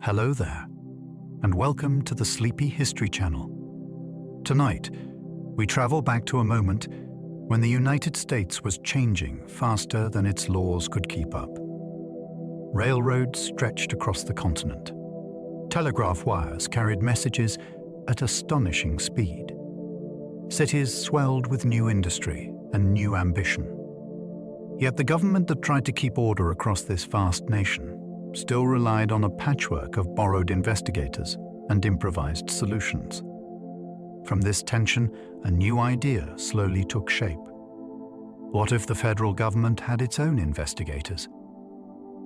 Hello there, and welcome to the Sleepy History Channel. Tonight, we travel back to a moment when the United States was changing faster than its laws could keep up. Railroads stretched across the continent. Telegraph wires carried messages at astonishing speed. Cities swelled with new industry and new ambition. Yet the government that tried to keep order across this vast nation still relied on a patchwork of borrowed investigators and improvised solutions. From this tension, a new idea slowly took shape. What if the federal government had its own investigators?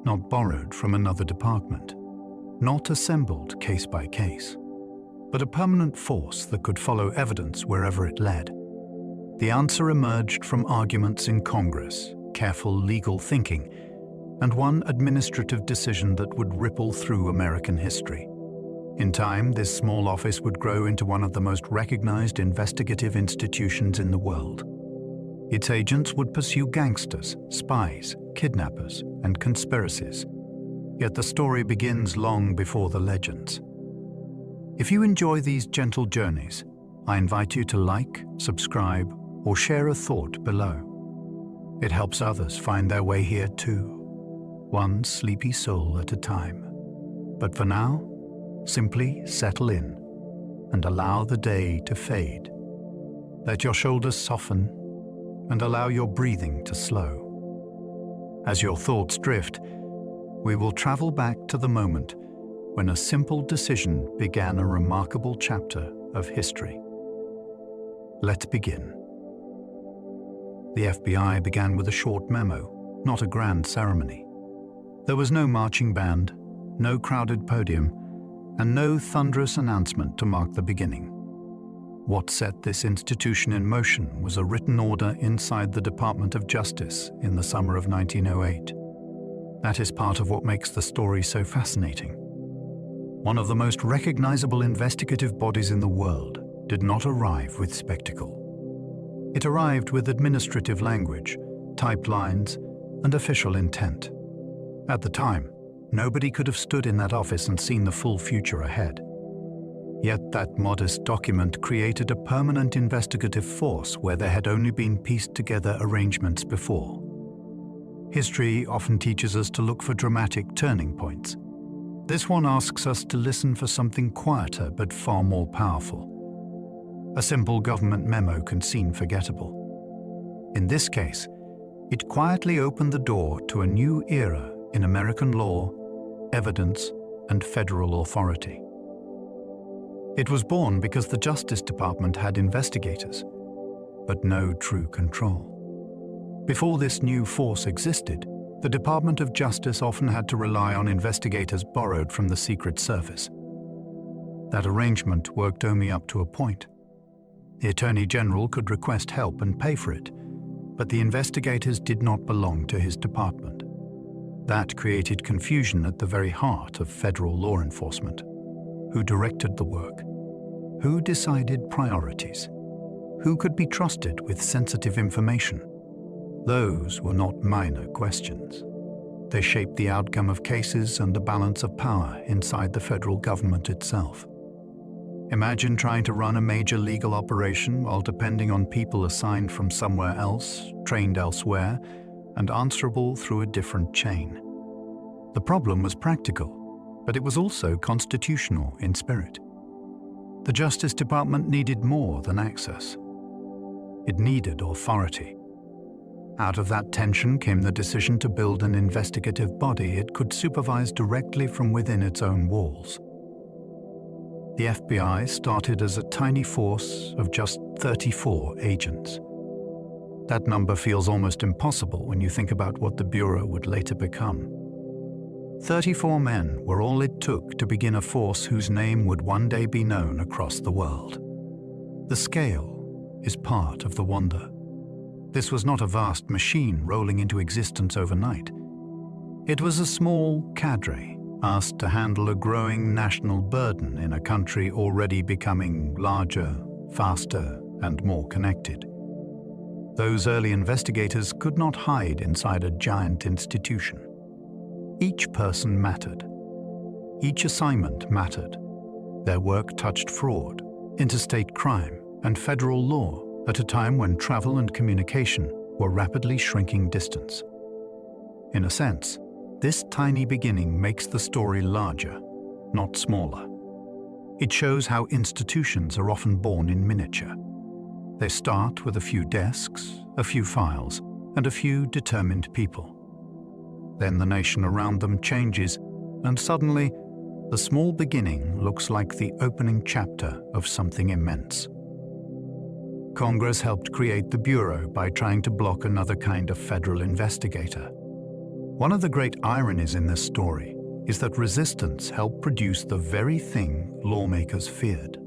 Not borrowed from another department, not assembled case by case, but a permanent force that could follow evidence wherever it led. The answer emerged from arguments in Congress, careful legal thinking, and one administrative decision that would ripple through American history. In time, this small office would grow into one of the most recognized investigative institutions in the world. Its agents would pursue gangsters, spies, kidnappers, and conspiracies. Yet the story begins long before the legends. If you enjoy these gentle journeys, I invite you to like, subscribe, or share a thought below. It helps others find their way here too, one sleepy soul at a time. But for now, simply settle in and allow the day to fade. Let your shoulders soften and allow your breathing to slow. As your thoughts drift, we will travel back to the moment when a simple decision began a remarkable chapter of history. Let's begin. The FBI began with a short memo, not a grand ceremony. There was no marching band, no crowded podium, and no thunderous announcement to mark the beginning. What set this institution in motion was a written order inside the Department of Justice in the summer of 1908. That is part of what makes the story so fascinating. One of the most recognizable investigative bodies in the world did not arrive with spectacle. It arrived with administrative language, typed lines, and official intent. At the time, nobody could have stood in that office and seen the full future ahead. Yet that modest document created a permanent investigative force where there had only been pieced together arrangements before. History often teaches us to look for dramatic turning points. This one asks us to listen for something quieter but far more powerful. A simple government memo can seem forgettable. In this case, it quietly opened the door to a new era in American law, evidence, and federal authority. It was born because the Justice Department had investigators, but no true control. Before this new force existed, the Department of Justice often had to rely on investigators borrowed from the Secret Service. That arrangement worked only up to a point. The Attorney General could request help and pay for it, but the investigators did not belong to his department. That created confusion at the very heart of federal law enforcement. Who directed the work? Who decided priorities? Who could be trusted with sensitive information? Those were not minor questions. They shaped the outcome of cases and the balance of power inside the federal government itself. Imagine trying to run a major legal operation while depending on people assigned from somewhere else, trained elsewhere, and answerable through a different chain. The problem was practical, but it was also constitutional in spirit. The Justice Department needed more than access. It needed authority. Out of that tension came the decision to build an investigative body it could supervise directly from within its own walls. The FBI started as a tiny force of just 34 agents. That number feels almost impossible when you think about what the Bureau would later become. 34 men were all it took to begin a force whose name would one day be known across the world. The scale is part of the wonder. This was not a vast machine rolling into existence overnight. It was a small cadre asked to handle a growing national burden in a country already becoming larger, faster, and more connected. Those early investigators could not hide inside a giant institution. Each person mattered. Each assignment mattered. Their work touched fraud, interstate crime, and federal law at a time when travel and communication were rapidly shrinking distance. In a sense, this tiny beginning makes the story larger, not smaller. It shows how institutions are often born in miniature. They start with a few desks, a few files, and a few determined people. Then the nation around them changes, and suddenly, the small beginning looks like the opening chapter of something immense. Congress helped create the Bureau by trying to block another kind of federal investigator. One of the great ironies in this story is that resistance helped produce the very thing lawmakers feared.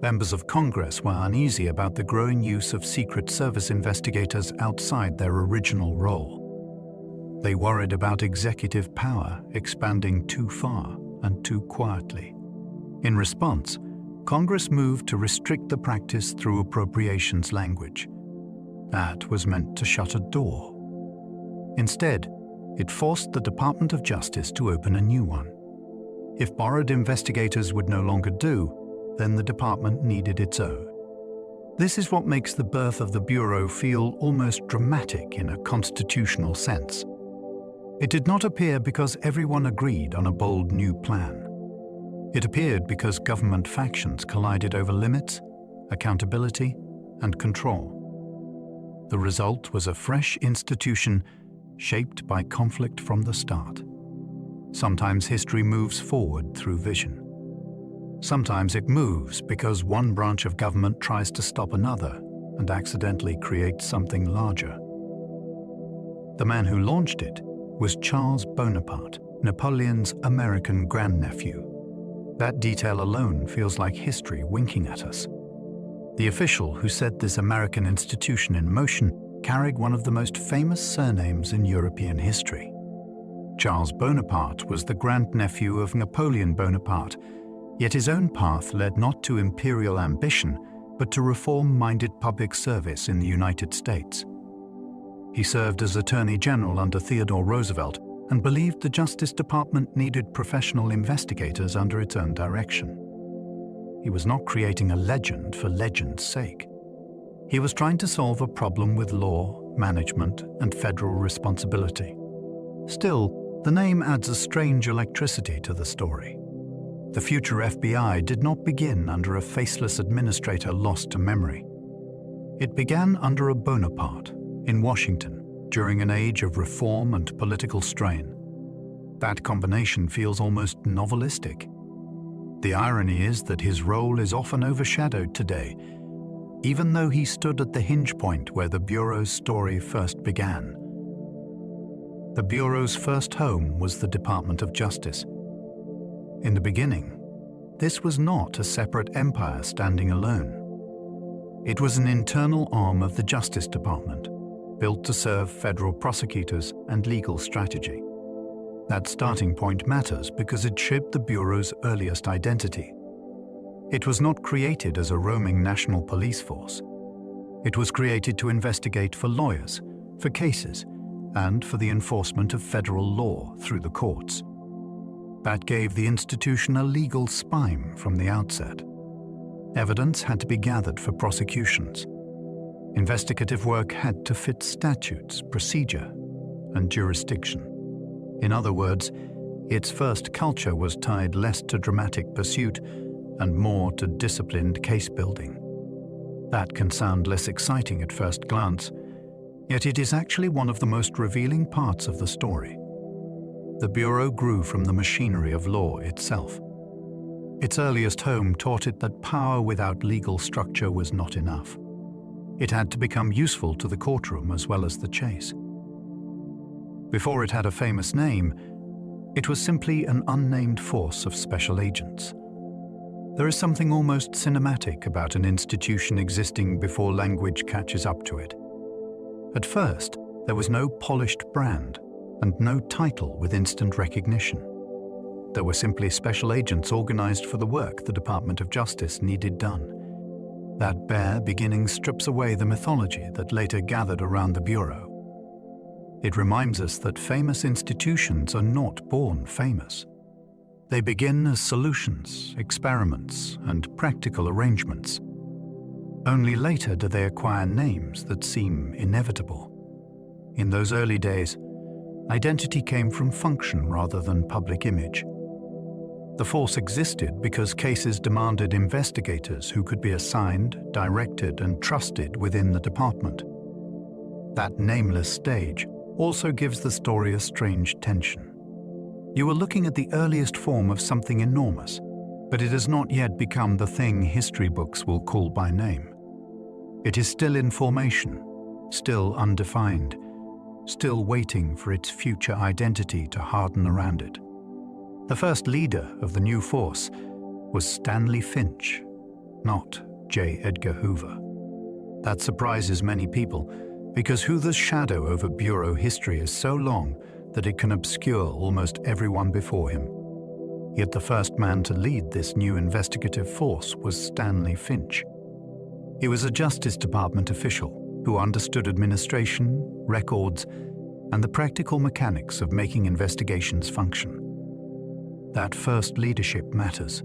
Members of Congress were uneasy about the growing use of Secret Service investigators outside their original role. They worried about executive power expanding too far and too quietly. In response, Congress moved to restrict the practice through appropriations language. That was meant to shut a door. Instead, it forced the Department of Justice to open a new one. If borrowed investigators would no longer do, then the department needed its own. This is what makes the birth of the Bureau feel almost dramatic in a constitutional sense. It did not appear because everyone agreed on a bold new plan. It appeared because government factions collided over limits, accountability, and control. The result was a fresh institution shaped by conflict from the start. Sometimes history moves forward through vision. Sometimes it moves because one branch of government tries to stop another and accidentally creates something larger. The man who launched it was Charles Bonaparte, Napoleon's American grandnephew. That detail alone feels like history winking at us. The official who set this American institution in motion carried one of the most famous surnames in European history. Charles Bonaparte was the grandnephew of Napoleon Bonaparte, yet his own path led not to imperial ambition, but to reform-minded public service in the United States. He served as Attorney General under Theodore Roosevelt and believed the Justice Department needed professional investigators under its own direction. He was not creating a legend for legend's sake. He was trying to solve a problem with law, management, and federal responsibility. Still, the name adds a strange electricity to the story. The future FBI did not begin under a faceless administrator lost to memory. It began under a Bonaparte in Washington, during an age of reform and political strain. That combination feels almost novelistic. The irony is that his role is often overshadowed today, even though he stood at the hinge point where the Bureau's story first began. The Bureau's first home was the Department of Justice. In the beginning, this was not a separate empire standing alone. It was an internal arm of the Justice Department, built to serve federal prosecutors and legal strategy. That starting point matters because it shaped the Bureau's earliest identity. It was not created as a roaming national police force. It was created to investigate for lawyers, for cases, and for the enforcement of federal law through the courts. That gave the institution a legal spine from the outset. Evidence had to be gathered for prosecutions. Investigative work had to fit statutes, procedure, and jurisdiction. In other words, its first culture was tied less to dramatic pursuit and more to disciplined case building. That can sound less exciting at first glance, yet it is actually one of the most revealing parts of the story. The Bureau grew from the machinery of law itself. Its earliest home taught it that power without legal structure was not enough. It had to become useful to the courtroom as well as the chase. Before it had a famous name, it was simply an unnamed force of special agents. There is something almost cinematic about an institution existing before language catches up to it. At first, there was no polished brand and no title with instant recognition. There were simply special agents organized for the work the Department of Justice needed done. That bare beginning strips away the mythology that later gathered around the Bureau. It reminds us that famous institutions are not born famous. They begin as solutions, experiments, and practical arrangements. Only later do they acquire names that seem inevitable. In those early days, identity came from function rather than public image. The force existed because cases demanded investigators who could be assigned, directed, and trusted within the department. That nameless stage also gives the story a strange tension. You are looking at the earliest form of something enormous, but it has not yet become the thing history books will call by name. It is still in formation, still undefined, still waiting for its future identity to harden around it. The first leader of the new force was Stanley Finch, not J. Edgar Hoover. That surprises many people because Hoover's shadow over bureau history is so long that it can obscure almost everyone before him. Yet the first man to lead this new investigative force was Stanley Finch. He was a Justice Department official who understood administration, records, and the practical mechanics of making investigations function. That first leadership matters.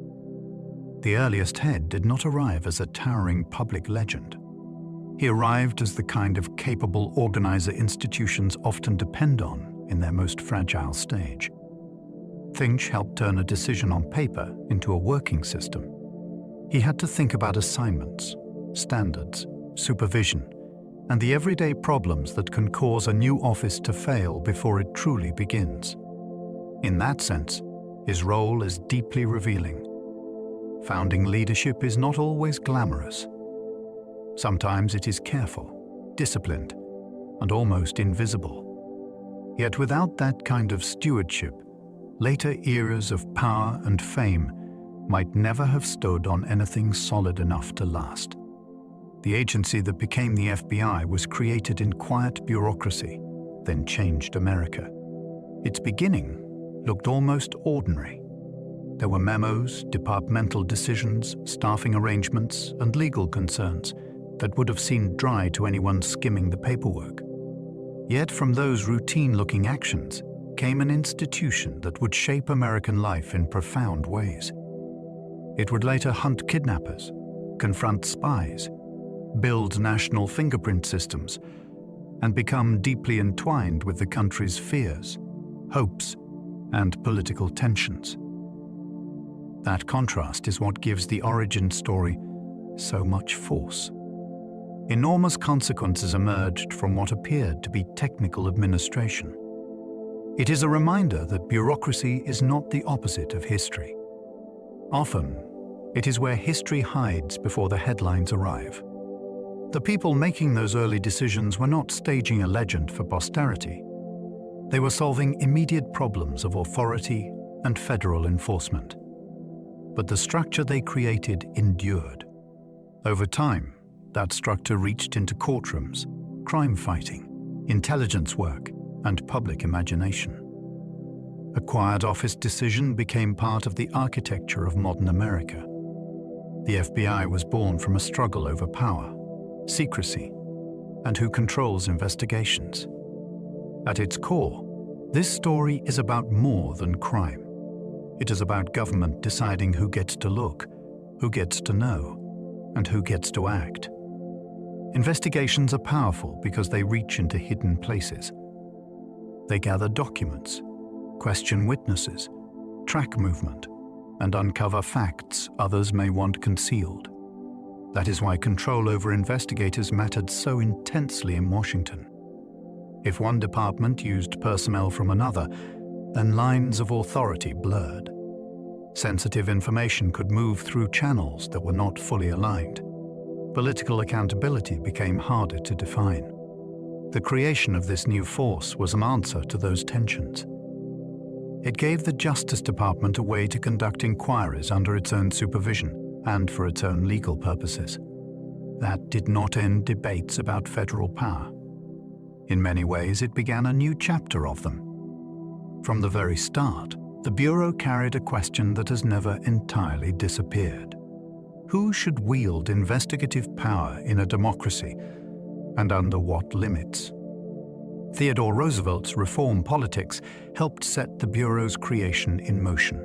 The earliest head did not arrive as a towering public legend. He arrived as the kind of capable organizer institutions often depend on in their most fragile stage. Finch helped turn a decision on paper into a working system. He had to think about assignments, standards, supervision, and the everyday problems that can cause a new office to fail before it truly begins. In that sense, his role is deeply revealing. Founding leadership is not always glamorous. Sometimes it is careful, disciplined, and almost invisible. Yet without that kind of stewardship, later eras of power and fame might never have stood on anything solid enough to last. The agency that became the FBI was created in quiet bureaucracy, then changed America. Its beginning looked almost ordinary. There were memos, departmental decisions, staffing arrangements, and legal concerns that would have seemed dry to anyone skimming the paperwork. Yet from those routine-looking actions came an institution that would shape American life in profound ways. It would later hunt kidnappers, confront spies, build national fingerprint systems, and become deeply entwined with the country's fears, hopes, and political tensions. That contrast is what gives the origin story so much force. Enormous consequences emerged from what appeared to be technical administration. It is a reminder that bureaucracy is not the opposite of history. Often, it is where history hides before the headlines arrive. The people making those early decisions were not staging a legend for posterity. They were solving immediate problems of authority and federal enforcement. But the structure they created endured. Over time, that structure reached into courtrooms, crime fighting, intelligence work, and public imagination. A quiet office decision became part of the architecture of modern America. The FBI was born from a struggle over power, secrecy, and who controls investigations. At its core, this story is about more than crime. It is about government deciding who gets to look, who gets to know, and who gets to act. Investigations are powerful because they reach into hidden places. They gather documents, question witnesses, track movement, and uncover facts others may want concealed. That is why control over investigators mattered so intensely in Washington. If one department used personnel from another, then lines of authority blurred. Sensitive information could move through channels that were not fully aligned. Political accountability became harder to define. The creation of this new force was an answer to those tensions. It gave the Justice Department a way to conduct inquiries under its own supervision and for its own legal purposes. That did not end debates about federal power. In many ways, it began a new chapter of them. From the very start, the Bureau carried a question that has never entirely disappeared. Who should wield investigative power in a democracy, and under what limits? Theodore Roosevelt's reform politics helped set the Bureau's creation in motion.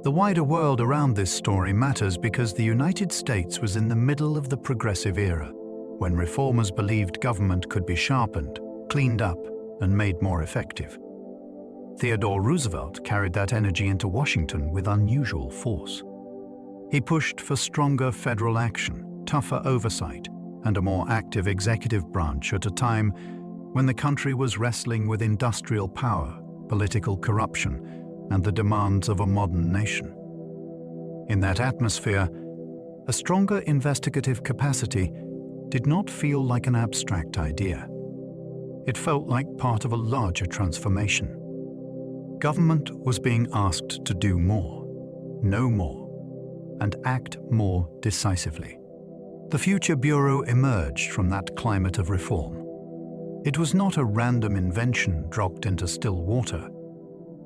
The wider world around this story matters because the United States was in the middle of the progressive era, when reformers believed government could be sharpened, cleaned up, and made more effective. Theodore Roosevelt carried that energy into Washington with unusual force. He pushed for stronger federal action, tougher oversight, and a more active executive branch at a time when the country was wrestling with industrial power, political corruption, and the demands of a modern nation. In that atmosphere, a stronger investigative capacity did not feel like an abstract idea. It felt like part of a larger transformation. Government was being asked to do more, know more, and act more decisively. The future Bureau emerged from that climate of reform. It was not a random invention dropped into still water.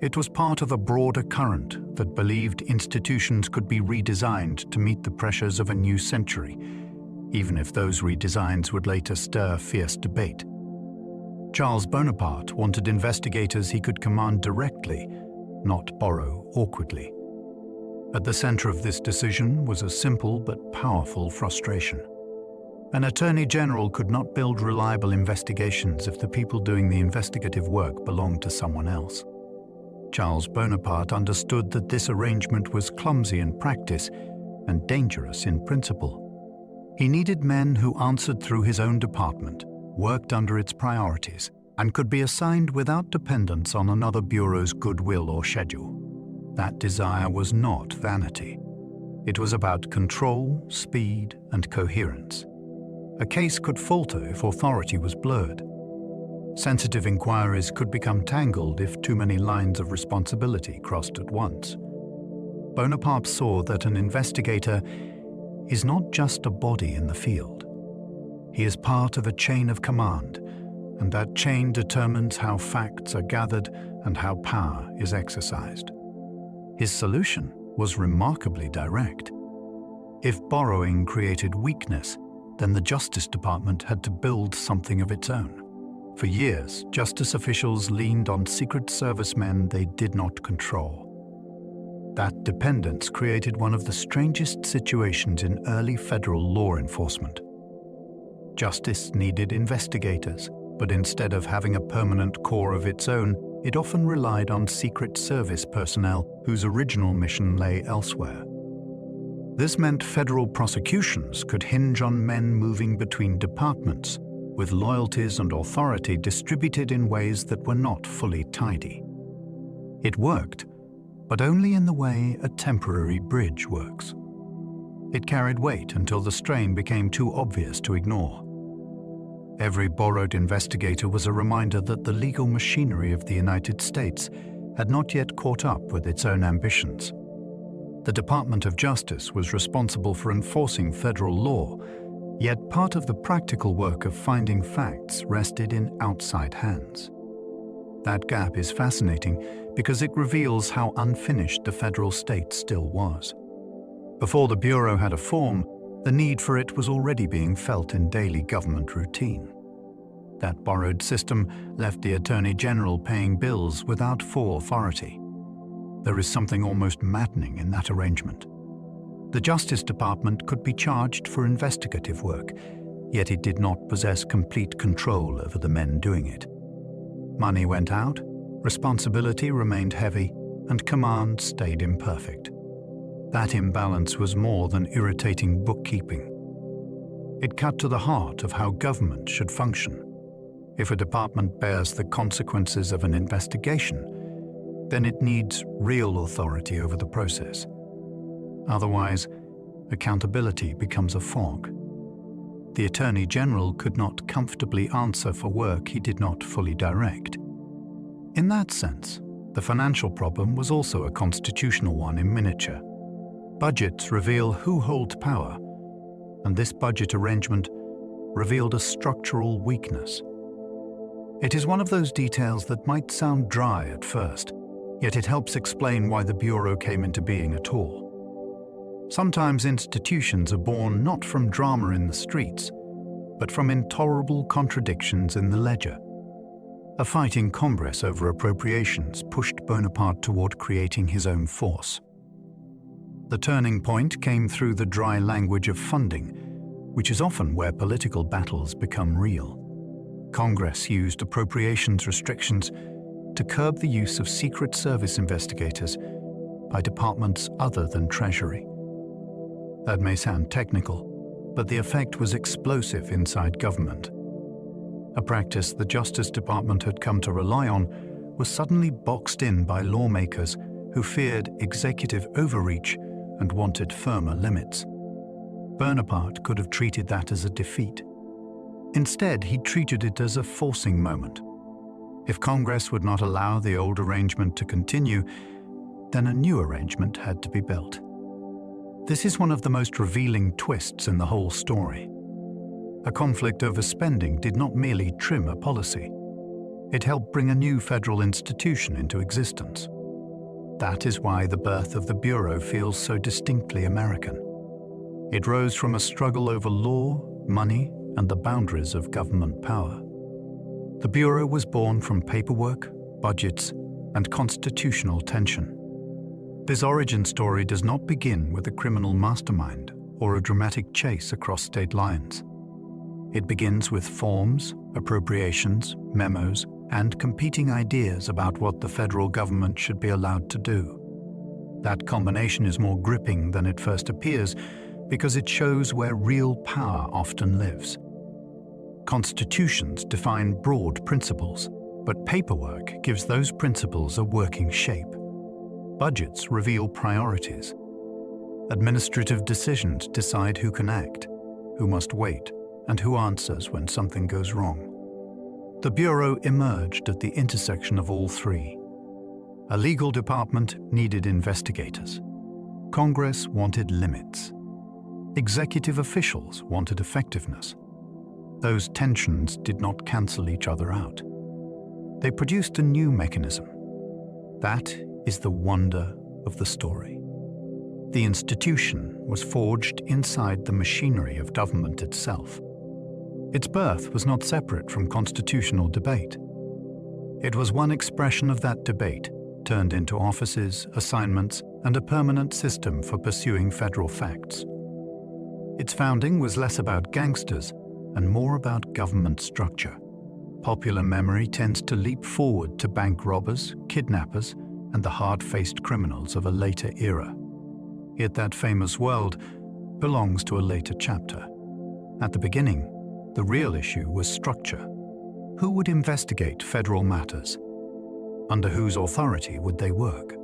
It was part of a broader current that believed institutions could be redesigned to meet the pressures of a new century, even if those redesigns would later stir fierce debate. Charles Bonaparte wanted investigators he could command directly, not borrow awkwardly. At the center of this decision was a simple but powerful frustration. An attorney general could not build reliable investigations if the people doing the investigative work belonged to someone else. Charles Bonaparte understood that this arrangement was clumsy in practice and dangerous in principle. He needed men who answered through his own department, worked under its priorities, and could be assigned without dependence on another bureau's goodwill or schedule. That desire was not vanity. It was about control, speed, and coherence. A case could falter if authority was blurred. Sensitive inquiries could become tangled if too many lines of responsibility crossed at once. Bonaparte saw that an investigator is not just a body in the field. He is part of a chain of command, and that chain determines how facts are gathered and how power is exercised. His solution was remarkably direct. If borrowing created weakness, then the Justice Department had to build something of its own. For years, justice officials leaned on Secret Service men they did not control. That dependence created one of the strangest situations in early federal law enforcement. Justice needed investigators, but instead of having a permanent corps of its own, it often relied on Secret Service personnel whose original mission lay elsewhere. This meant federal prosecutions could hinge on men moving between departments, with loyalties and authority distributed in ways that were not fully tidy. It worked, but only in the way a temporary bridge works. It carried weight until the strain became too obvious to ignore. Every borrowed investigator was a reminder that the legal machinery of the United States had not yet caught up with its own ambitions. The Department of Justice was responsible for enforcing federal law, yet part of the practical work of finding facts rested in outside hands. That gap is fascinating because it reveals how unfinished the federal state still was. Before the Bureau had a form, the need for it was already being felt in daily government routine. That borrowed system left the Attorney General paying bills without full authority. There is something almost maddening in that arrangement. The Justice Department could be charged for investigative work, yet it did not possess complete control over the men doing it. Money went out, responsibility remained heavy, and command stayed imperfect. That imbalance was more than irritating bookkeeping. It cut to the heart of how government should function. If a department bears the consequences of an investigation, then it needs real authority over the process. Otherwise, accountability becomes a fog. The Attorney General could not comfortably answer for work he did not fully direct. In that sense, the financial problem was also a constitutional one in miniature. Budgets reveal who holds power, and this budget arrangement revealed a structural weakness. It is one of those details that might sound dry at first, yet it helps explain why the Bureau came into being at all. Sometimes institutions are born not from drama in the streets, but from intolerable contradictions in the ledger. A fight in Congress over appropriations pushed Bonaparte toward creating his own force. The turning point came through the dry language of funding, which is often where political battles become real. Congress used appropriations restrictions to curb the use of Secret Service investigators by departments other than Treasury. That may sound technical, but the effect was explosive inside government. A practice the Justice Department had come to rely on was suddenly boxed in by lawmakers who feared executive overreach and wanted firmer limits. Bonaparte could have treated that as a defeat. Instead, he treated it as a forcing moment. If Congress would not allow the old arrangement to continue, then a new arrangement had to be built. This is one of the most revealing twists in the whole story. A conflict over spending did not merely trim a policy. It helped bring a new federal institution into existence. That is why the birth of the Bureau feels so distinctly American. It rose from a struggle over law, money, and the boundaries of government power. The Bureau was born from paperwork, budgets, and constitutional tension. This origin story does not begin with a criminal mastermind or a dramatic chase across state lines. It begins with forms, appropriations, memos, and competing ideas about what the federal government should be allowed to do. That combination is more gripping than it first appears because it shows where real power often lives. Constitutions define broad principles, but paperwork gives those principles a working shape. Budgets reveal priorities. Administrative decisions decide who can act, who must wait, and who answers when something goes wrong. The Bureau emerged at the intersection of all three. A legal department needed investigators. Congress wanted limits. Executive officials wanted effectiveness. Those tensions did not cancel each other out. They produced a new mechanism. That is the wonder of the story. The institution was forged inside the machinery of government itself. Its birth was not separate from constitutional debate. It was one expression of that debate, turned into offices, assignments, and a permanent system for pursuing federal facts. Its founding was less about gangsters and more about government structure. Popular memory tends to leap forward to bank robbers, kidnappers, and the hard-faced criminals of a later era. Yet that famous world belongs to a later chapter. At the beginning, the real issue was structure. Who would investigate federal matters? Under whose authority would they work?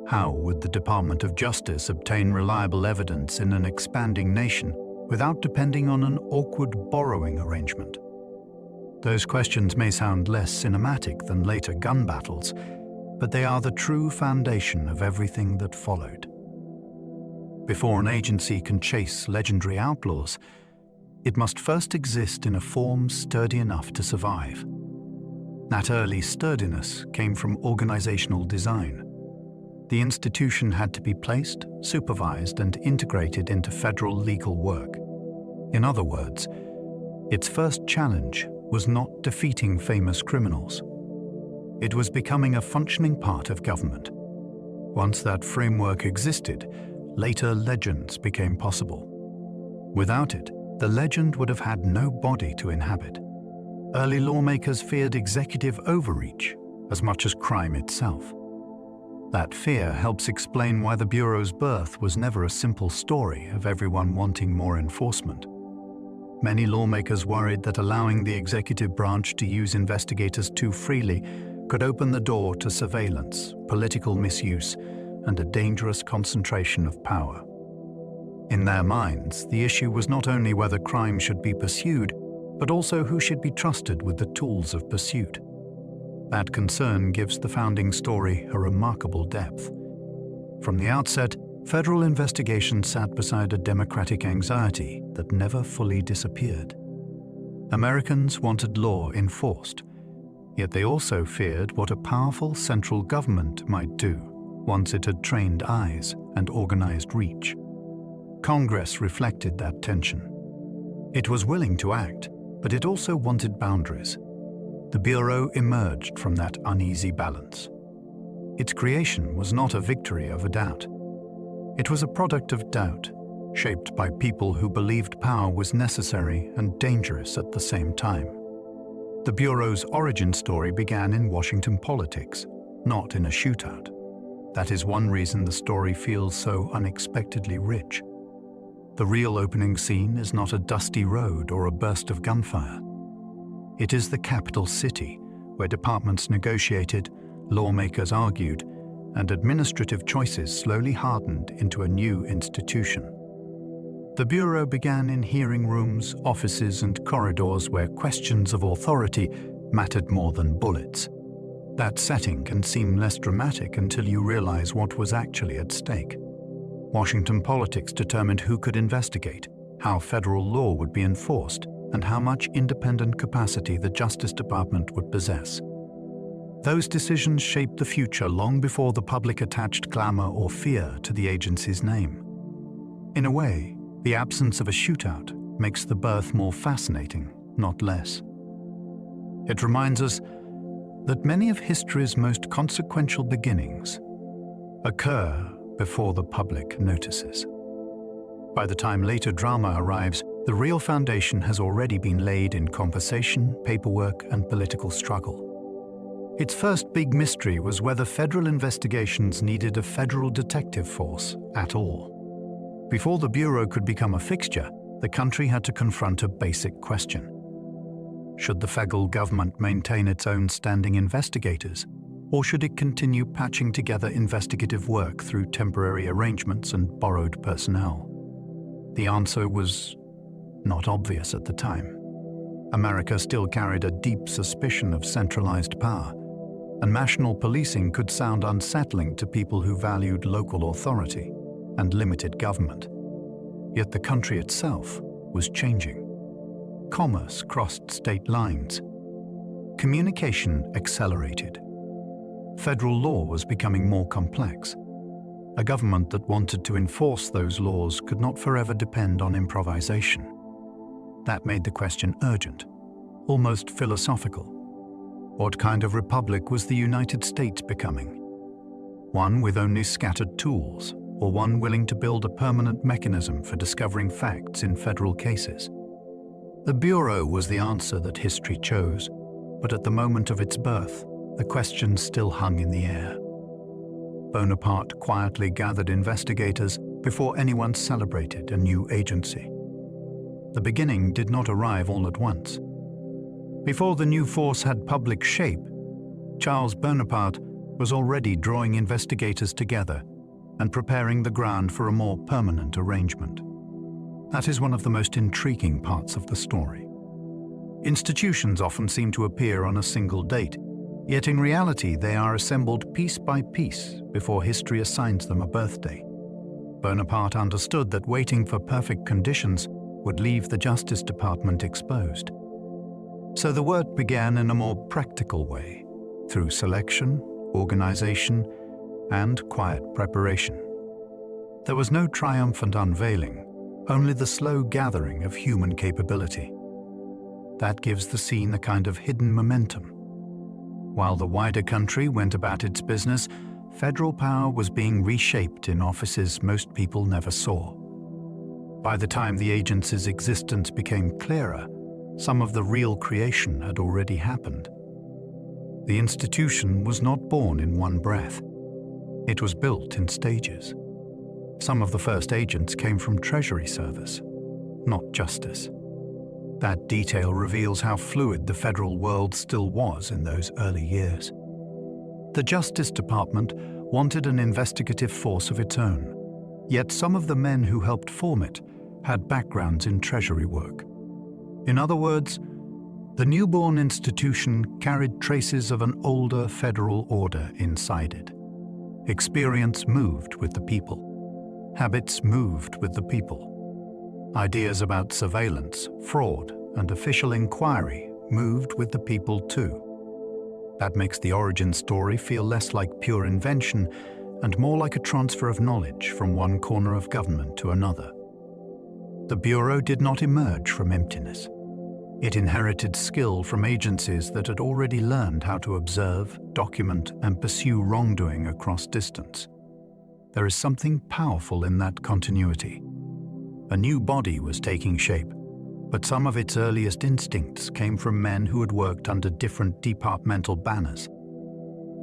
How would the Department of Justice obtain reliable evidence in an expanding nation without depending on an awkward borrowing arrangement? Those questions may sound less cinematic than later gun battles, but they are the true foundation of everything that followed. Before an agency can chase legendary outlaws, it must first exist in a form sturdy enough to survive. That early sturdiness came from organizational design. The institution had to be placed, supervised, and integrated into federal legal work. In other words, its first challenge was not defeating famous criminals. It was becoming a functioning part of government. Once that framework existed, later legends became possible. Without it, the legend would have had no body to inhabit. Early lawmakers feared executive overreach as much as crime itself. That fear helps explain why the Bureau's birth was never a simple story of everyone wanting more enforcement. Many lawmakers worried that allowing the executive branch to use investigators too freely could open the door to surveillance, political misuse, and a dangerous concentration of power. In their minds, the issue was not only whether crime should be pursued, but also who should be trusted with the tools of pursuit. That concern gives the founding story a remarkable depth. From the outset, federal investigation sat beside a democratic anxiety that never fully disappeared. Americans wanted law enforced, yet they also feared what a powerful central government might do once it had trained eyes and organized reach. Congress reflected that tension. It was willing to act, but it also wanted boundaries. The Bureau emerged from that uneasy balance. Its creation was not a victory over doubt. It was a product of doubt, shaped by people who believed power was necessary and dangerous at the same time. The Bureau's origin story began in Washington politics, not in a shootout. That is one reason the story feels so unexpectedly rich. The real opening scene is not a dusty road or a burst of gunfire. It is the capital city, where departments negotiated, lawmakers argued, and administrative choices slowly hardened into a new institution. The Bureau began in hearing rooms, offices, and corridors where questions of authority mattered more than bullets. That setting can seem less dramatic until you realize what was actually at stake. Washington politics determined who could investigate, how federal law would be enforced, and how much independent capacity the Justice Department would possess. Those decisions shaped the future long before the public attached glamour or fear to the agency's name. In a way, the absence of a shootout makes the birth more fascinating, not less. It reminds us that many of history's most consequential beginnings occur before the public notices. By the time later drama arrives, the real foundation has already been laid in conversation, paperwork, and political struggle. Its first big mystery was whether federal investigations needed a federal detective force at all. Before the Bureau could become a fixture, the country had to confront a basic question. Should the federal government maintain its own standing investigators, or should it continue patching together investigative work through temporary arrangements and borrowed personnel? The answer was not obvious at the time. America still carried a deep suspicion of centralized power, and national policing could sound unsettling to people who valued local authority and limited government. Yet the country itself was changing. Commerce crossed state lines. Communication accelerated. Federal law was becoming more complex. A government that wanted to enforce those laws could not forever depend on improvisation. That made the question urgent, almost philosophical. What kind of republic was the United States becoming? One with only scattered tools, or one willing to build a permanent mechanism for discovering facts in federal cases? The Bureau was the answer that history chose, but at the moment of its birth, the question still hung in the air. Bonaparte quietly gathered investigators before anyone celebrated a new agency. The beginning did not arrive all at once. Before the new force had public shape, Charles Bonaparte was already drawing investigators together and preparing the ground for a more permanent arrangement. That is one of the most intriguing parts of the story. Institutions often seem to appear on a single date, yet in reality they are assembled piece by piece before history assigns them a birthday. Bonaparte understood that waiting for perfect conditions would leave the Justice Department exposed. So the work began in a more practical way, through selection, organization, and quiet preparation. There was no triumphant unveiling, only the slow gathering of human capability. That gives the scene a kind of hidden momentum. While the wider country went about its business, federal power was being reshaped in offices most people never saw. By the time the agency's existence became clearer, some of the real creation had already happened. The institution was not born in one breath. It was built in stages. Some of the first agents came from Treasury Service, not Justice. That detail reveals how fluid the federal world still was in those early years. The Justice Department wanted an investigative force of its own, yet some of the men who helped form it had backgrounds in Treasury work. In other words, the newborn institution carried traces of an older federal order inside it. Experience moved with the people. Habits moved with the people. Ideas about surveillance, fraud, and official inquiry moved with the people too. That makes the origin story feel less like pure invention and more like a transfer of knowledge from one corner of government to another. The Bureau did not emerge from emptiness. It inherited skill from agencies that had already learned how to observe, document, and pursue wrongdoing across distance. There is something powerful in that continuity. A new body was taking shape, but some of its earliest instincts came from men who had worked under different departmental banners.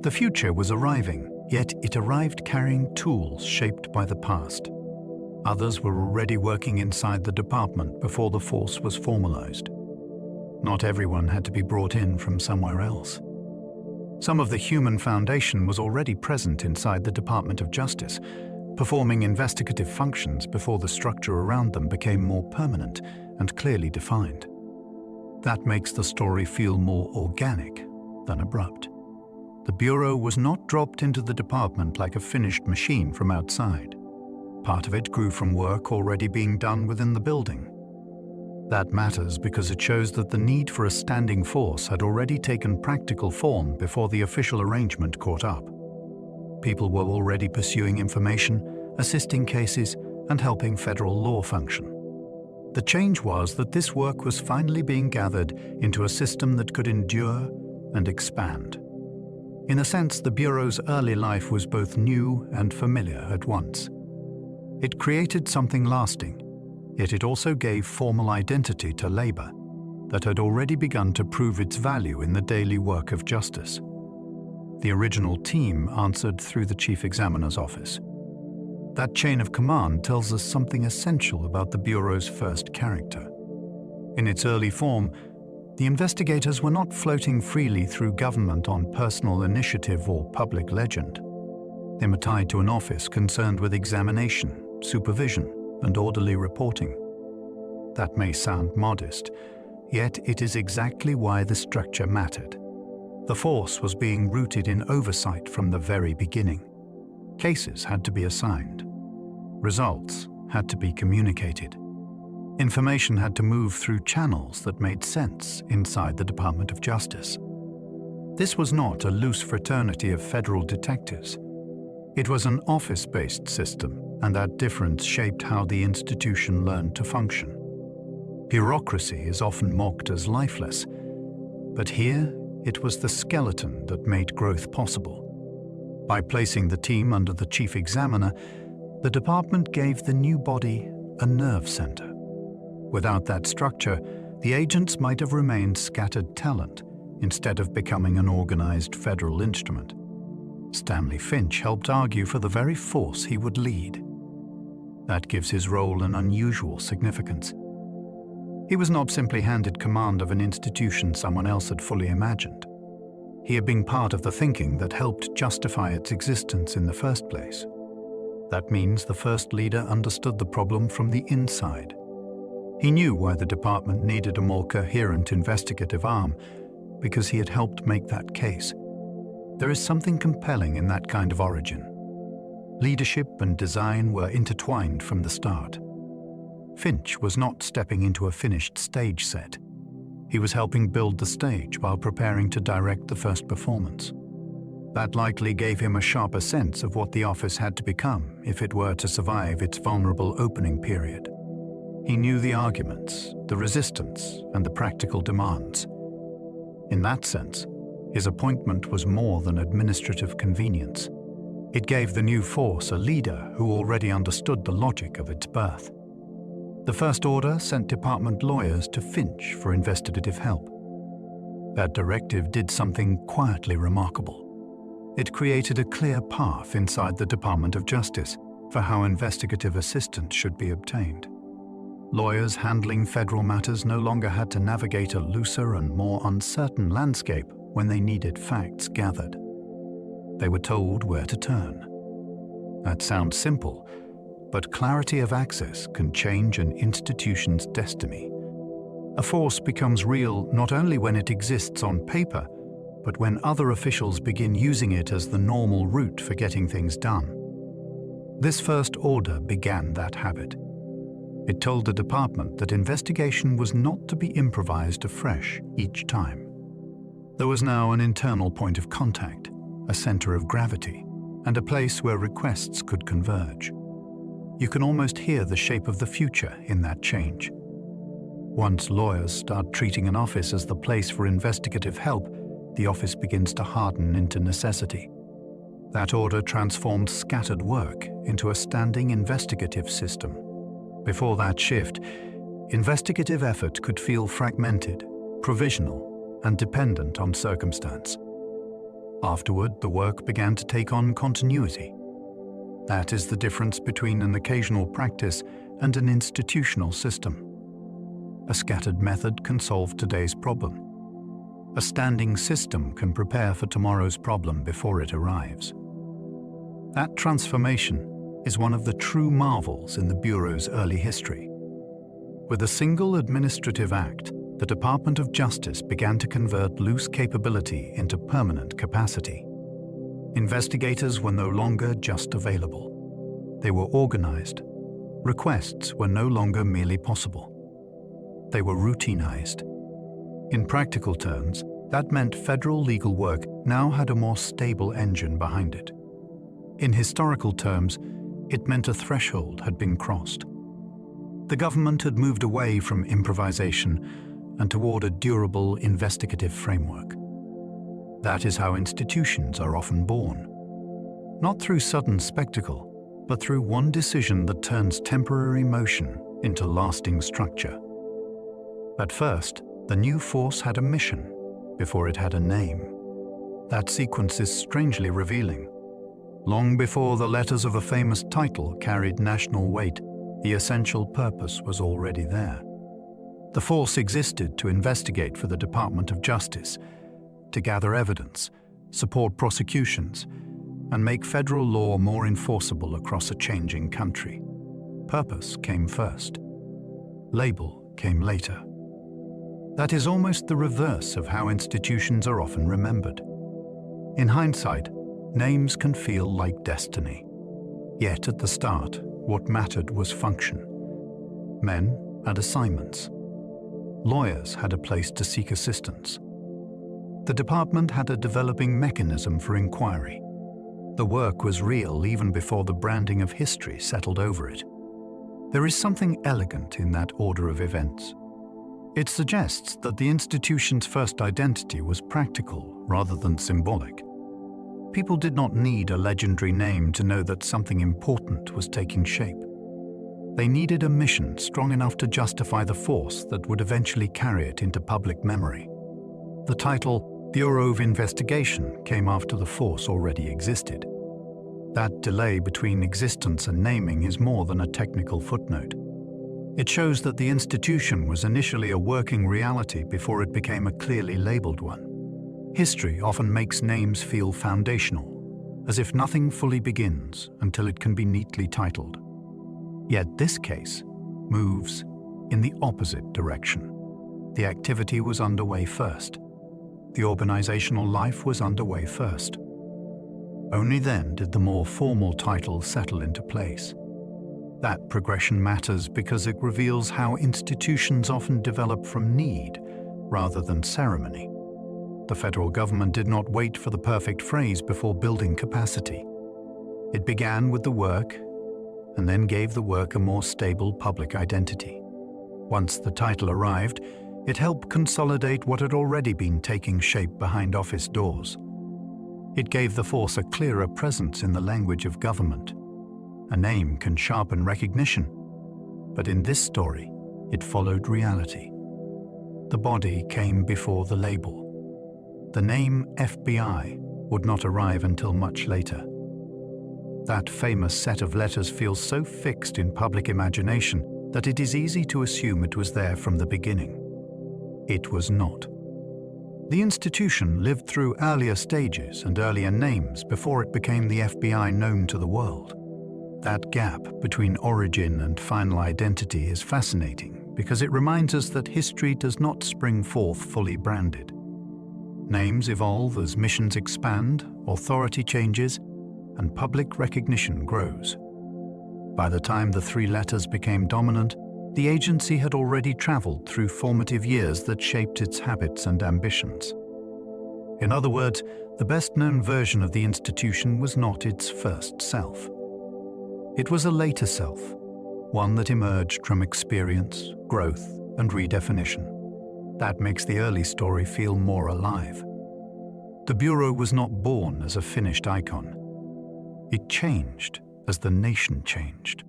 The future was arriving, yet it arrived carrying tools shaped by the past. Others were already working inside the department before the force was formalized. Not everyone had to be brought in from somewhere else. Some of the human foundation was already present inside the Department of Justice, performing investigative functions before the structure around them became more permanent and clearly defined. That makes the story feel more organic than abrupt. The Bureau was not dropped into the department like a finished machine from outside. Part of it grew from work already being done within the building. That matters because it shows that the need for a standing force had already taken practical form before the official arrangement caught up. People were already pursuing information, assisting cases, and helping federal law function. The change was that this work was finally being gathered into a system that could endure and expand. In a sense, the Bureau's early life was both new and familiar at once. It created something lasting, yet it also gave formal identity to labor that had already begun to prove its value in the daily work of justice. The original team answered through the Chief Examiner's office. That chain of command tells us something essential about the Bureau's first character. In its early form, the investigators were not floating freely through government on personal initiative or public legend. They were tied to an office concerned with examination, supervision, and orderly reporting. That may sound modest, yet it is exactly why the structure mattered. The force was being rooted in oversight from the very beginning. Cases had to be assigned. Results had to be communicated. Information had to move through channels that made sense inside the Department of Justice. This was not a loose fraternity of federal detectives. It was an office-based system, and that difference shaped how the institution learned to function. Bureaucracy is often mocked as lifeless, but here it was the skeleton that made growth possible. By placing the team under the Chief Examiner, the department gave the new body a nerve center. Without that structure, the agents might have remained scattered talent instead of becoming an organized federal instrument. Stanley Finch helped argue for the very force he would lead. That gives his role an unusual significance. He was not simply handed command of an institution someone else had fully imagined. He had been part of the thinking that helped justify its existence in the first place. That means the first leader understood the problem from the inside. He knew why the department needed a more coherent investigative arm, because he had helped make that case. There is something compelling in that kind of origin. Leadership and design were intertwined from the start. Finch was not stepping into a finished stage set. He was helping build the stage while preparing to direct the first performance. That likely gave him a sharper sense of what the office had to become if it were to survive its vulnerable opening period. He knew the arguments, the resistance, and the practical demands. In that sense, his appointment was more than administrative convenience. It gave the new force a leader who already understood the logic of its birth. The First Order sent department lawyers to Finch for investigative help. That directive did something quietly remarkable. It created a clear path inside the Department of Justice for how investigative assistance should be obtained. Lawyers handling federal matters no longer had to navigate a looser and more uncertain landscape when they needed facts gathered. They were told where to turn. That sounds simple, but clarity of access can change an institution's destiny. A force becomes real not only when it exists on paper, but when other officials begin using it as the normal route for getting things done. This First Order began that habit. It told the department that investigation was not to be improvised afresh each time. There was now an internal point of contact, a center of gravity, and a place where requests could converge. You can almost hear the shape of the future in that change. Once lawyers start treating an office as the place for investigative help, the office begins to harden into necessity. That order transformed scattered work into a standing investigative system. Before that shift, investigative effort could feel fragmented, provisional, and dependent on circumstance. Afterward, the work began to take on continuity. That is the difference between an occasional practice and an institutional system. A scattered method can solve today's problem. A standing system can prepare for tomorrow's problem before it arrives. That transformation is one of the true marvels in the Bureau's early history. With a single administrative act, the Department of Justice began to convert loose capability into permanent capacity. Investigators were no longer just available. They were organized. Requests were no longer merely possible. They were routinized. In practical terms, that meant federal legal work now had a more stable engine behind it. In historical terms, it meant a threshold had been crossed. The government had moved away from improvisation and toward a durable investigative framework. That is how institutions are often born. Not through sudden spectacle, but through one decision that turns temporary motion into lasting structure. At first, the new force had a mission before it had a name. That sequence is strangely revealing. Long before the letters of a famous title carried national weight, the essential purpose was already there. The force existed to investigate for the Department of Justice, to gather evidence, support prosecutions, and make federal law more enforceable across a changing country. Purpose came first. Label came later. That is almost the reverse of how institutions are often remembered. In hindsight, names can feel like destiny. Yet at the start, what mattered was function. Men had assignments. Lawyers had a place to seek assistance. The department had a developing mechanism for inquiry. The work was real even before the branding of history settled over it. There is something elegant in that order of events. It suggests that the institution's first identity was practical rather than symbolic. People did not need a legendary name to know that something important was taking shape. They needed a mission strong enough to justify the force that would eventually carry it into public memory. The title, Bureau of Investigation, came after the force already existed. That delay between existence and naming is more than a technical footnote. It shows that the institution was initially a working reality before it became a clearly labeled one. History often makes names feel foundational, as if nothing fully begins until it can be neatly titled. Yet this case moves in the opposite direction. The activity was underway first. The organizational life was underway first. Only then did the more formal title settle into place. That progression matters because it reveals how institutions often develop from need rather than ceremony. The federal government did not wait for the perfect phrase before building capacity. It began with the work and then gave the work a more stable public identity. Once the title arrived, it helped consolidate what had already been taking shape behind office doors. It gave the force a clearer presence in the language of government. A name can sharpen recognition, but in this story, it followed reality. The body came before the label. The name FBI would not arrive until much later. That famous set of letters feels so fixed in public imagination that it is easy to assume it was there from the beginning. It was not. The institution lived through earlier stages and earlier names before it became the FBI known to the world. That gap between origin and final identity is fascinating because it reminds us that history does not spring forth fully branded. Names evolve as missions expand, authority changes, and public recognition grows. By the time the three letters became dominant, the agency had already traveled through formative years that shaped its habits and ambitions. In other words, the best-known version of the institution was not its first self. It was a later self, one that emerged from experience, growth, and redefinition. That makes the early story feel more alive. The Bureau was not born as a finished icon. It changed as the nation changed.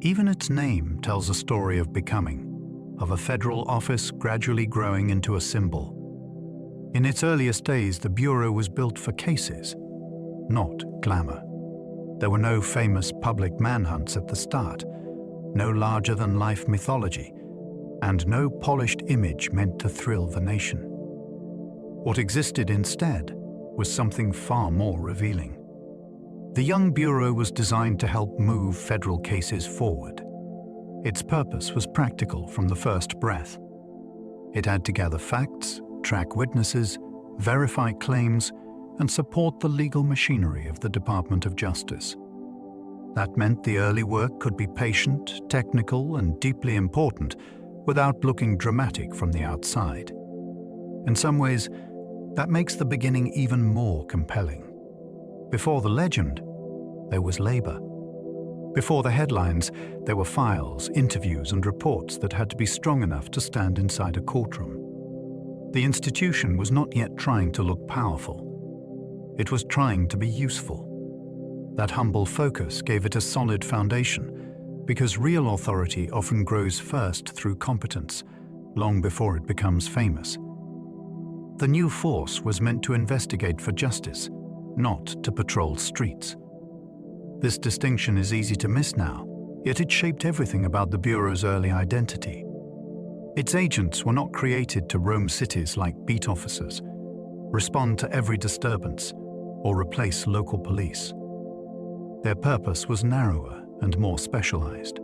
Even its name tells a story of becoming, of a federal office gradually growing into a symbol. In its earliest days, the Bureau was built for cases, not glamour. There were no famous public manhunts at the start, no larger-than-life mythology, and no polished image meant to thrill the nation. What existed instead was something far more revealing. The young Bureau was designed to help move federal cases forward. Its purpose was practical from the first breath. It had to gather facts, track witnesses, verify claims, and support the legal machinery of the Department of Justice. That meant the early work could be patient, technical, and deeply important without looking dramatic from the outside. In some ways, that makes the beginning even more compelling. Before the legend, there was labor. Before the headlines, there were files, interviews, and reports that had to be strong enough to stand inside a courtroom. The institution was not yet trying to look powerful. It was trying to be useful. That humble focus gave it a solid foundation, because real authority often grows first through competence, long before it becomes famous. The new force was meant to investigate for justice, not to patrol streets. This distinction is easy to miss now, yet it shaped everything about the Bureau's early identity. Its agents were not created to roam cities like beat officers, respond to every disturbance, or replace local police. Their purpose was narrower and more specialized.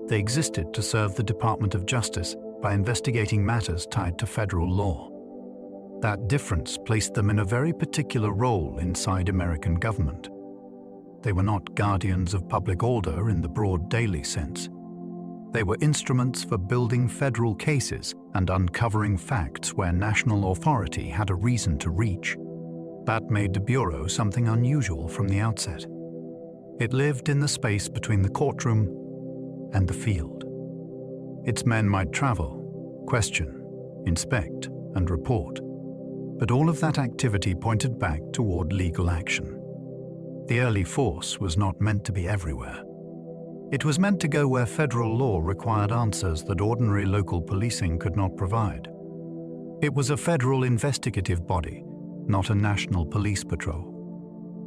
They existed to serve the Department of Justice by investigating matters tied to federal law. That difference placed them in a very particular role inside American government. They were not guardians of public order in the broad daily sense. They were instruments for building federal cases and uncovering facts where national authority had a reason to reach. That made the Bureau something unusual from the outset. It lived in the space between the courtroom and the field. Its men might travel, question, inspect, and report, but all of that activity pointed back toward legal action. The early force was not meant to be everywhere. It was meant to go where federal law required answers that ordinary local policing could not provide. It was a federal investigative body, not a national police patrol.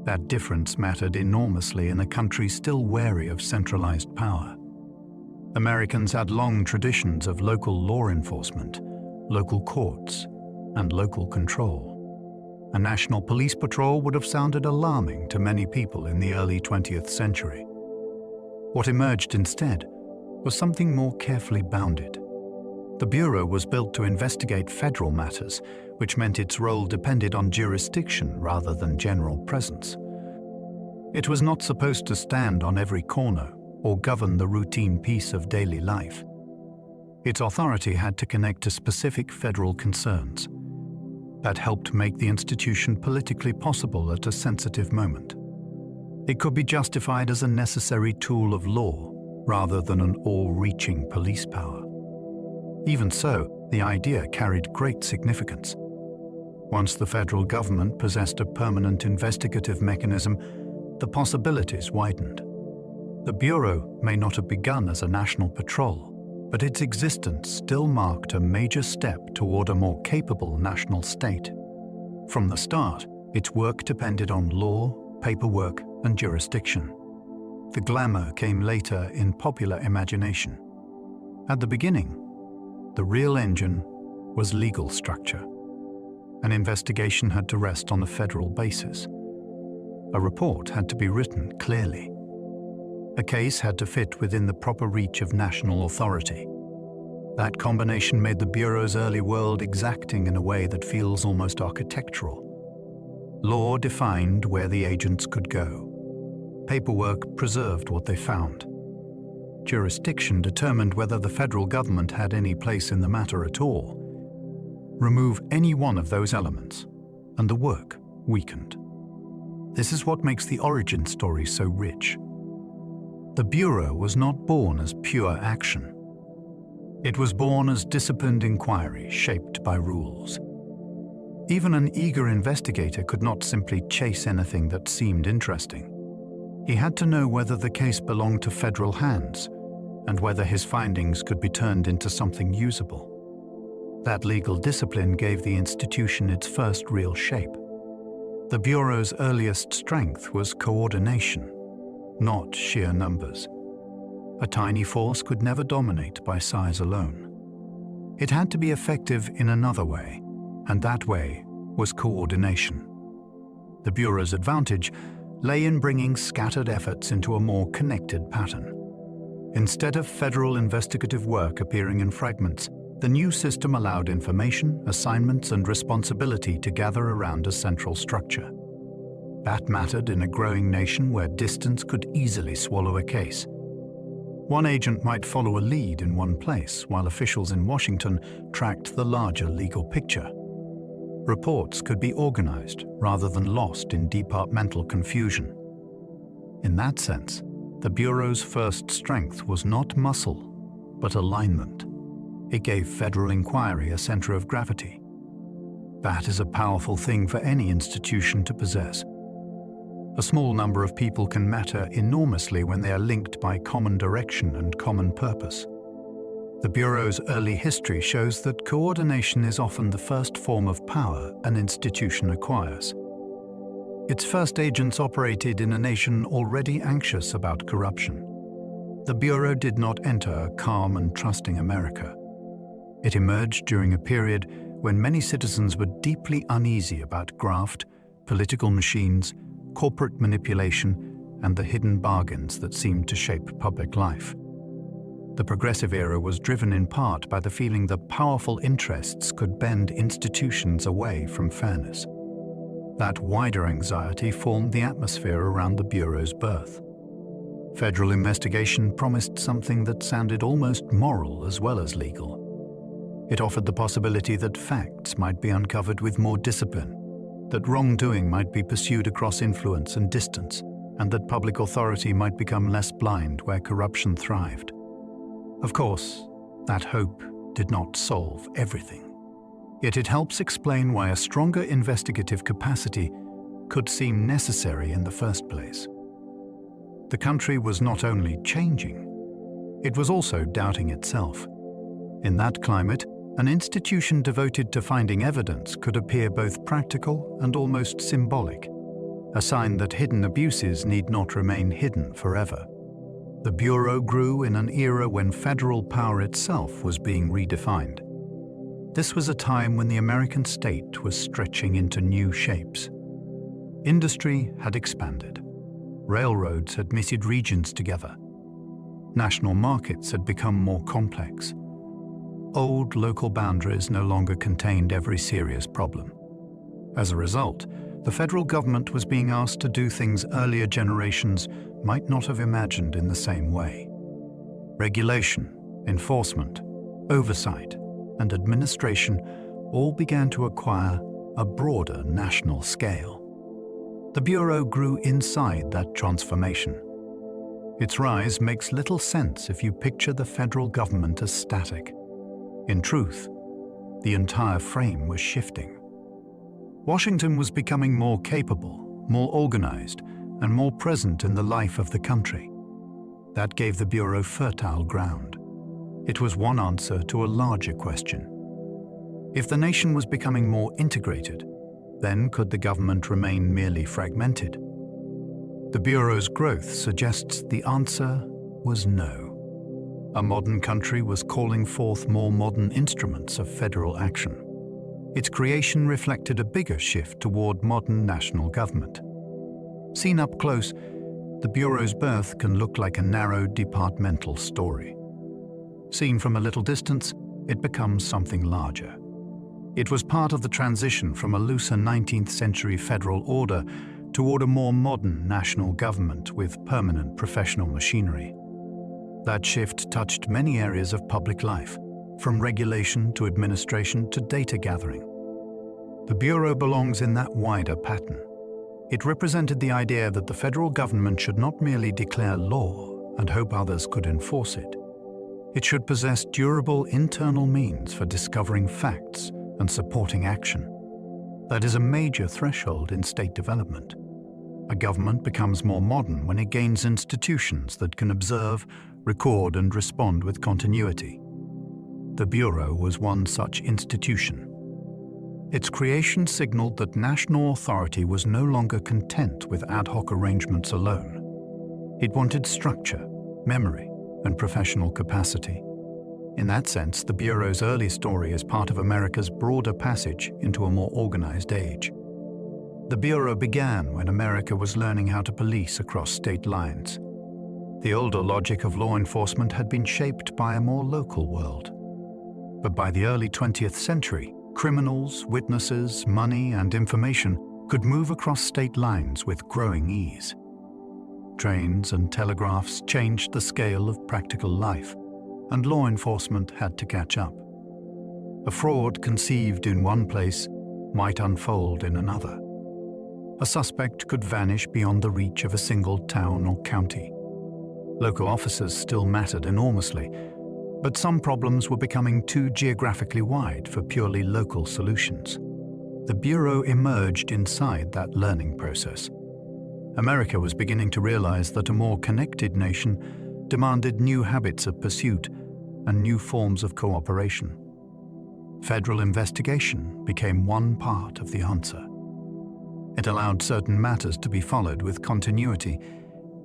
That difference mattered enormously in a country still wary of centralized power. Americans had long traditions of local law enforcement, local courts, and local control. A national police patrol would have sounded alarming to many people in the early 20th century. What emerged instead was something more carefully bounded. The Bureau was built to investigate federal matters, which meant its role depended on jurisdiction rather than general presence. It was not supposed to stand on every corner or govern the routine piece of daily life. Its authority had to connect to specific federal concerns. That helped make the institution politically possible at a sensitive moment. It could be justified as a necessary tool of law rather than an all-reaching police power. Even so, the idea carried great significance. Once the federal government possessed a permanent investigative mechanism, the possibilities widened. The Bureau may not have begun as a national patrol, but its existence still marked a major step toward a more capable national state. From the start, its work depended on law, paperwork, and jurisdiction. The glamour came later in popular imagination. At the beginning, the real engine was legal structure. An investigation had to rest on a federal basis. A report had to be written clearly. A case had to fit within the proper reach of national authority. That combination made the Bureau's early world exacting in a way that feels almost architectural. Law defined where the agents could go. Paperwork preserved what they found. Jurisdiction determined whether the federal government had any place in the matter at all. Remove any one of those elements, and the work weakened. This is what makes the origin story so rich. The Bureau was not born as pure action. It was born as disciplined inquiry shaped by rules. Even an eager investigator could not simply chase anything that seemed interesting. He had to know whether the case belonged to federal hands and whether his findings could be turned into something usable. That legal discipline gave the institution its first real shape. The Bureau's earliest strength was coordination, not sheer numbers. A tiny force could never dominate by size alone. It had to be effective in another way, and that way was coordination. The Bureau's advantage lay in bringing scattered efforts into a more connected pattern. Instead of federal investigative work appearing in fragments, the new system allowed information, assignments, and responsibility to gather around a central structure. That mattered in a growing nation where distance could easily swallow a case. One agent might follow a lead in one place, while officials in Washington tracked the larger legal picture. Reports could be organized rather than lost in departmental confusion. In that sense, the Bureau's first strength was not muscle, but alignment. It gave federal inquiry a center of gravity. That is a powerful thing for any institution to possess. A small number of people can matter enormously when they are linked by common direction and common purpose. The Bureau's early history shows that coordination is often the first form of power an institution acquires. Its first agents operated in a nation already anxious about corruption. The Bureau did not enter a calm and trusting America. It emerged during a period when many citizens were deeply uneasy about graft, political machines, corporate manipulation, and the hidden bargains that seemed to shape public life. The Progressive era was driven in part by the feeling that powerful interests could bend institutions away from fairness. That wider anxiety formed the atmosphere around the Bureau's birth. Federal investigation promised something that sounded almost moral as well as legal. It offered the possibility that facts might be uncovered with more discipline, that wrongdoing might be pursued across influence and distance, and that public authority might become less blind where corruption thrived. Of course, that hope did not solve everything. Yet it helps explain why a stronger investigative capacity could seem necessary in the first place. The country was not only changing, it was also doubting itself. In that climate, an institution devoted to finding evidence could appear both practical and almost symbolic, a sign that hidden abuses need not remain hidden forever. The Bureau grew in an era when federal power itself was being redefined. This was a time when the American state was stretching into new shapes. Industry had expanded. Railroads had knitted regions together. National markets had become more complex. Old local boundaries no longer contained every serious problem. As a result, the federal government was being asked to do things earlier generations might not have imagined in the same way. Regulation, enforcement, oversight, and administration all began to acquire a broader national scale. The Bureau grew inside that transformation. Its rise makes little sense if you picture the federal government as static. In truth, the entire frame was shifting. Washington was becoming more capable, more organized, and more present in the life of the country. That gave the Bureau fertile ground. It was one answer to a larger question. If the nation was becoming more integrated, then could the government remain merely fragmented? The Bureau's growth suggests the answer was no. A modern country was calling forth more modern instruments of federal action. Its creation reflected a bigger shift toward modern national government. Seen up close, the Bureau's birth can look like a narrow departmental story. Seen from a little distance, it becomes something larger. It was part of the transition from a looser 19th century federal order toward a more modern national government with permanent professional machinery. That shift touched many areas of public life, from regulation to administration to data gathering. The Bureau belongs in that wider pattern. It represented the idea that the federal government should not merely declare law and hope others could enforce it. It should possess durable internal means for discovering facts and supporting action. That is a major threshold in state development. A government becomes more modern when it gains institutions that can observe, record, and respond with continuity. The Bureau was one such institution. Its creation signaled that national authority was no longer content with ad hoc arrangements alone. It wanted structure, memory, and professional capacity. In that sense, the Bureau's early story is part of America's broader passage into a more organized age. The Bureau began when America was learning how to police across state lines. The older logic of law enforcement had been shaped by a more local world. But by the early 20th century, criminals, witnesses, money, and information could move across state lines with growing ease. Trains and telegraphs changed the scale of practical life, and law enforcement had to catch up. A fraud conceived in one place might unfold in another. A suspect could vanish beyond the reach of a single town or county. Local officers still mattered enormously, but some problems were becoming too geographically wide for purely local solutions. The Bureau emerged inside that learning process. America was beginning to realize that a more connected nation demanded new habits of pursuit and new forms of cooperation. Federal investigation became one part of the answer. It allowed certain matters to be followed with continuity,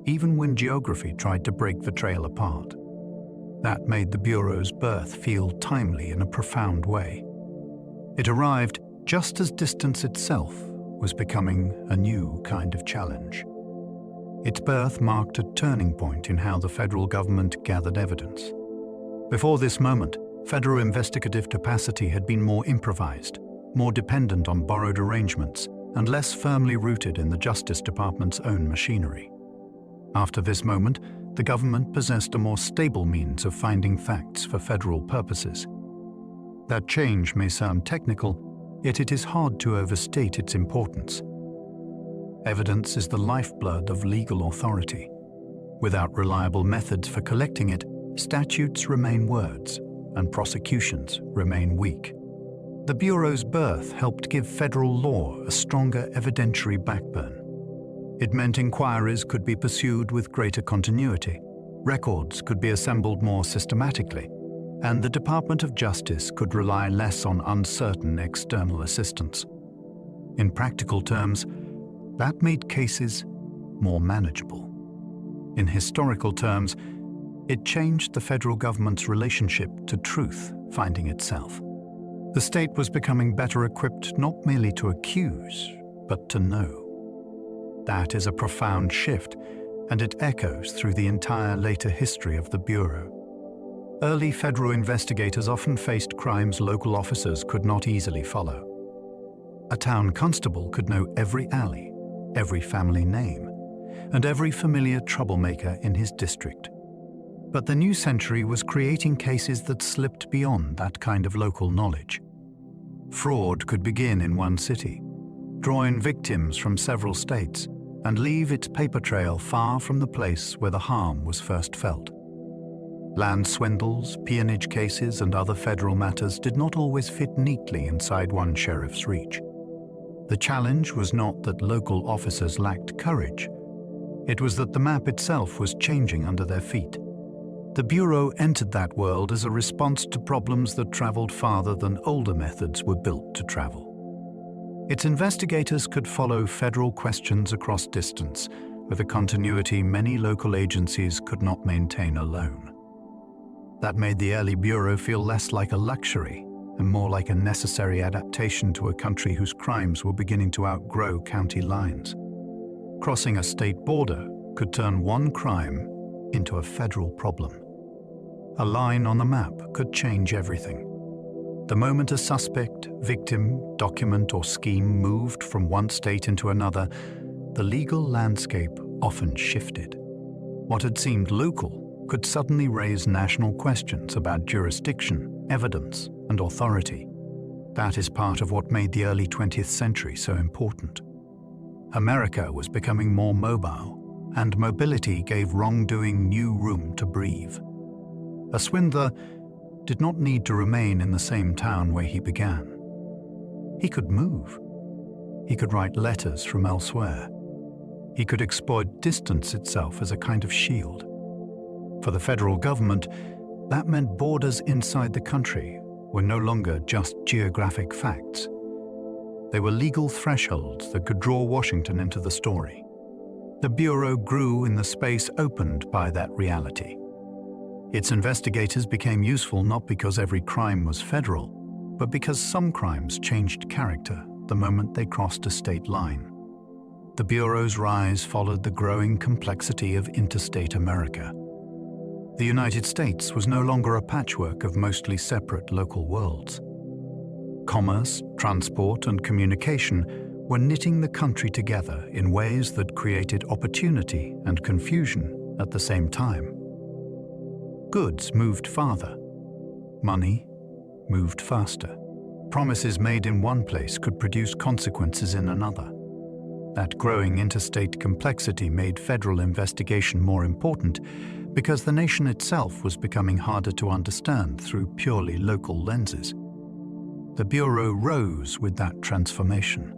even when geography tried to break the trail apart. That made the Bureau's birth feel timely in a profound way. It arrived just as distance itself was becoming a new kind of challenge. Its birth marked a turning point in how the federal government gathered evidence. Before this moment, federal investigative capacity had been more improvised, more dependent on borrowed arrangements, and less firmly rooted in the Justice Department's own machinery. After this moment, the government possessed a more stable means of finding facts for federal purposes. That change may sound technical, yet it is hard to overstate its importance. Evidence is the lifeblood of legal authority. Without reliable methods for collecting it, statutes remain words, and prosecutions remain weak. The Bureau's birth helped give federal law a stronger evidentiary backbone. It meant inquiries could be pursued with greater continuity, records could be assembled more systematically, and the Department of Justice could rely less on uncertain external assistance. In practical terms, that made cases more manageable. In historical terms, it changed the federal government's relationship to truth-finding itself. The state was becoming better equipped not merely to accuse, but to know. That is a profound shift, and it echoes through the entire later history of the Bureau. Early federal investigators often faced crimes local officers could not easily follow. A town constable could know every alley, every family name, and every familiar troublemaker in his district. But the new century was creating cases that slipped beyond that kind of local knowledge. Fraud could begin in one city, draw in victims from several states, and leave its paper trail far from the place where the harm was first felt. Land swindles, peonage cases, and other federal matters did not always fit neatly inside one sheriff's reach. The challenge was not that local officers lacked courage. It was that the map itself was changing under their feet. The Bureau entered that world as a response to problems that traveled farther than older methods were built to travel. Its investigators could follow federal questions across distance with a continuity many local agencies could not maintain alone. That made the early Bureau feel less like a luxury and more like a necessary adaptation to a country whose crimes were beginning to outgrow county lines. Crossing a state border could turn one crime into a federal problem. A line on the map could change everything. The moment a suspect, victim, document, or scheme moved from one state into another, the legal landscape often shifted. What had seemed local could suddenly raise national questions about jurisdiction, evidence, and authority. That is part of what made the early 20th century so important. America was becoming more mobile, and mobility gave wrongdoing new room to breathe. A swindler did not need to remain in the same town where he began. He could move. He could write letters from elsewhere. He could exploit distance itself as a kind of shield. For the federal government, that meant borders inside the country were no longer just geographic facts. They were legal thresholds that could draw Washington into the story. The Bureau grew in the space opened by that reality. Its investigators became useful not because every crime was federal, but because some crimes changed character the moment they crossed a state line. The Bureau's rise followed the growing complexity of interstate America. The United States was no longer a patchwork of mostly separate local worlds. Commerce, transport, and communication were knitting the country together in ways that created opportunity and confusion at the same time. Goods moved farther. Money moved faster. Promises made in one place could produce consequences in another. That growing interstate complexity made federal investigation more important because the nation itself was becoming harder to understand through purely local lenses. The Bureau rose with that transformation.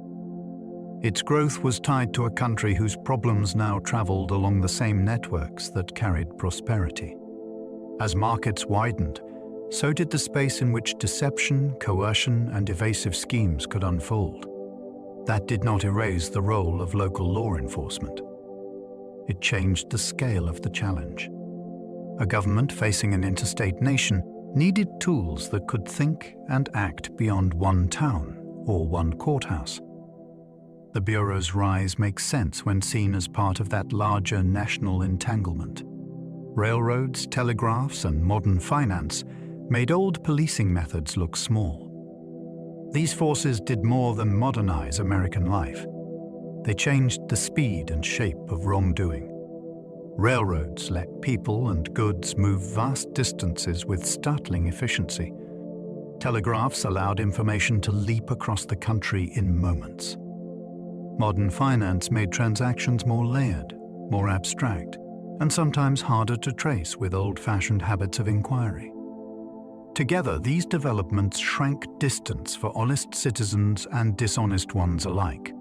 Its growth was tied to a country whose problems now traveled along the same networks that carried prosperity. As markets widened, so did the space in which deception, coercion, and evasive schemes could unfold. That did not erase the role of local law enforcement. It changed the scale of the challenge. A government facing an interstate nation needed tools that could think and act beyond one town or one courthouse. The Bureau's rise makes sense when seen as part of that larger national entanglement. Railroads, telegraphs, and modern finance made old policing methods look small. These forces did more than modernize American life. They changed the speed and shape of wrongdoing. Railroads let people and goods move vast distances with startling efficiency. Telegraphs allowed information to leap across the country in moments. Modern finance made transactions more layered, more abstract, and sometimes harder to trace with old-fashioned habits of inquiry. Together, these developments shrank distance for honest citizens and dishonest ones alike.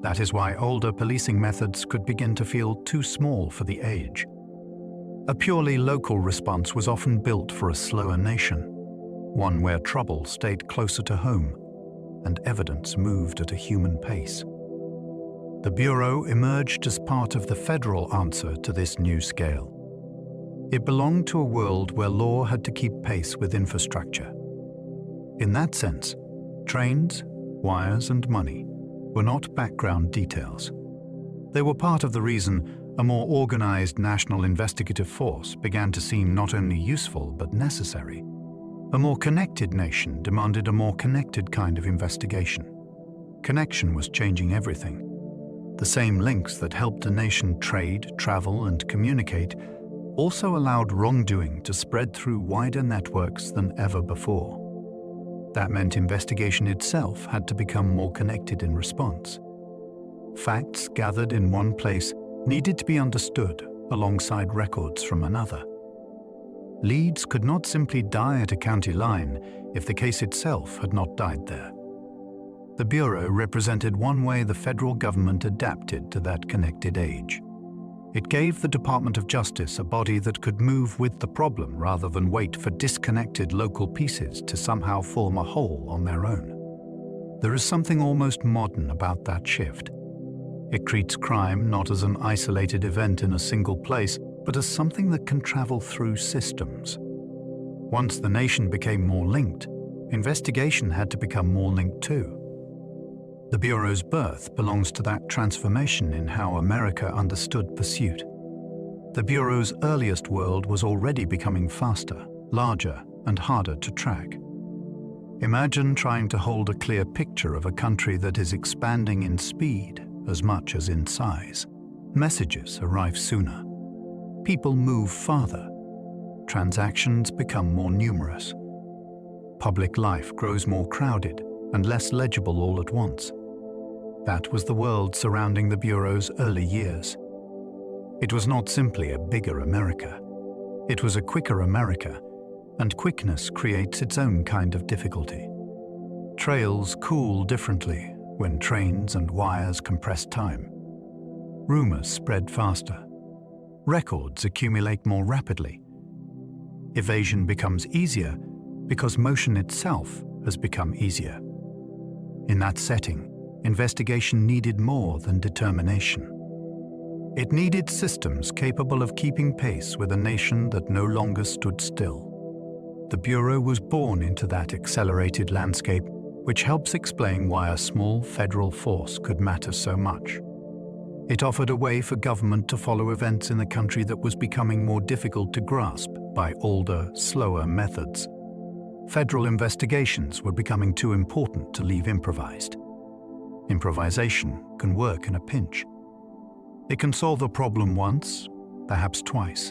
That is why older policing methods could begin to feel too small for the age. A purely local response was often built for a slower nation, one where trouble stayed closer to home and evidence moved at a human pace. The Bureau emerged as part of the federal answer to this new scale. It belonged to a world where law had to keep pace with infrastructure. In that sense, trains, wires, and money were not background details. They were part of the reason a more organized national investigative force began to seem not only useful but necessary. A more connected nation demanded a more connected kind of investigation. Connection was changing everything. The same links that helped a nation trade, travel, and communicate also allowed wrongdoing to spread through wider networks than ever before. That meant investigation itself had to become more connected in response. Facts gathered in one place needed to be understood alongside records from another. Leads could not simply die at a county line if the case itself had not died there. The Bureau represented one way the federal government adapted to that connected age. It gave the Department of Justice a body that could move with the problem rather than wait for disconnected local pieces to somehow form a whole on their own. There is something almost modern about that shift. It treats crime not as an isolated event in a single place, but as something that can travel through systems. Once the nation became more linked, investigation had to become more linked too. The Bureau's birth belongs to that transformation in how America understood pursuit. The Bureau's earliest world was already becoming faster, larger, and harder to track. Imagine trying to hold a clear picture of a country that is expanding in speed as much as in size. Messages arrive sooner. People move farther. Transactions become more numerous. Public life grows more crowded and less legible all at once. That was the world surrounding the Bureau's early years. It was not simply a bigger America. It was a quicker America, and quickness creates its own kind of difficulty. Trails cool differently when trains and wires compress time. Rumors spread faster. Records accumulate more rapidly. Evasion becomes easier because motion itself has become easier. In that setting, investigation needed more than determination. It needed systems capable of keeping pace with a nation that no longer stood still. The Bureau was born into that accelerated landscape, which helps explain why a small federal force could matter so much. It offered a way for government to follow events in a country that was becoming more difficult to grasp by older, slower methods. Federal investigations were becoming too important to leave improvised. Improvisation can work in a pinch. It can solve a problem once, perhaps twice,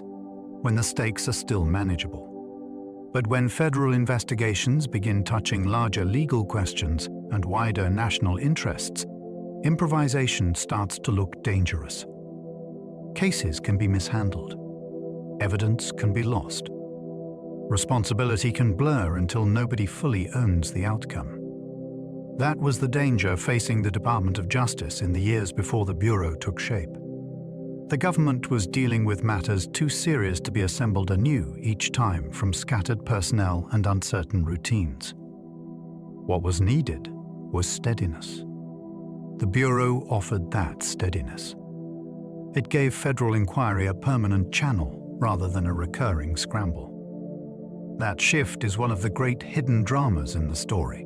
when the stakes are still manageable. But when federal investigations begin touching larger legal questions and wider national interests, improvisation starts to look dangerous. Cases can be mishandled. Evidence can be lost. Responsibility can blur until nobody fully owns the outcome. That was the danger facing the Department of Justice in the years before the Bureau took shape. The government was dealing with matters too serious to be assembled anew each time from scattered personnel and uncertain routines. What was needed was steadiness. The Bureau offered that steadiness. It gave federal inquiry a permanent channel rather than a recurring scramble. That shift is one of the great hidden dramas in the story.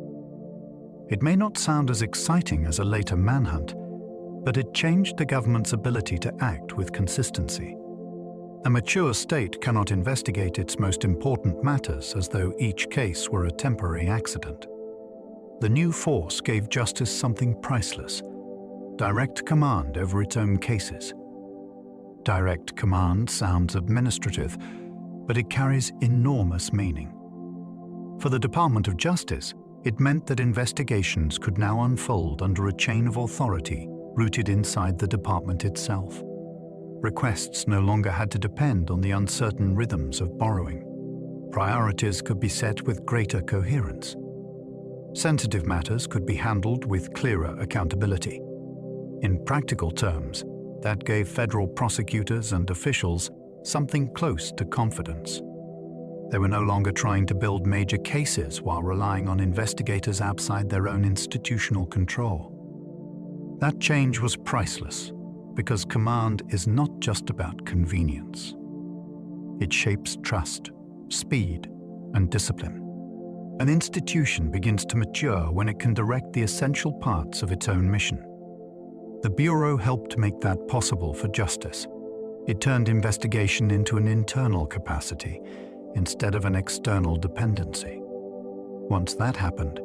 It may not sound as exciting as a later manhunt, but it changed the government's ability to act with consistency. A mature state cannot investigate its most important matters as though each case were a temporary accident. The new force gave justice something priceless: direct command over its own cases. Direct command sounds administrative, but it carries enormous meaning. For the Department of Justice, it meant that investigations could now unfold under a chain of authority rooted inside the department itself. Requests no longer had to depend on the uncertain rhythms of borrowing. Priorities could be set with greater coherence. Sensitive matters could be handled with clearer accountability. In practical terms, that gave federal prosecutors and officials something close to confidence. They were no longer trying to build major cases while relying on investigators outside their own institutional control. That change was priceless, because command is not just about convenience. It shapes trust, speed, and discipline. An institution begins to mature when it can direct the essential parts of its own mission. The Bureau helped make that possible for justice. It turned investigation into an internal capacity instead of an external dependency. Once that happened,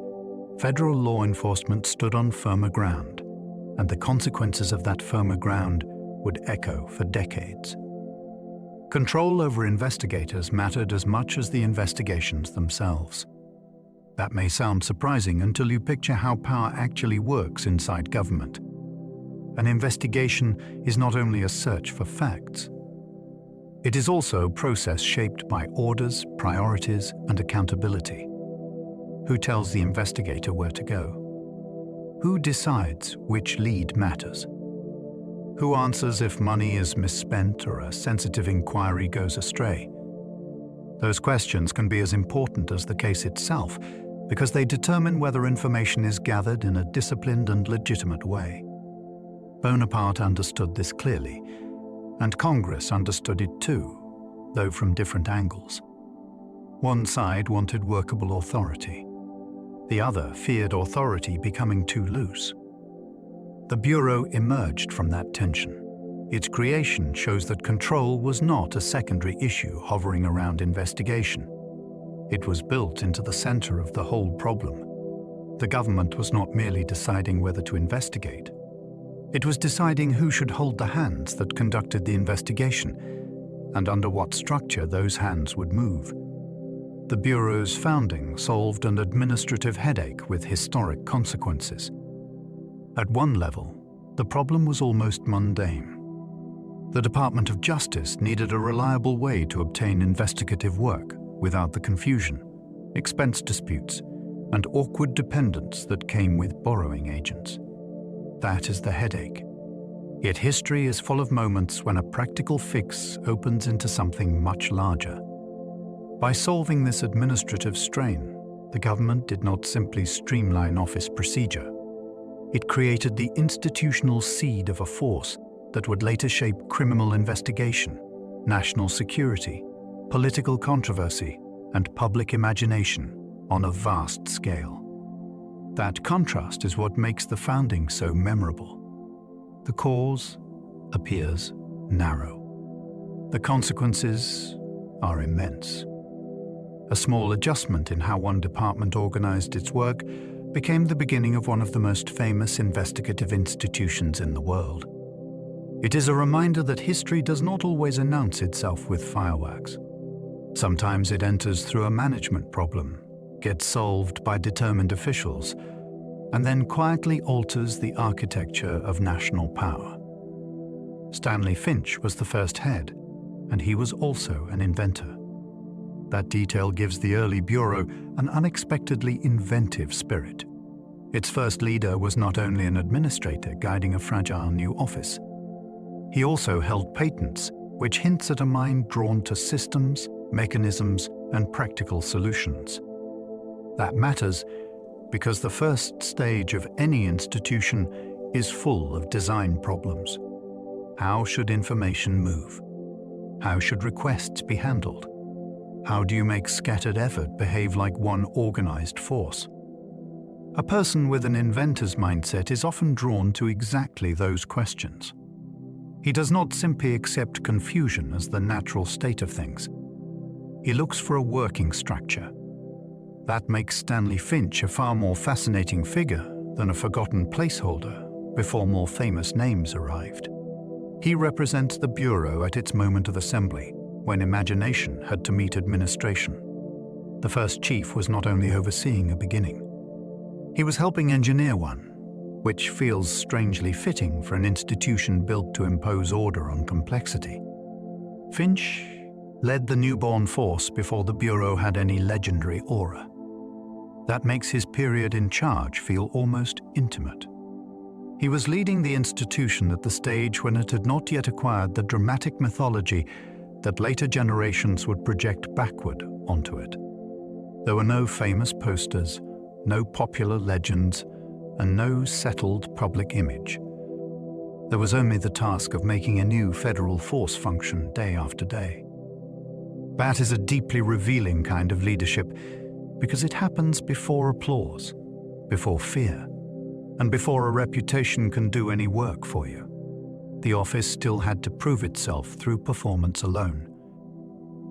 federal law enforcement stood on firmer ground, and the consequences of that firmer ground would echo for decades. Control over investigators mattered as much as the investigations themselves. That may sound surprising until you picture how power actually works inside government. An investigation is not only a search for facts. It is also a process shaped by orders, priorities, and accountability. Who tells the investigator where to go? Who decides which lead matters? Who answers if money is misspent or a sensitive inquiry goes astray? Those questions can be as important as the case itself because they determine whether information is gathered in a disciplined and legitimate way. Bonaparte understood this clearly, and Congress understood it too, though from different angles. One side wanted workable authority. The other feared authority becoming too loose. The Bureau emerged from that tension. Its creation shows that control was not a secondary issue hovering around investigation. It was built into the center of the whole problem. The government was not merely deciding whether to investigate. It was deciding who should hold the hands that conducted the investigation and under what structure those hands would move. The Bureau's founding solved an administrative headache with historic consequences. At one level, the problem was almost mundane. The Department of Justice needed a reliable way to obtain investigative work without the confusion, expense disputes, and awkward dependence that came with borrowing agents. That is the headache. Yet history is full of moments when a practical fix opens into something much larger. By solving this administrative strain, the government did not simply streamline office procedure. It created the institutional seed of a force that would later shape criminal investigation, national security, political controversy, and public imagination on a vast scale. That contrast is what makes the founding so memorable. The cause appears narrow. The consequences are immense. A small adjustment in how one department organized its work became the beginning of one of the most famous investigative institutions in the world. It is a reminder that history does not always announce itself with fireworks. Sometimes it enters through a management problem, gets solved by determined officials, and then quietly alters the architecture of national power. Stanley Finch was the first head, and he was also an inventor. That detail gives the early Bureau an unexpectedly inventive spirit. Its first leader was not only an administrator guiding a fragile new office. He also held patents, which hints at a mind drawn to systems, mechanisms, and practical solutions. That matters because the first stage of any institution is full of design problems. How should information move? How should requests be handled? How do you make scattered effort behave like one organized force? A person with an inventor's mindset is often drawn to exactly those questions. He does not simply accept confusion as the natural state of things. He looks for a working structure. That makes Stanley Finch a far more fascinating figure than a forgotten placeholder before more famous names arrived. He represents the Bureau at its moment of assembly, when imagination had to meet administration. The first chief was not only overseeing a beginning. He was helping engineer one, which feels strangely fitting for an institution built to impose order on complexity. Finch led the newborn force before the Bureau had any legendary aura. That makes his period in charge feel almost intimate. He was leading the institution at the stage when it had not yet acquired the dramatic mythology that later generations would project backward onto it. There were no famous posters, no popular legends, and no settled public image. There was only the task of making a new federal force function day after day. That is a deeply revealing kind of leadership because it happens before applause, before fear, and before a reputation can do any work for you. The office still had to prove itself through performance alone.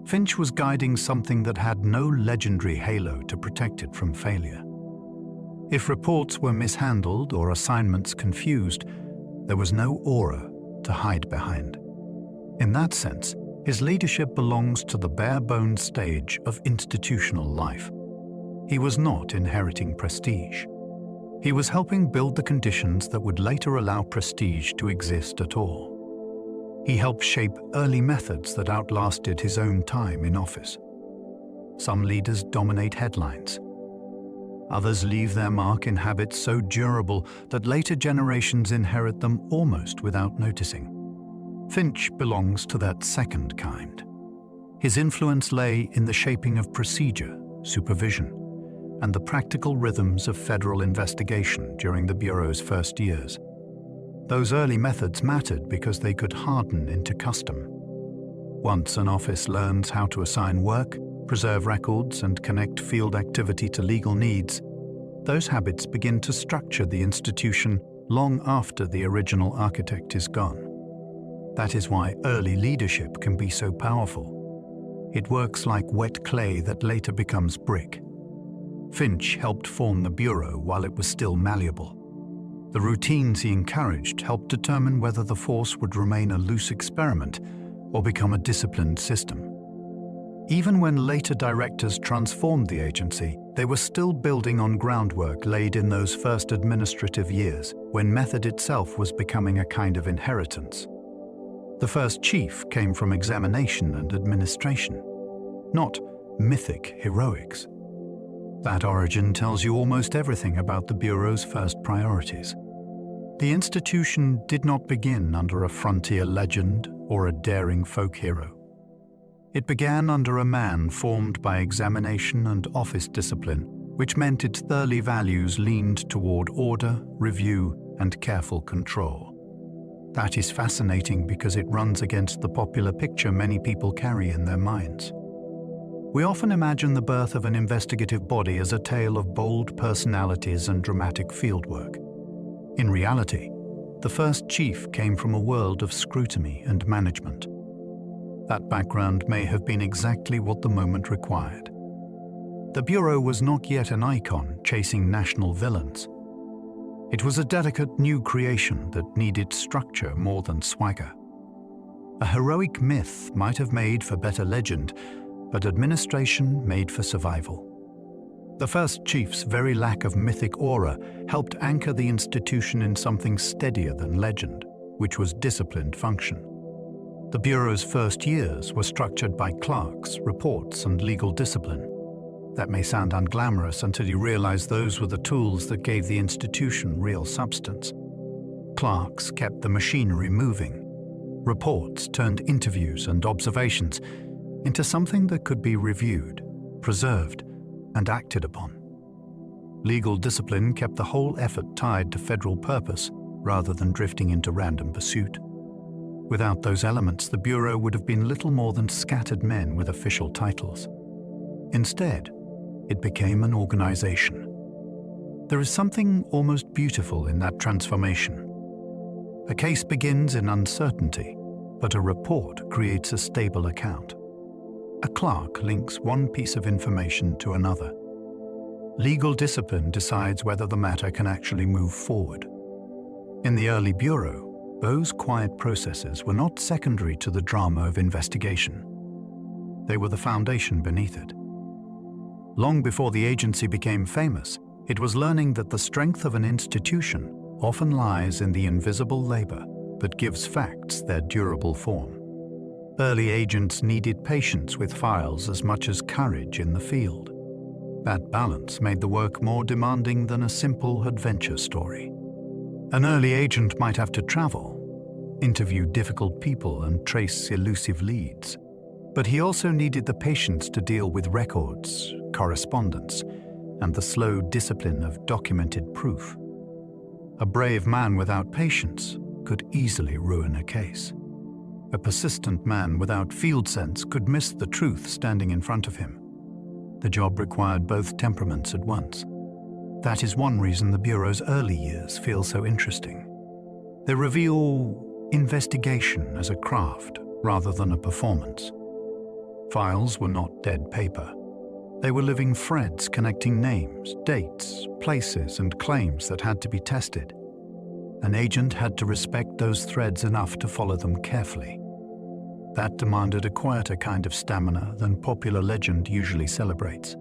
Finch was guiding something that had no legendary halo to protect it from failure. If reports were mishandled or assignments confused, there was no aura to hide behind. In that sense, his leadership belongs to the bare-bones stage of institutional life. He was not inheriting prestige. He was helping build the conditions that would later allow prestige to exist at all. He helped shape early methods that outlasted his own time in office. Some leaders dominate headlines. Others leave their mark in habits so durable that later generations inherit them almost without noticing. Finch belongs to that second kind. His influence lay in the shaping of procedure, supervision, and the practical rhythms of federal investigation during the Bureau's first years. Those early methods mattered because they could harden into custom. Once an office learns how to assign work, preserve records, and connect field activity to legal needs, those habits begin to structure the institution long after the original architect is gone. That is why early leadership can be so powerful. It works like wet clay that later becomes brick. Finch helped form the Bureau while it was still malleable. The routines he encouraged helped determine whether the force would remain a loose experiment or become a disciplined system. Even when later directors transformed the agency, they were still building on groundwork laid in those first administrative years, when method itself was becoming a kind of inheritance. The first chief came from examination and administration, not mythic heroics. That origin tells you almost everything about the Bureau's first priorities. The institution did not begin under a frontier legend or a daring folk hero. It began under a man formed by examination and office discipline, which meant its early values leaned toward order, review, and careful control. That is fascinating because it runs against the popular picture many people carry in their minds. We often imagine the birth of an investigative body as a tale of bold personalities and dramatic fieldwork. In reality, the first chief came from a world of scrutiny and management. That background may have been exactly what the moment required. The Bureau was not yet an icon chasing national villains. It was a delicate new creation that needed structure more than swagger. A heroic myth might have made for better legend, but administration made for survival. The first chief's very lack of mythic aura helped anchor the institution in something steadier than legend, which was disciplined function. The Bureau's first years were structured by clerks, reports, and legal discipline. That may sound unglamorous until you realize those were the tools that gave the institution real substance. Clerks kept the machinery moving. Reports turned interviews and observations into something that could be reviewed, preserved, and acted upon. Legal discipline kept the whole effort tied to federal purpose rather than drifting into random pursuit. Without those elements, the Bureau would have been little more than scattered men with official titles. Instead, it became an organization. There is something almost beautiful in that transformation. A case begins in uncertainty, but a report creates a stable account. A clerk links one piece of information to another. Legal discipline decides whether the matter can actually move forward. In the early Bureau, those quiet processes were not secondary to the drama of investigation. They were the foundation beneath it. Long before the agency became famous, it was learning that the strength of an institution often lies in the invisible labor that gives facts their durable form. Early agents needed patience with files as much as courage in the field. That balance made the work more demanding than a simple adventure story. An early agent might have to travel, interview difficult people, and trace elusive leads. But he also needed the patience to deal with records, correspondence, and the slow discipline of documented proof. A brave man without patience could easily ruin a case. A persistent man without field sense could miss the truth standing in front of him. The job required both temperaments at once. That is one reason the Bureau's early years feel so interesting. They reveal investigation as a craft rather than a performance. Files were not dead paper. They were living threads connecting names, dates, places, and claims that had to be tested. An agent had to respect those threads enough to follow them carefully. That demanded a quieter kind of stamina than popular legend usually celebrates.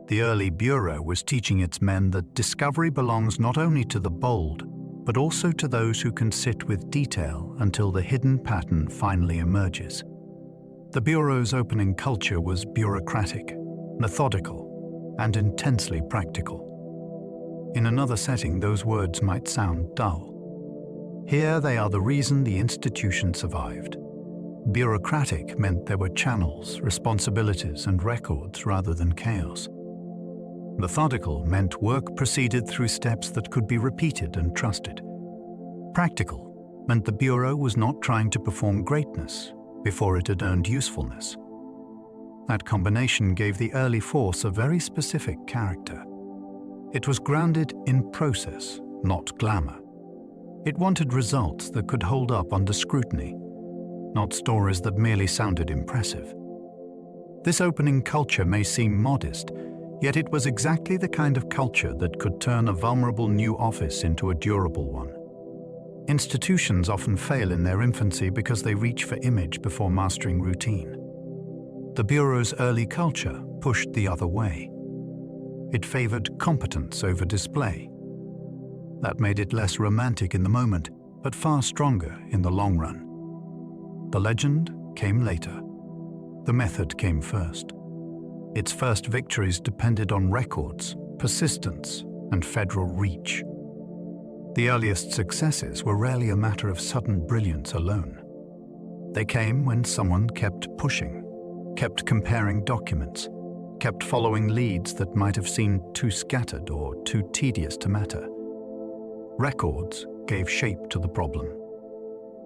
The early Bureau was teaching its men that discovery belongs not only to the bold, but also to those who can sit with detail until the hidden pattern finally emerges. The Bureau's opening culture was bureaucratic, methodical, and intensely practical. In another setting, those words might sound dull. Here they are the reason the institution survived. Bureaucratic meant there were channels, responsibilities, and records rather than chaos. Methodical meant work proceeded through steps that could be repeated and trusted. Practical meant the Bureau was not trying to perform greatness before it had earned usefulness. That combination gave the early force a very specific character. It was grounded in process, not glamour. It wanted results that could hold up under scrutiny, not stories that merely sounded impressive. This opening culture may seem modest, yet it was exactly the kind of culture that could turn a vulnerable new office into a durable one. Institutions often fail in their infancy because they reach for image before mastering routine. The Bureau's early culture pushed the other way. It favored competence over display. That made it less romantic in the moment, but far stronger in the long run. The legend came later. The method came first. Its first victories depended on records, persistence, and federal reach. The earliest successes were rarely a matter of sudden brilliance alone. They came when someone kept pushing, kept comparing documents, kept following leads that might have seemed too scattered or too tedious to matter. Records gave shape to the problem.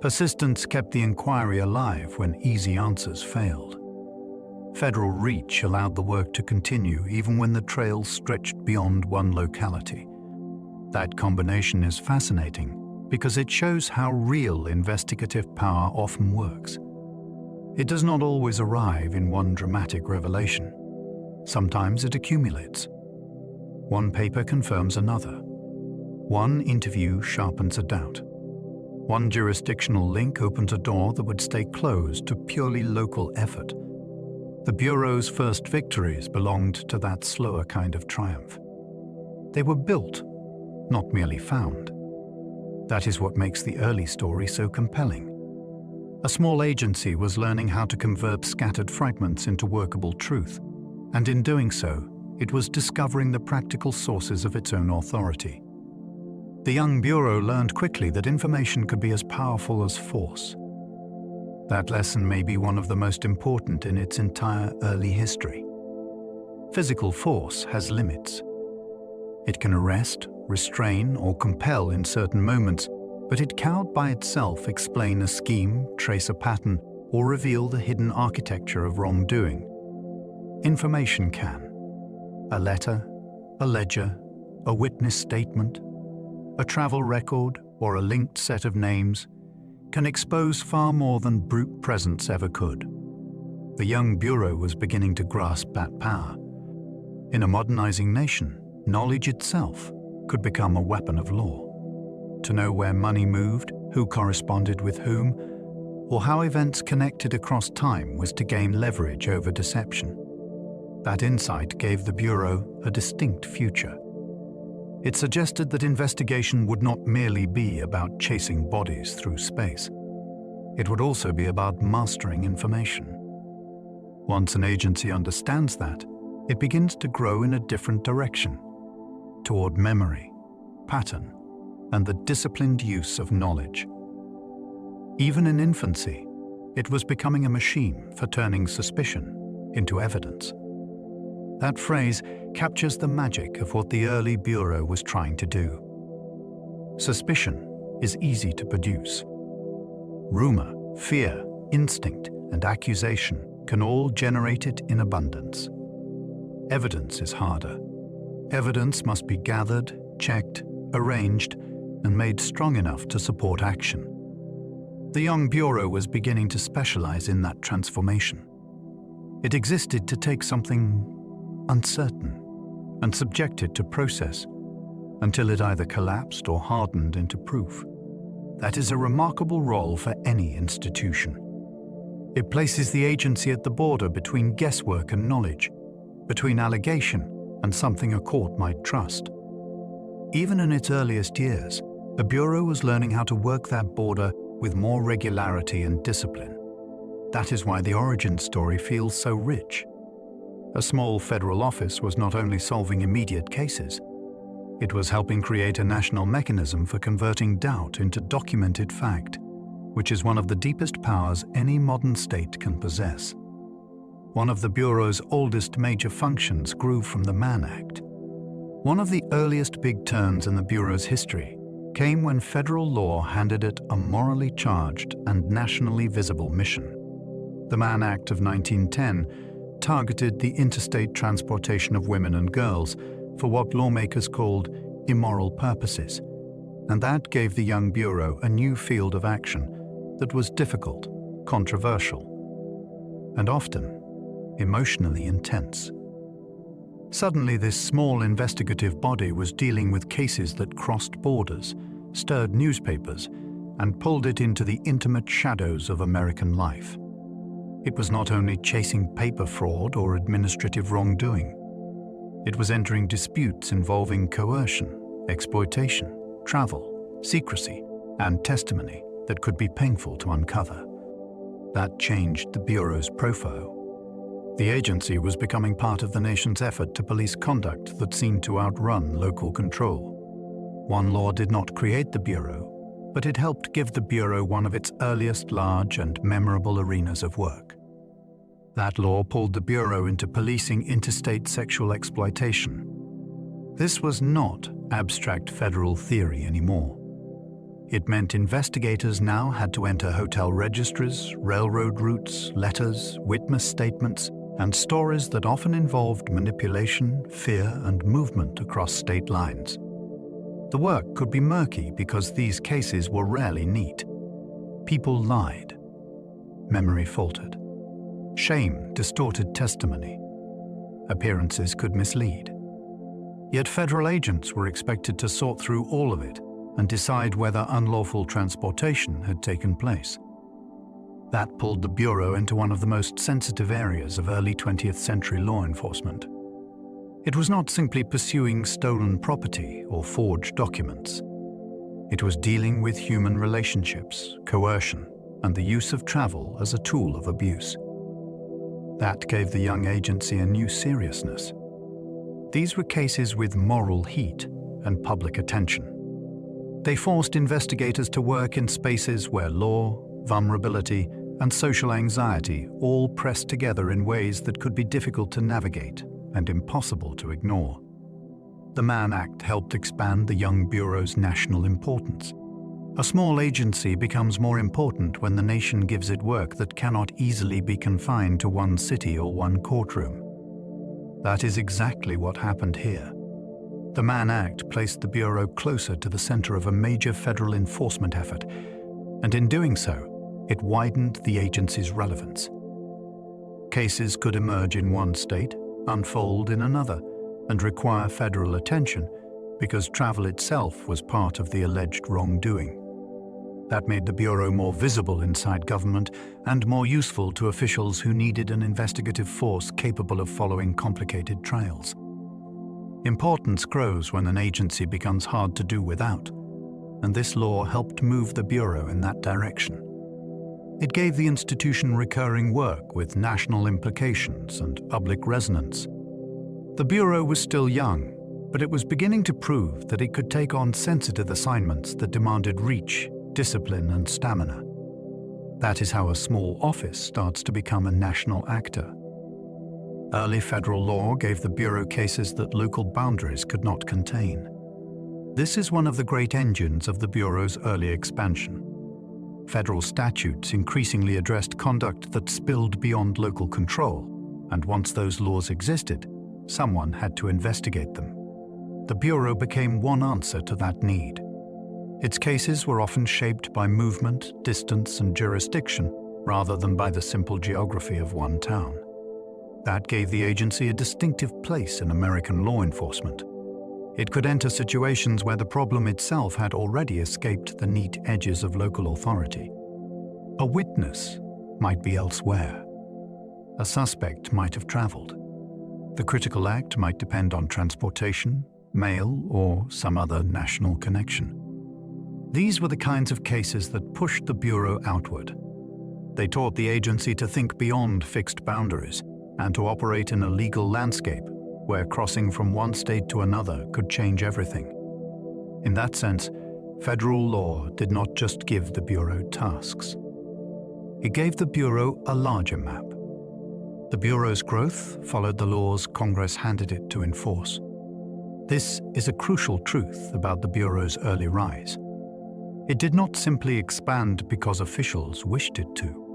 Persistence kept the inquiry alive when easy answers failed. Federal reach allowed the work to continue even when the trail stretched beyond one locality. That combination is fascinating because it shows how real investigative power often works. It does not always arrive in one dramatic revelation. Sometimes it accumulates. One paper confirms another. One interview sharpens a doubt. One jurisdictional link opens a door that would stay closed to purely local effort. The Bureau's first victories belonged to that slower kind of triumph. They were built, not merely found. That is what makes the early story so compelling. A small agency was learning how to convert scattered fragments into workable truth, and in doing so, it was discovering the practical sources of its own authority. The young Bureau learned quickly that information could be as powerful as force. That lesson may be one of the most important in its entire early history. Physical force has limits. It can arrest, restrain, or compel in certain moments, but it cannot by itself explain a scheme, trace a pattern, or reveal the hidden architecture of wrongdoing. Information can. A letter, a ledger, a witness statement, a travel record, or a linked set of names can expose far more than brute presence ever could. The young Bureau was beginning to grasp that power. In a modernizing nation, knowledge itself could become a weapon of law. To know where money moved, who corresponded with whom, or how events connected across time was to gain leverage over deception. That insight gave the Bureau a distinct future. It suggested that investigation would not merely be about chasing bodies through space. It would also be about mastering information. Once an agency understands that, it begins to grow in a different direction, toward memory, pattern, and the disciplined use of knowledge. Even in infancy, it was becoming a machine for turning suspicion into evidence. That phrase captures the magic of what the early Bureau was trying to do. Suspicion is easy to produce. Rumor, fear, instinct, and accusation can all generate it in abundance. Evidence is harder. Evidence must be gathered, checked, arranged, and made strong enough to support action. The young Bureau was beginning to specialize in that transformation. It existed to take something uncertain and subject it to process until it either collapsed or hardened into proof. That is a remarkable role for any institution. It places the agency at the border between guesswork and knowledge, between allegation and something a court might trust. Even in its earliest years, the Bureau was learning how to work that border with more regularity and discipline. That is why the origin story feels so rich. A small federal office was not only solving immediate cases, it was helping create a national mechanism for converting doubt into documented fact, which is one of the deepest powers any modern state can possess. One of the Bureau's oldest major functions grew from the Mann Act. One of the earliest big turns in the Bureau's history came when federal law handed it a morally charged and nationally visible mission. The Mann Act of 1910 targeted the interstate transportation of women and girls for what lawmakers called immoral purposes, and that gave the young Bureau a new field of action that was difficult, controversial, and often emotionally intense. Suddenly, this small investigative body was dealing with cases that crossed borders, stirred newspapers, and pulled it into the intimate shadows of American life. It was not only chasing paper fraud or administrative wrongdoing. It was entering disputes involving coercion, exploitation, travel, secrecy, and testimony that could be painful to uncover. That changed the Bureau's profile. The agency was becoming part of the nation's effort to police conduct that seemed to outrun local control. One law did not create the Bureau, but it helped give the Bureau one of its earliest large and memorable arenas of work. That law pulled the Bureau into policing interstate sexual exploitation. This was not abstract federal theory anymore. It meant investigators now had to enter hotel registers, railroad routes, letters, witness statements, and stories that often involved manipulation, fear, and movement across state lines. The work could be murky because these cases were rarely neat. People lied. Memory faltered. Shame distorted testimony. Appearances could mislead. Yet federal agents were expected to sort through all of it and decide whether unlawful transportation had taken place. That pulled the Bureau into one of the most sensitive areas of early 20th century law enforcement. It was not simply pursuing stolen property or forged documents. It was dealing with human relationships, coercion, and the use of travel as a tool of abuse. That gave the young agency a new seriousness. These were cases with moral heat and public attention. They forced investigators to work in spaces where law, vulnerability, and social anxiety all pressed together in ways that could be difficult to navigate and impossible to ignore. The Mann Act helped expand the young Bureau's national importance. A small agency becomes more important when the nation gives it work that cannot easily be confined to one city or one courtroom. That is exactly what happened here. The Mann Act placed the Bureau closer to the center of a major federal enforcement effort, and in doing so, it widened the agency's relevance. Cases could emerge in one state, unfold in another, and require federal attention because travel itself was part of the alleged wrongdoing. That made the Bureau more visible inside government and more useful to officials who needed an investigative force capable of following complicated trails. Importance grows when an agency becomes hard to do without, and this law helped move the Bureau in that direction. It gave the institution recurring work with national implications and public resonance. The Bureau was still young, but it was beginning to prove that it could take on sensitive assignments that demanded reach, discipline, and stamina. That is how a small office starts to become a national actor. Early federal law gave the Bureau cases that local boundaries could not contain. This is one of the great engines of the Bureau's early expansion. Federal statutes increasingly addressed conduct that spilled beyond local control, and once those laws existed, someone had to investigate them. The Bureau became one answer to that need. Its cases were often shaped by movement, distance, and jurisdiction, rather than by the simple geography of one town. That gave the agency a distinctive place in American law enforcement. It could enter situations where the problem itself had already escaped the neat edges of local authority. A witness might be elsewhere. A suspect might have traveled. The critical act might depend on transportation, mail, or some other national connection. These were the kinds of cases that pushed the Bureau outward. They taught the agency to think beyond fixed boundaries and to operate in a legal landscape where crossing from one state to another could change everything. In that sense, federal law did not just give the Bureau tasks. It gave the Bureau a larger map. The Bureau's growth followed the laws Congress handed it to enforce. This is a crucial truth about the Bureau's early rise. It did not simply expand because officials wished it to.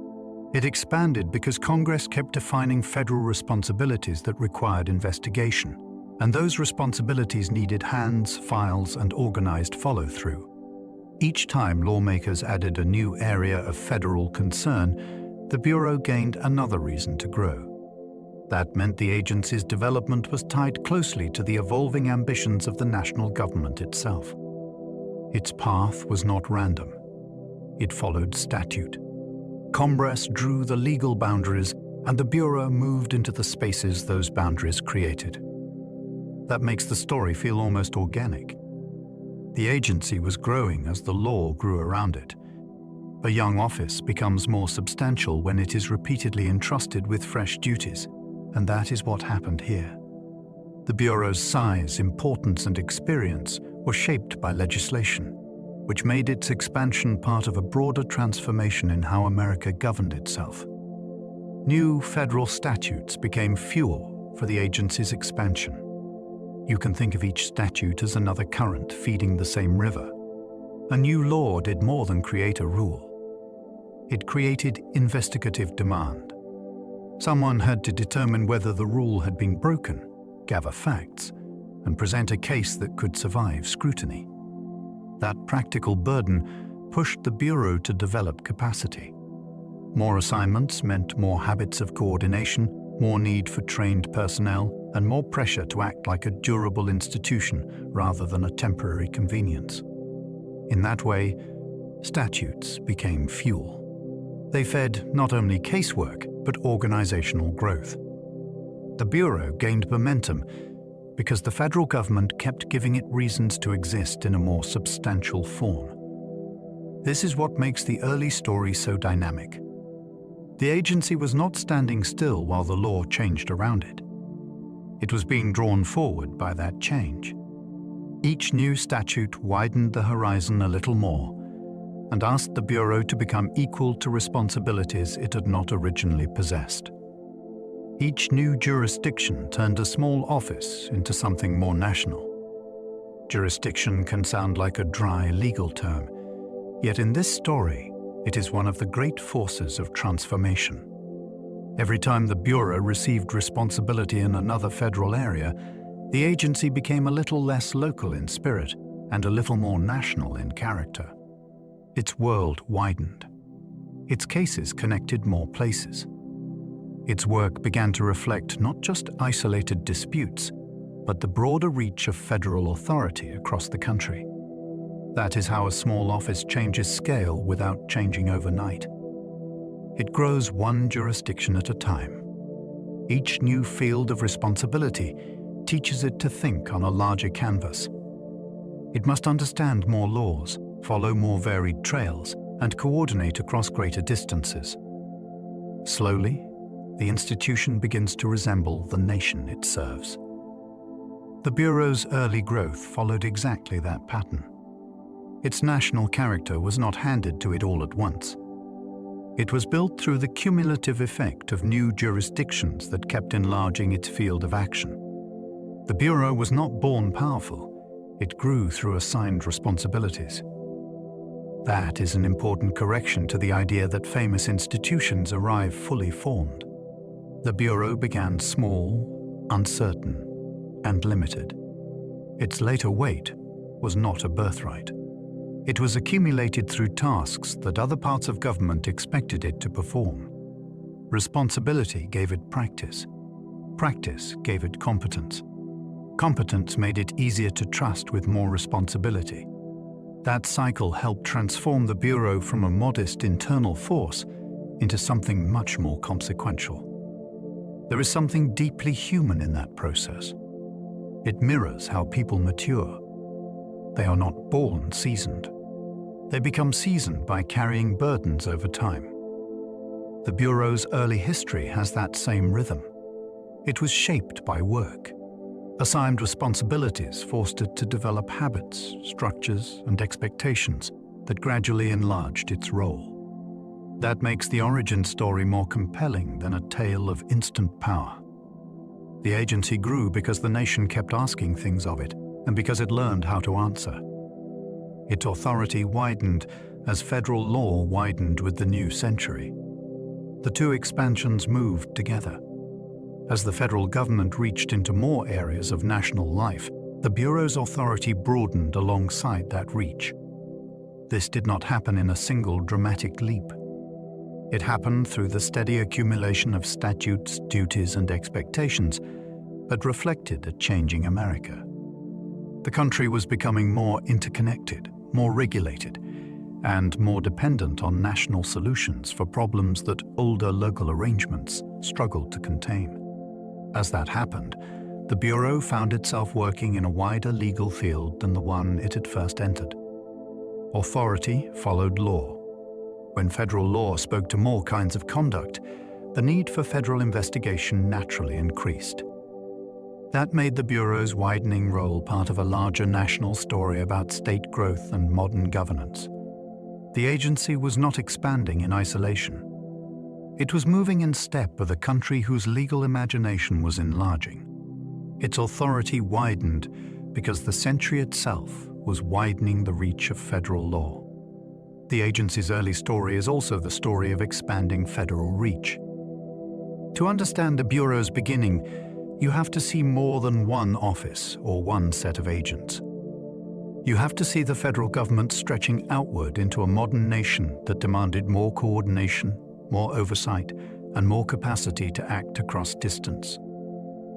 It expanded because Congress kept defining federal responsibilities that required investigation, and those responsibilities needed hands, files, and organized follow-through. Each time lawmakers added a new area of federal concern, the Bureau gained another reason to grow. That meant the agency's development was tied closely to the evolving ambitions of the national government itself. Its path was not random. It followed statute. Congress drew the legal boundaries, and the Bureau moved into the spaces those boundaries created. That makes the story feel almost organic. The agency was growing as the law grew around it. A young office becomes more substantial when it is repeatedly entrusted with fresh duties, and that is what happened here. The Bureau's size, importance, and experience was shaped by legislation, which made its expansion part of a broader transformation in how America governed itself. New federal statutes became fuel for the agency's expansion. You can think of each statute as another current feeding the same river. A new law did more than create a rule. It created investigative demand. Someone had to determine whether the rule had been broken, gather facts, and present a case that could survive scrutiny. That practical burden pushed the Bureau to develop capacity. More assignments meant more habits of coordination, more need for trained personnel, and more pressure to act like a durable institution rather than a temporary convenience. In that way, statutes became fuel. They fed not only casework, but organizational growth. The Bureau gained momentum because the federal government kept giving it reasons to exist in a more substantial form. This is what makes the early story so dynamic. The agency was not standing still while the law changed around it. It was being drawn forward by that change. Each new statute widened the horizon a little more and asked the Bureau to become equal to responsibilities it had not originally possessed. Each new jurisdiction turned a small office into something more national. Jurisdiction can sound like a dry legal term, yet in this story, it is one of the great forces of transformation. Every time the Bureau received responsibility in another federal area, the agency became a little less local in spirit and a little more national in character. Its world widened. Its cases connected more places. Its work began to reflect not just isolated disputes, but the broader reach of federal authority across the country. That is how a small office changes scale without changing overnight. It grows one jurisdiction at a time. Each new field of responsibility teaches it to think on a larger canvas. It must understand more laws, follow more varied trails, and coordinate across greater distances. Slowly, the institution begins to resemble the nation it serves. The Bureau's early growth followed exactly that pattern. Its national character was not handed to it all at once. It was built through the cumulative effect of new jurisdictions that kept enlarging its field of action. The Bureau was not born powerful. It grew through assigned responsibilities. That is an important correction to the idea that famous institutions arrive fully formed. The Bureau began small, uncertain, and limited. Its later weight was not a birthright. It was accumulated through tasks that other parts of government expected it to perform. Responsibility gave it practice. Practice gave it competence. Competence made it easier to trust with more responsibility. That cycle helped transform the Bureau from a modest internal force into something much more consequential. There is something deeply human in that process. It mirrors how people mature. They are not born seasoned. They become seasoned by carrying burdens over time. The Bureau's early history has that same rhythm. It was shaped by work. Assigned responsibilities forced it to develop habits, structures, and expectations that gradually enlarged its role. That makes the origin story more compelling than a tale of instant power. The agency grew because the nation kept asking things of it, and because it learned how to answer. Its authority widened as federal law widened with the new century. The two expansions moved together. As the federal government reached into more areas of national life, the Bureau's authority broadened alongside that reach. This did not happen in a single dramatic leap. It happened through the steady accumulation of statutes, duties, and expectations that reflected a changing America. The country was becoming more interconnected, more regulated, and more dependent on national solutions for problems that older local arrangements struggled to contain. As that happened, the Bureau found itself working in a wider legal field than the one it had first entered. Authority followed law. When federal law spoke to more kinds of conduct, the need for federal investigation naturally increased. That made the Bureau's widening role part of a larger national story about state growth and modern governance. The agency was not expanding in isolation. It was moving in step with a country whose legal imagination was enlarging. Its authority widened because the century itself was widening the reach of federal law. The agency's early story is also the story of expanding federal reach. To understand the Bureau's beginning, you have to see more than one office or one set of agents. You have to see the federal government stretching outward into a modern nation that demanded more coordination, more oversight, and more capacity to act across distance.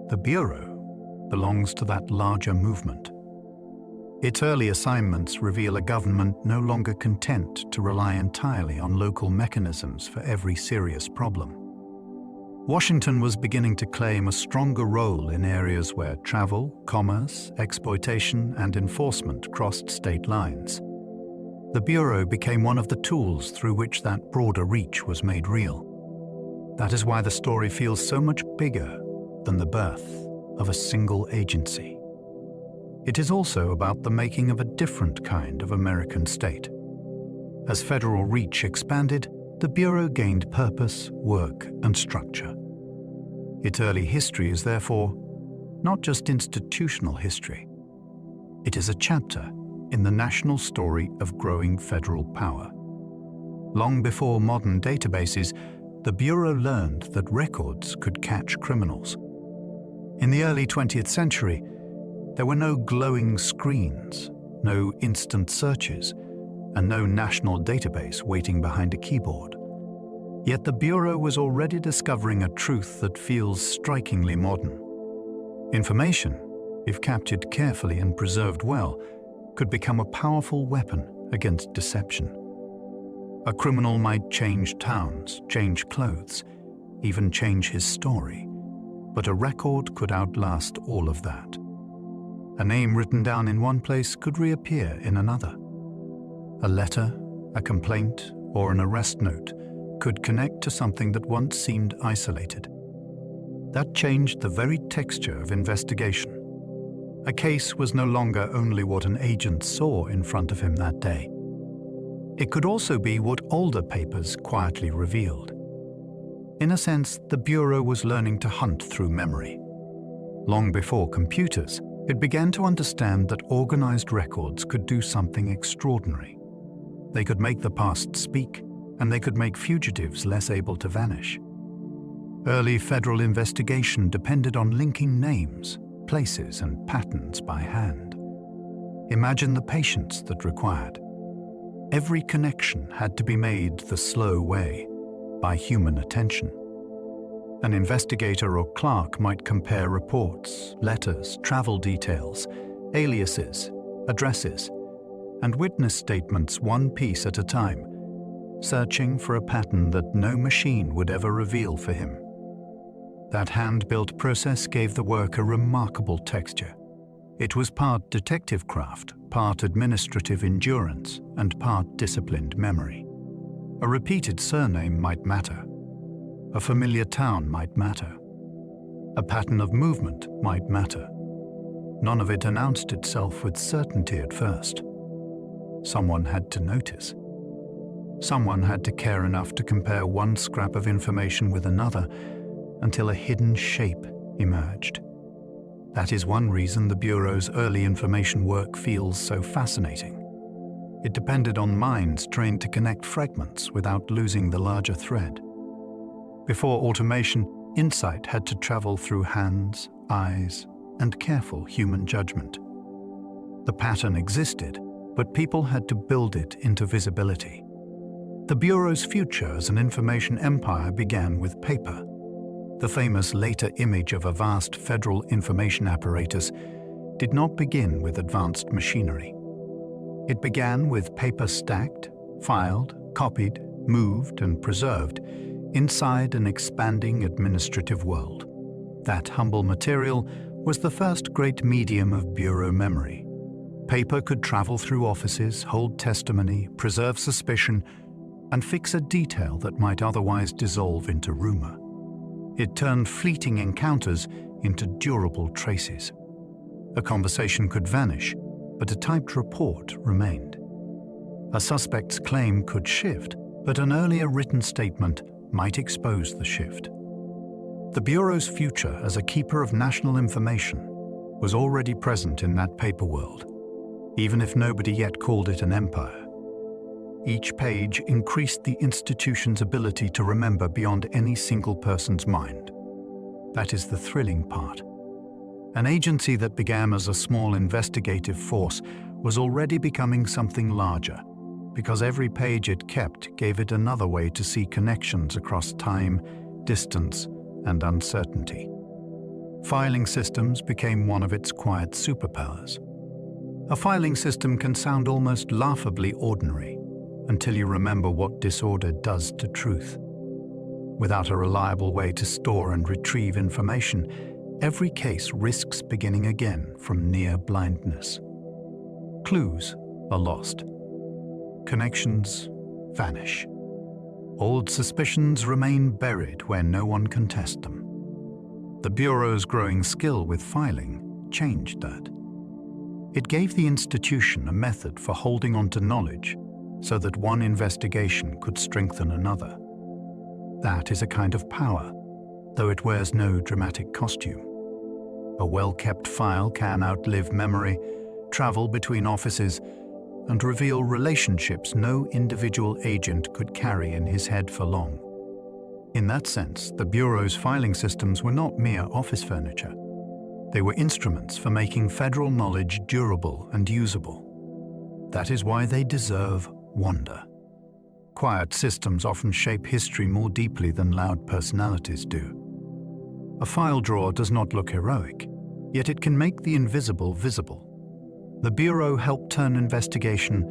The Bureau belongs to that larger movement. Its early assignments reveal a government no longer content to rely entirely on local mechanisms for every serious problem. Washington was beginning to claim a stronger role in areas where travel, commerce, exploitation, and enforcement crossed state lines. The Bureau became one of the tools through which that broader reach was made real. That is why the story feels so much bigger than the birth of a single agency. It is also about the making of a different kind of American state. As federal reach expanded, the Bureau gained purpose, work, and structure. Its early history is therefore not just institutional history. It is a chapter in the national story of growing federal power. Long before modern databases, the Bureau learned that records could catch criminals. In the early 20th century, there were no glowing screens, no instant searches, and no national database waiting behind a keyboard. Yet the Bureau was already discovering a truth that feels strikingly modern. Information, if captured carefully and preserved well, could become a powerful weapon against deception. A criminal might change towns, change clothes, even change his story, but a record could outlast all of that. A name written down in one place could reappear in another. A letter, a complaint, or an arrest note could connect to something that once seemed isolated. That changed the very texture of investigation. A case was no longer only what an agent saw in front of him that day. It could also be what older papers quietly revealed. In a sense, the Bureau was learning to hunt through memory. Long before computers, it began to understand that organized records could do something extraordinary. They could make the past speak, and they could make fugitives less able to vanish. Early federal investigation depended on linking names, places, and patterns by hand. Imagine the patience that required. Every connection had to be made the slow way, by human attention. An investigator or clerk might compare reports, letters, travel details, aliases, addresses, and witness statements one piece at a time, searching for a pattern that no machine would ever reveal for him. That hand-built process gave the work a remarkable texture. It was part detective craft, part administrative endurance, and part disciplined memory. A repeated surname might matter. A familiar town might matter. A pattern of movement might matter. None of it announced itself with certainty at first. Someone had to notice. Someone had to care enough to compare one scrap of information with another until a hidden shape emerged. That is one reason the Bureau's early information work feels so fascinating. It depended on minds trained to connect fragments without losing the larger thread. Before automation, insight had to travel through hands, eyes, and careful human judgment. The pattern existed, but people had to build it into visibility. The Bureau's future as an information empire began with paper. The famous later image of a vast federal information apparatus did not begin with advanced machinery. It began with paper stacked, filed, copied, moved, and preserved inside an expanding administrative world. That humble material was the first great medium of Bureau memory. Paper could travel through offices, hold testimony, preserve suspicion, and fix a detail that might otherwise dissolve into rumor. It turned fleeting encounters into durable traces. A conversation could vanish, but a typed report remained. A suspect's claim could shift, but an earlier written statement might expose the shift. The Bureau's future as a keeper of national information was already present in that paper world, even if nobody yet called it an empire. Each page increased the institution's ability to remember beyond any single person's mind. That is the thrilling part. An agency that began as a small investigative force was already becoming something larger, because every page it kept gave it another way to see connections across time, distance, and uncertainty. Filing systems became one of its quiet superpowers. A filing system can sound almost laughably ordinary until you remember what disorder does to truth. Without a reliable way to store and retrieve information, every case risks beginning again from near blindness. Clues are lost. Connections vanish. Old suspicions remain buried where no one can test them. The Bureau's growing skill with filing changed that. It gave the institution a method for holding on to knowledge so that one investigation could strengthen another. That is a kind of power, though it wears no dramatic costume. A well-kept file can outlive memory, travel between offices, and reveal relationships no individual agent could carry in his head for long. In that sense, the Bureau's filing systems were not mere office furniture. They were instruments for making federal knowledge durable and usable. That is why they deserve wonder. Quiet systems often shape history more deeply than loud personalities do. A file drawer does not look heroic, yet it can make the invisible visible. The Bureau helped turn investigation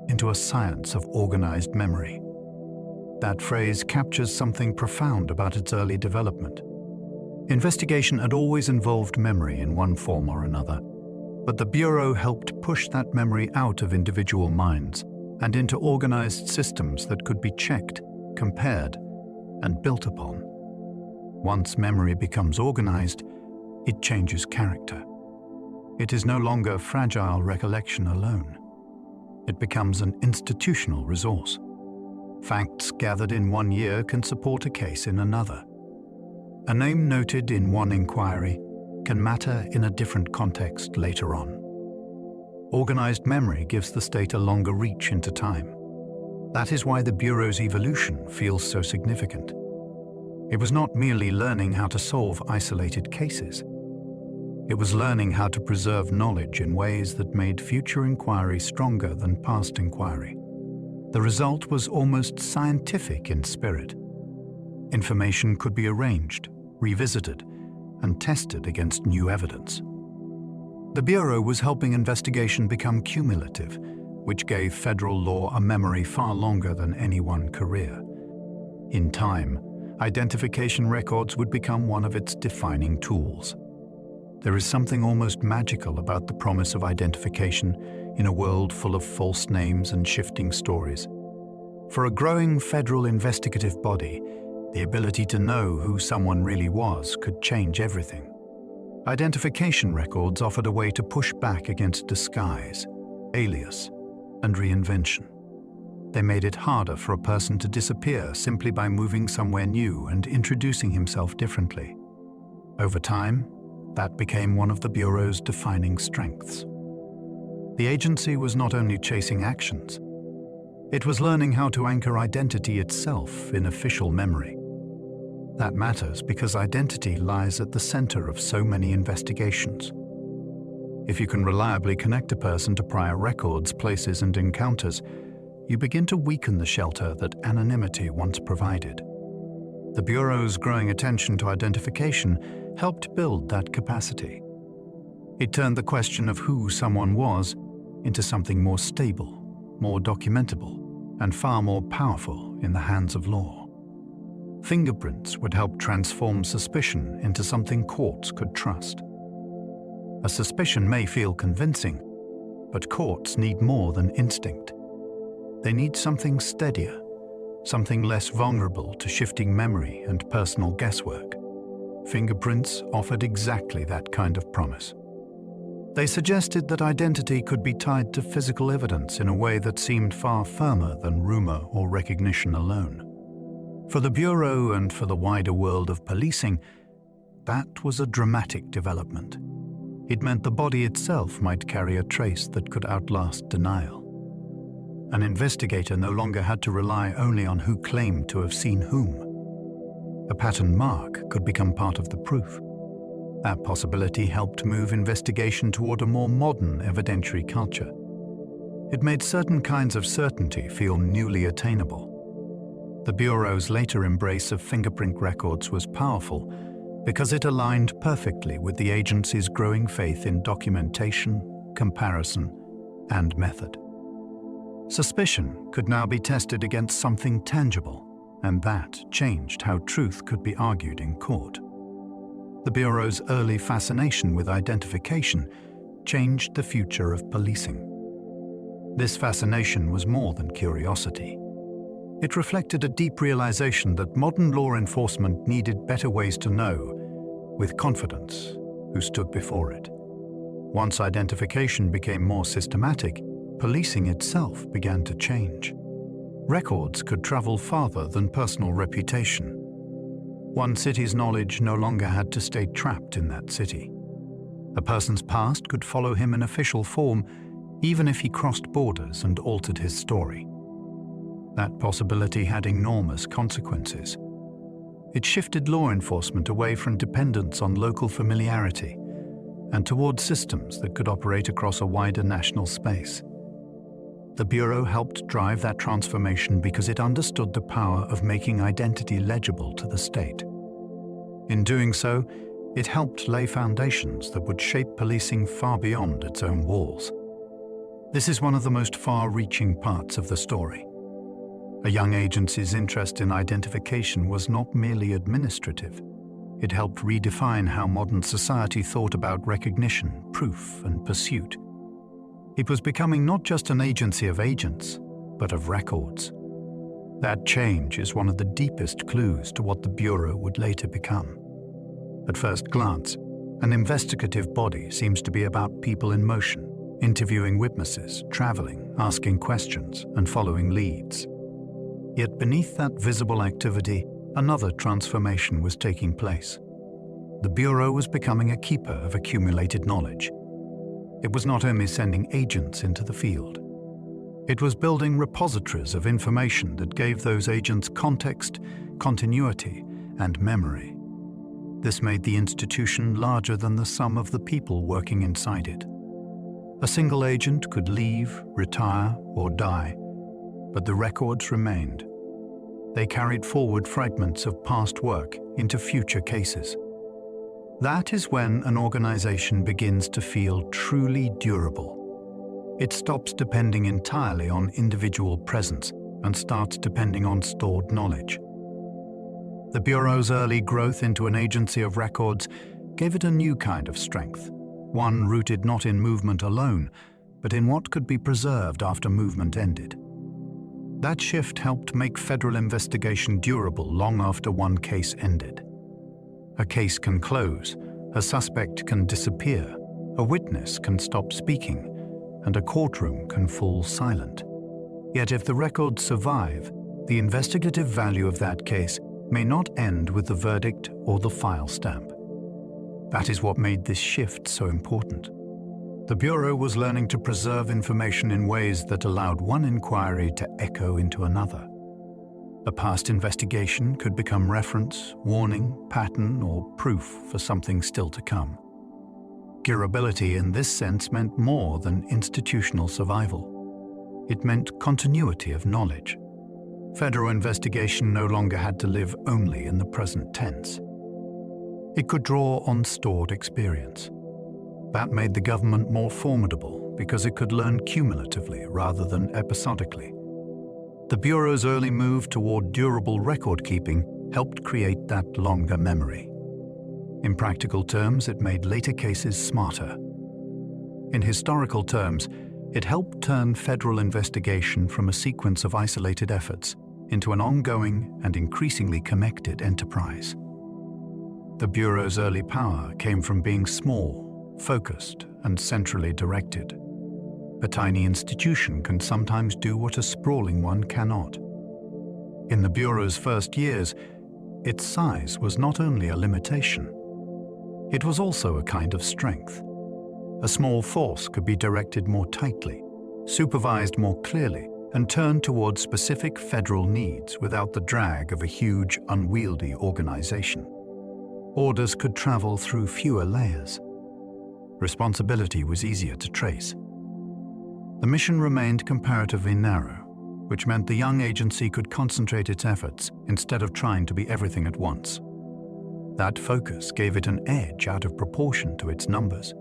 into a science of organized memory. That phrase captures something profound about its early development. Investigation had always involved memory in one form or another, but the Bureau helped push that memory out of individual minds and into organized systems that could be checked, compared, and built upon. Once memory becomes organized, it changes character. It is no longer fragile recollection alone. It becomes an institutional resource. Facts gathered in one year can support a case in another. A name noted in one inquiry can matter in a different context later on. Organized memory gives the state a longer reach into time. That is why the Bureau's evolution feels so significant. It was not merely learning how to solve isolated cases. It was learning how to preserve knowledge in ways that made future inquiry stronger than past inquiry. The result was almost scientific in spirit. Information could be arranged, revisited, and tested against new evidence. The Bureau was helping investigation become cumulative, which gave federal law a memory far longer than any one career. In time, identification records would become one of its defining tools. There is something almost magical about the promise of identification in a world full of false names and shifting stories. For a growing federal investigative body, the ability to know who someone really was could change everything. Identification records offered a way to push back against disguise, alias, and reinvention. They made it harder for a person to disappear simply by moving somewhere new and introducing himself differently. Over time, that became one of the Bureau's defining strengths. The agency was not only chasing actions, it was learning how to anchor identity itself in official memory. That matters because identity lies at the center of so many investigations. If you can reliably connect a person to prior records, places, and encounters, you begin to weaken the shelter that anonymity once provided. The Bureau's growing attention to identification helped build that capacity. It turned the question of who someone was into something more stable, more documentable, and far more powerful in the hands of law. Fingerprints would help transform suspicion into something courts could trust. A suspicion may feel convincing, but courts need more than instinct. They need something steadier, something less vulnerable to shifting memory and personal guesswork. fingerprints offered exactly that kind of promise. They suggested that identity could be tied to physical evidence in a way that seemed far firmer than rumor or recognition alone. For the Bureau and for the wider world of policing, that was a dramatic development. It meant the body itself might carry a trace that could outlast denial. An investigator no longer had to rely only on who claimed to have seen whom. A pattern mark could become part of the proof. That possibility helped move investigation toward a more modern evidentiary culture. It made certain kinds of certainty feel newly attainable. The Bureau's later embrace of fingerprint records was powerful because it aligned perfectly with the agency's growing faith in documentation, comparison, and method. Suspicion could now be tested against something tangible, and that changed how truth could be argued in court. The Bureau's early fascination with identification changed the future of policing. This fascination was more than curiosity. It reflected a deep realization that modern law enforcement needed better ways to know, with confidence, who stood before it. Once identification became more systematic, policing itself began to change. Records could travel farther than personal reputation. One city's knowledge no longer had to stay trapped in that city. A person's past could follow him in official form, even if he crossed borders and altered his story. That possibility had enormous consequences. It shifted law enforcement away from dependence on local familiarity and toward systems that could operate across a wider national space. The Bureau helped drive that transformation because it understood the power of making identity legible to the state. In doing so, it helped lay foundations that would shape policing far beyond its own walls. This is one of the most far-reaching parts of the story. A young agency's interest in identification was not merely administrative. It helped redefine how modern society thought about recognition, proof, and pursuit. It was becoming not just an agency of agents, but of records. That change is one of the deepest clues to what the Bureau would later become. At first glance, an investigative body seems to be about people in motion, interviewing witnesses, traveling, asking questions, and following leads. Yet beneath that visible activity, another transformation was taking place. The Bureau was becoming a keeper of accumulated knowledge. It was not only sending agents into the field. It was building repositories of information that gave those agents context, continuity, and memory. This made the institution larger than the sum of the people working inside it. A single agent could leave, retire, or die, but the records remained. They carried forward fragments of past work into future cases. That is when an organization begins to feel truly durable. It stops depending entirely on individual presence and starts depending on stored knowledge. The Bureau's early growth into an agency of records gave it a new kind of strength, one rooted not in movement alone, but in what could be preserved after movement ended. That shift helped make federal investigation durable long after one case ended. A case can close, a suspect can disappear, a witness can stop speaking, and a courtroom can fall silent. Yet if the records survive, the investigative value of that case may not end with the verdict or the file stamp. That is what made this shift so important. The Bureau was learning to preserve information in ways that allowed one inquiry to echo into another. A past investigation could become reference, warning, pattern, or proof for something still to come. Durability in this sense meant more than institutional survival. It meant continuity of knowledge. Federal investigation no longer had to live only in the present tense. It could draw on stored experience. That made the government more formidable because it could learn cumulatively rather than episodically. The Bureau's early move toward durable record-keeping helped create that longer memory. In practical terms, it made later cases smarter. In historical terms, it helped turn federal investigation from a sequence of isolated efforts into an ongoing and increasingly connected enterprise. The Bureau's early power came from being small, focused, and centrally directed. A tiny institution can sometimes do what a sprawling one cannot. In the Bureau's first years, its size was not only a limitation, it was also a kind of strength. A small force could be directed more tightly, supervised more clearly, and turned towards specific federal needs without the drag of a huge, unwieldy organization. Orders could travel through fewer layers. Responsibility was easier to trace. The mission remained comparatively narrow, which meant the young agency could concentrate its efforts instead of trying to be everything at once. That focus gave it an edge out of proportion to its numbers.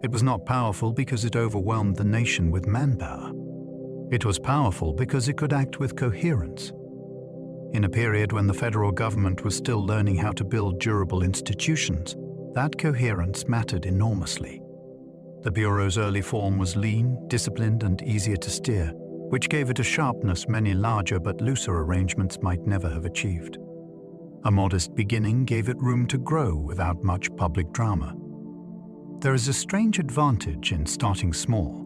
It was not powerful because it overwhelmed the nation with manpower. It was powerful because it could act with coherence. In a period when the federal government was still learning how to build durable institutions, that coherence mattered enormously. The Bureau's early form was lean, disciplined, and easier to steer, which gave it a sharpness many larger but looser arrangements might never have achieved. A modest beginning gave it room to grow without much public drama. There is a strange advantage in starting small.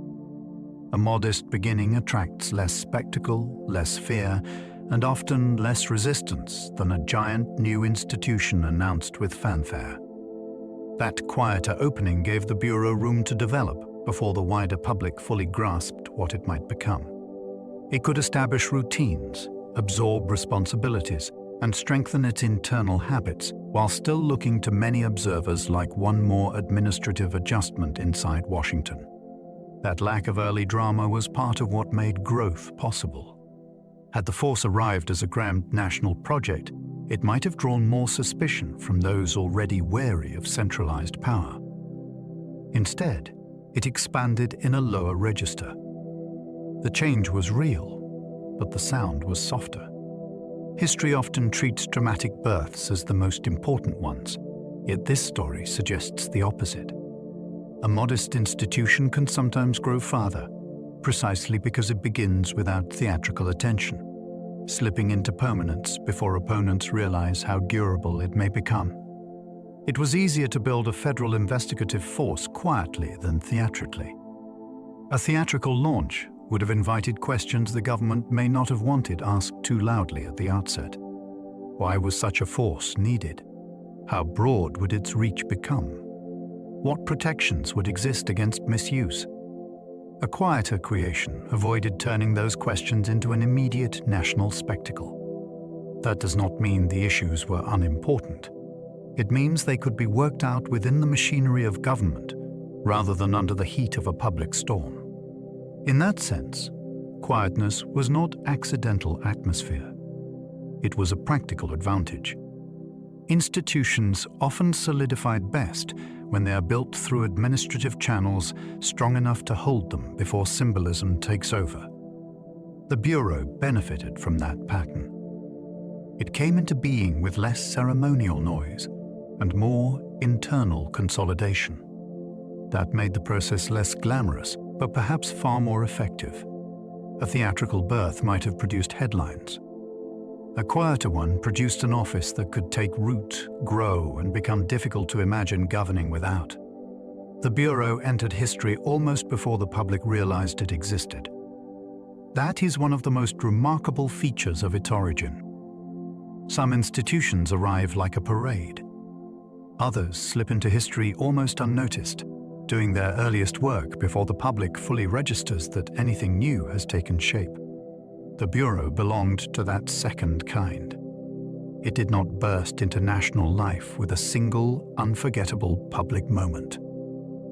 A modest beginning attracts less spectacle, less fear, and often less resistance than a giant new institution announced with fanfare. That quieter opening gave the Bureau room to develop before the wider public fully grasped what it might become. It could establish routines, absorb responsibilities, and strengthen its internal habits while still looking to many observers like one more administrative adjustment inside Washington. That lack of early drama was part of what made growth possible. Had the force arrived as a grand national project, it might have drawn more suspicion from those already wary of centralized power. Instead, it expanded in a lower register. The change was real, but the sound was softer. History often treats dramatic births as the most important ones, yet this story suggests the opposite. A modest institution can sometimes grow farther, precisely because it begins without theatrical attention, slipping into permanence before opponents realize how durable it may become. It was easier to build a federal investigative force quietly than theatrically. A theatrical launch would have invited questions the government may not have wanted asked too loudly at the outset. Why was such a force needed? How broad would its reach become? What protections would exist against misuse? A quieter creation avoided turning those questions into an immediate national spectacle. That does not mean the issues were unimportant. It means they could be worked out within the machinery of government rather than under the heat of a public storm. In that sense, quietness was not accidental atmosphere. It was a practical advantage. Institutions often solidified best when they are built through administrative channels strong enough to hold them before symbolism takes over. The Bureau benefited from that pattern. It came into being with less ceremonial noise and more internal consolidation. That made the process less glamorous, but perhaps far more effective. A theatrical birth might have produced headlines. A quieter one produced an office that could take root, grow, and become difficult to imagine governing without. The Bureau entered history almost before the public realized it existed. That is one of the most remarkable features of its origin. Some institutions arrive like a parade. Others slip into history almost unnoticed, doing their earliest work before the public fully registers that anything new has taken shape. The Bureau belonged to that second kind. It did not burst into national life with a single, unforgettable public moment.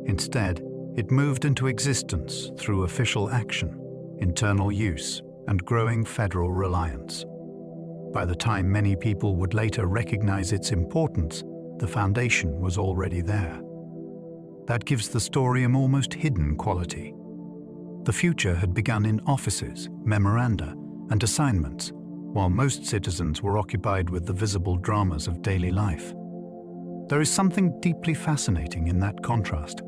Instead, it moved into existence through official action, internal use, and growing federal reliance. By the time many people would later recognize its importance, the foundation was already there. That gives the story an almost hidden quality. The future had begun in offices, memoranda, and assignments, while most citizens were occupied with the visible dramas of daily life. There is something deeply fascinating in that contrast.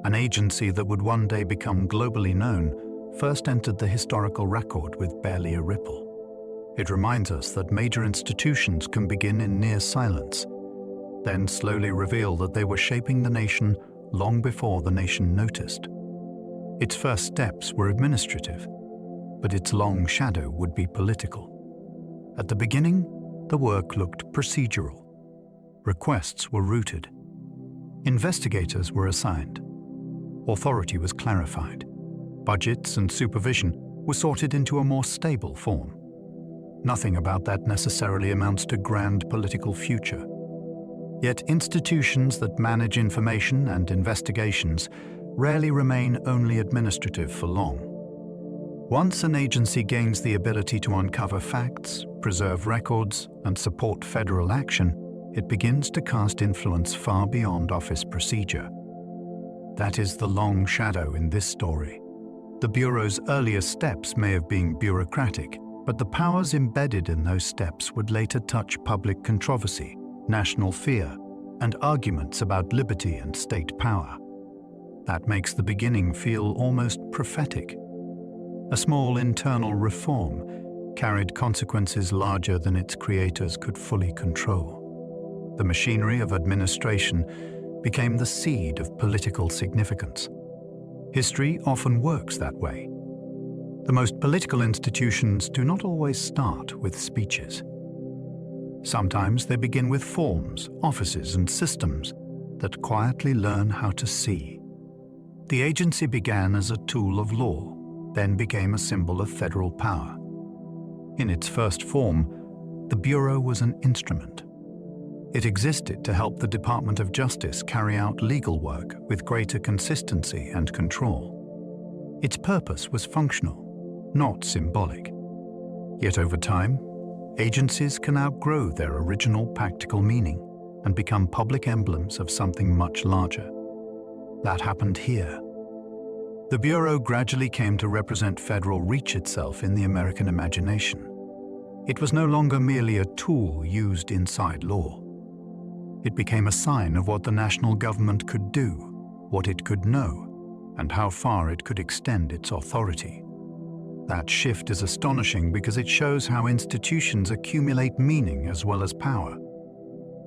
An agency that would one day become globally known first entered the historical record with barely a ripple. It reminds us that major institutions can begin in near silence, then slowly reveal that they were shaping the nation long before the nation noticed. Its first steps were administrative, but its long shadow would be political. At the beginning, the work looked procedural. Requests were routed. Investigators were assigned. Authority was clarified. Budgets and supervision were sorted into a more stable form. Nothing about that necessarily amounts to grand political future. Yet institutions that manage information and investigations rarely remain only administrative for long. Once an agency gains the ability to uncover facts, preserve records, and support federal action, it begins to cast influence far beyond office procedure. That is the long shadow in this story. The Bureau's earliest steps may have been bureaucratic, but the powers embedded in those steps would later touch public controversy, national fear, and arguments about liberty and state power. That makes the beginning feel almost prophetic. A small internal reform carried consequences larger than its creators could fully control. The machinery of administration became the seed of political significance. History often works that way. The most political institutions do not always start with speeches. Sometimes they begin with forms, offices, and systems that quietly learn how to see. The agency began as a tool of law, then became a symbol of federal power. In its first form, the Bureau was an instrument. It existed to help the Department of Justice carry out legal work with greater consistency and control. Its purpose was functional, not symbolic. Yet over time, agencies can outgrow their original practical meaning and become public emblems of something much larger. That happened here. The Bureau gradually came to represent federal reach itself in the American imagination. It was no longer merely a tool used inside law. It became a sign of what the national government could do, what it could know, and how far it could extend its authority. That shift is astonishing because it shows how institutions accumulate meaning as well as power.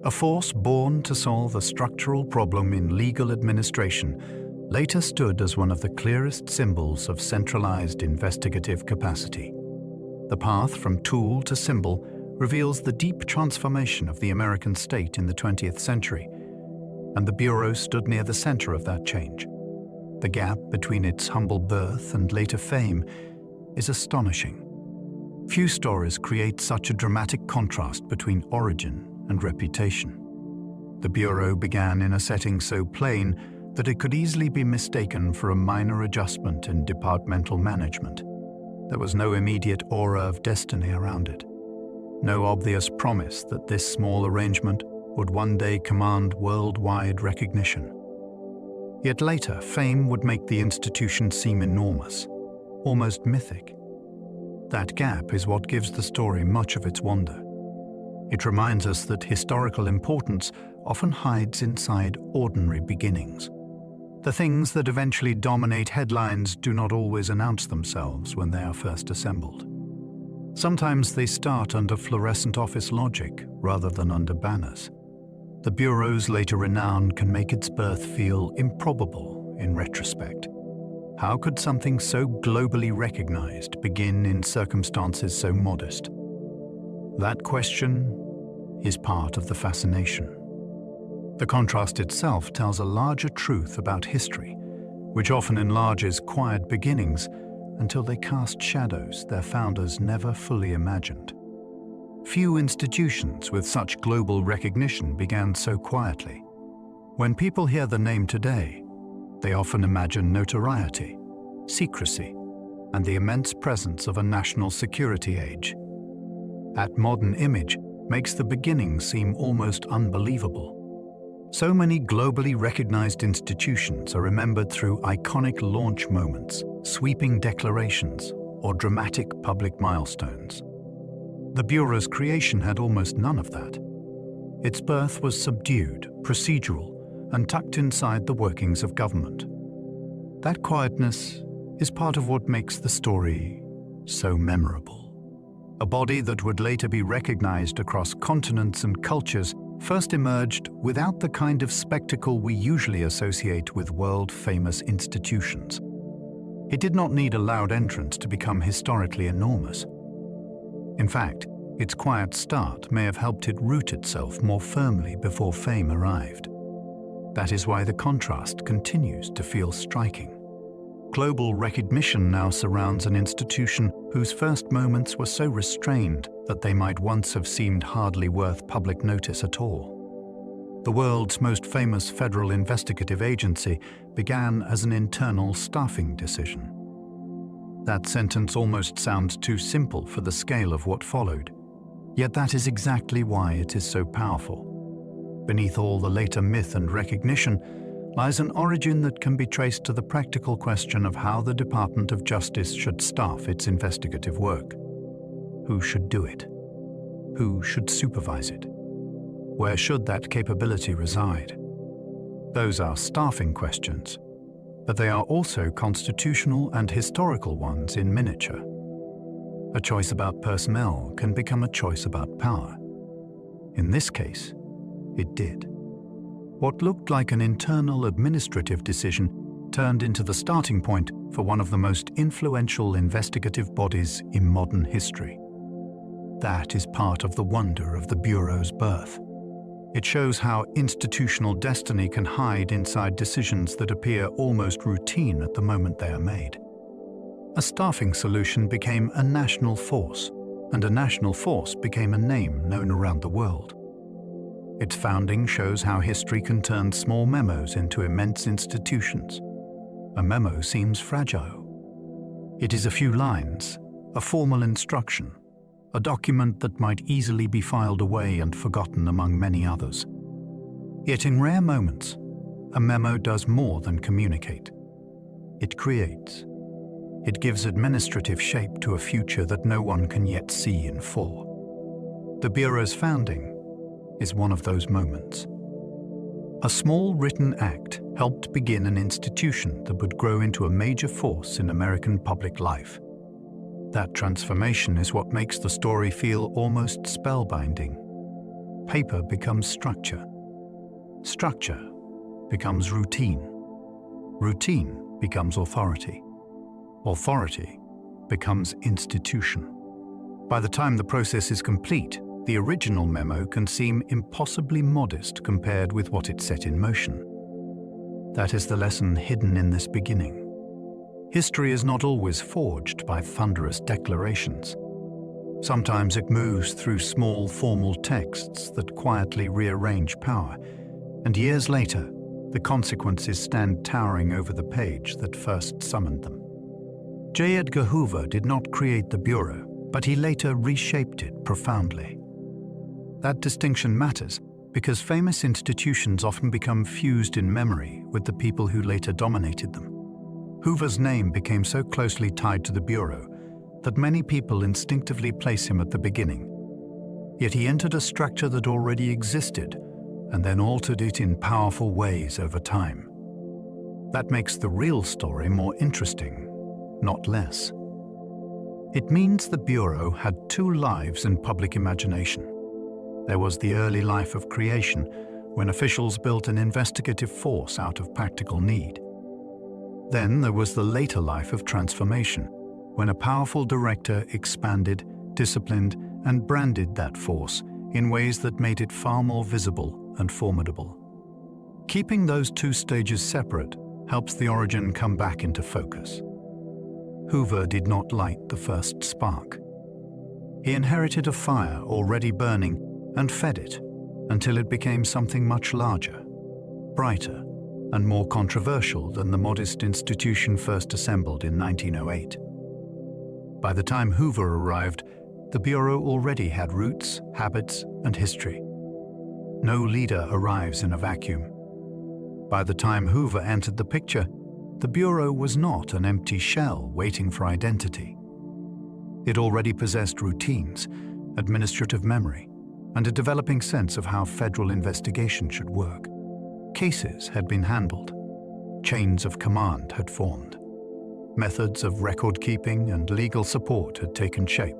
A force born to solve a structural problem in legal administration later stood as one of the clearest symbols of centralized investigative capacity. The path from tool to symbol reveals the deep transformation of the American state in the 20th century, and the Bureau stood near the center of that change. The gap between its humble birth and later fame is astonishing. Few stories create such a dramatic contrast between origin and reputation. The Bureau began in a setting so plain that it could easily be mistaken for a minor adjustment in departmental management. There was no immediate aura of destiny around it. No obvious promise that this small arrangement would one day command worldwide recognition. Yet later, fame would make the institution seem enormous, almost mythic. That gap is what gives the story much of its wonder. It reminds us that historical importance often hides inside ordinary beginnings. The things that eventually dominate headlines do not always announce themselves when they are first assembled. Sometimes they start under fluorescent office logic rather than under banners. The Bureau's later renown can make its birth feel improbable in retrospect. How could something so globally recognized begin in circumstances so modest? That question is part of the fascination. The contrast itself tells a larger truth about history, which often enlarges quiet beginnings until they cast shadows their founders never fully imagined. Few institutions with such global recognition began so quietly. When people hear the name today, they often imagine notoriety, secrecy, and the immense presence of a national security age. That modern image makes the beginning seem almost unbelievable. So many globally recognized institutions are remembered through iconic launch moments, sweeping declarations, or dramatic public milestones. The Bureau's creation had almost none of that. Its birth was subdued, procedural, and tucked inside the workings of government. That quietness is part of what makes the story so memorable. A body that would later be recognized across continents and cultures first emerged without the kind of spectacle we usually associate with world-famous institutions. It did not need a loud entrance to become historically enormous. In fact, its quiet start may have helped it root itself more firmly before fame arrived. That is why the contrast continues to feel striking. Global recognition now surrounds an institution whose first moments were so restrained that they might once have seemed hardly worth public notice at all. The world's most famous federal investigative agency began as an internal staffing decision. That sentence almost sounds too simple for the scale of what followed. Yet that is exactly why it is so powerful. Beneath all the later myth and recognition lies an origin that can be traced to the practical question of how the Department of Justice should staff its investigative work. Who should do it? Who should supervise it? Where should that capability reside? Those are staffing questions, but they are also constitutional and historical ones in miniature. A choice about personnel can become a choice about power. In this case, it did. What looked like an internal administrative decision turned into the starting point for one of the most influential investigative bodies in modern history. That is part of the wonder of the Bureau's birth. It shows how institutional destiny can hide inside decisions that appear almost routine at the moment they are made. A staffing solution became a national force, and a national force became a name known around the world. Its founding shows how history can turn small memos into immense institutions. A memo seems fragile. It is a few lines, a formal instruction, a document that might easily be filed away and forgotten among many others. Yet in rare moments, a memo does more than communicate. It creates. It gives administrative shape to a future that no one can yet see in full. The Bureau's founding is one of those moments. A small written act helped begin an institution that would grow into a major force in American public life. That transformation is what makes the story feel almost spellbinding. Paper becomes structure. Structure becomes routine. Routine becomes authority. Authority becomes institution. By the time the process is complete, the original memo can seem impossibly modest compared with what it set in motion. That is the lesson hidden in this beginning. History is not always forged by thunderous declarations. Sometimes it moves through small formal texts that quietly rearrange power, and years later, the consequences stand towering over the page that first summoned them. J. Edgar Hoover did not create the Bureau, but he later reshaped it profoundly. That distinction matters because famous institutions often become fused in memory with the people who later dominated them. Hoover's name became so closely tied to the Bureau that many people instinctively place him at the beginning. Yet he entered a structure that already existed and then altered it in powerful ways over time. That makes the real story more interesting, not less. It means the Bureau had two lives in public imagination. There was the early life of creation, when officials built an investigative force out of practical need. Then there was the later life of transformation, when a powerful director expanded, disciplined, and branded that force in ways that made it far more visible and formidable. Keeping those two stages separate helps the origin come back into focus. Hoover did not light the first spark. He inherited a fire already burning and fed it until it became something much larger, brighter, and more controversial than the modest institution first assembled in 1908. By the time Hoover arrived, the Bureau already had roots, habits, and history. No leader arrives in a vacuum. By the time Hoover entered the picture, the Bureau was not an empty shell waiting for identity. It already possessed routines, administrative memory, and a developing sense of how federal investigation should work. Cases had been handled. Chains of command had formed. Methods of record-keeping and legal support had taken shape.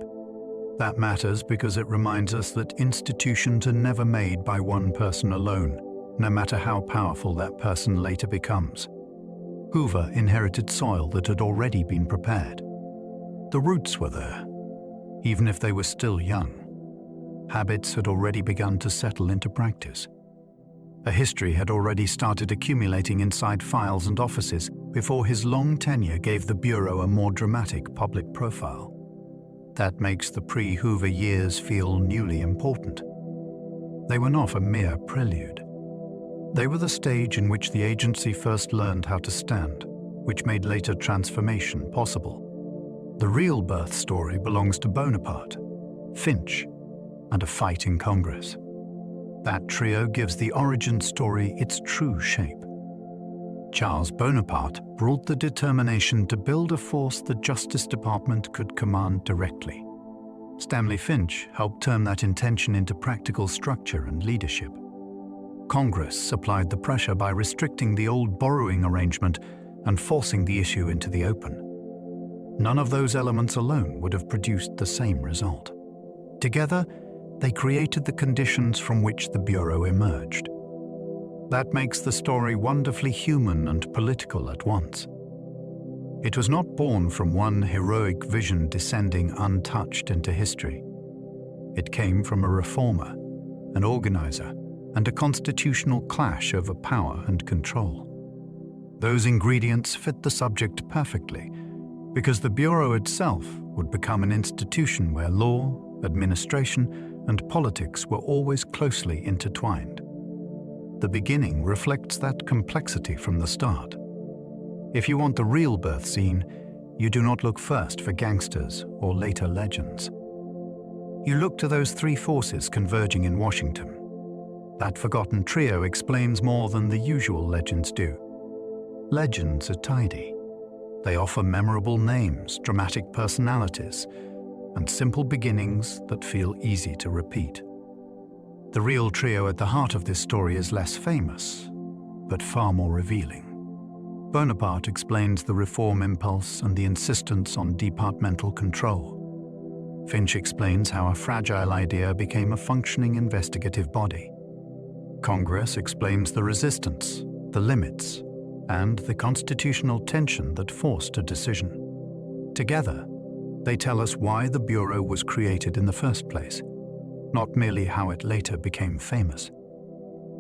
That matters because it reminds us that institutions are never made by one person alone, no matter how powerful that person later becomes. Hoover inherited soil that had already been prepared. The roots were there, even if they were still young. Habits had already begun to settle into practice. A history had already started accumulating inside files and offices before his long tenure gave the Bureau a more dramatic public profile. That makes the pre-Hoover years feel newly important. They were not a mere prelude. They were the stage in which the agency first learned how to stand, which made later transformation possible. The real birth story belongs to Bonaparte, Finch, and a fight in Congress. That trio gives the origin story its true shape. Charles Bonaparte brought the determination to build a force the Justice Department could command directly. Stanley Finch helped turn that intention into practical structure and leadership. Congress supplied the pressure by restricting the old borrowing arrangement and forcing the issue into the open. None of those elements alone would have produced the same result. Together, they created the conditions from which the Bureau emerged. That makes the story wonderfully human and political at once. It was not born from one heroic vision descending untouched into history. It came from a reformer, an organizer, and a constitutional clash over power and control. Those ingredients fit the subject perfectly, because the Bureau itself would become an institution where law, administration, and politics were always closely intertwined. The beginning reflects that complexity from the start. If you want the real birth scene, you do not look first for gangsters or later legends. You look to those three forces converging in Washington. That forgotten trio explains more than the usual legends do. Legends are tidy. They offer memorable names, dramatic personalities, and simple beginnings that feel easy to repeat. The real trio at the heart of this story is less famous, but far more revealing. Bonaparte explains the reform impulse and the insistence on departmental control. Finch explains how a fragile idea became a functioning investigative body. Congress explains the resistance, the limits, and the constitutional tension that forced a decision. Together, they tell us why the Bureau was created in the first place, not merely how it later became famous.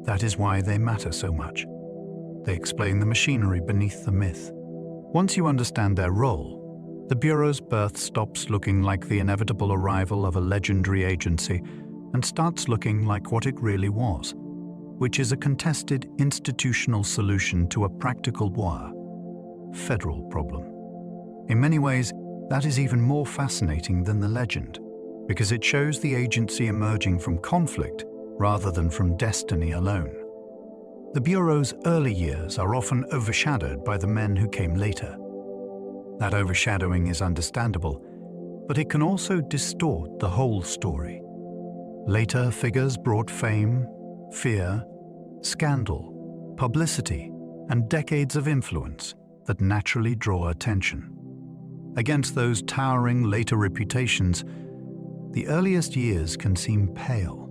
That is why they matter so much. They explain the machinery beneath the myth. Once you understand their role, the Bureau's birth stops looking like the inevitable arrival of a legendary agency and starts looking like what it really was, which is a contested institutional solution to a practical federal problem. In many ways, that is even more fascinating than the legend, because it shows the agency emerging from conflict rather than from destiny alone. The Bureau's early years are often overshadowed by the men who came later. That overshadowing is understandable, but it can also distort the whole story. Later figures brought fame, fear, scandal, publicity, and decades of influence that naturally draw attention. Against those towering later reputations, the earliest years can seem pale,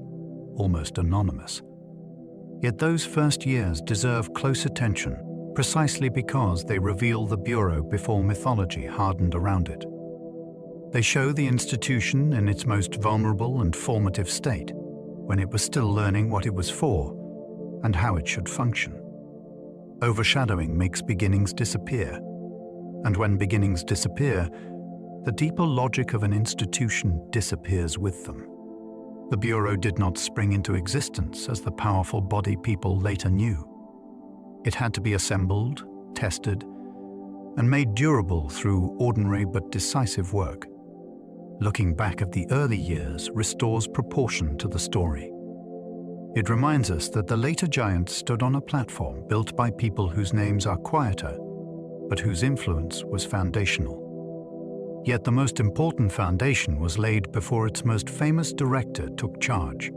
almost anonymous. Yet those first years deserve close attention precisely because they reveal the Bureau before mythology hardened around it. They show the institution in its most vulnerable and formative state, when it was still learning what it was for and how it should function. Overshadowing makes beginnings disappear, and when beginnings disappear, the deeper logic of an institution disappears with them. The Bureau did not spring into existence as the powerful body people later knew. It had to be assembled, tested, and made durable through ordinary but decisive work. Looking back at the early years restores proportion to the story. It reminds us that the later giants stood on a platform built by people whose names are quieter, but whose influence was foundational. Yet the most important foundation was laid before its most famous director took charge.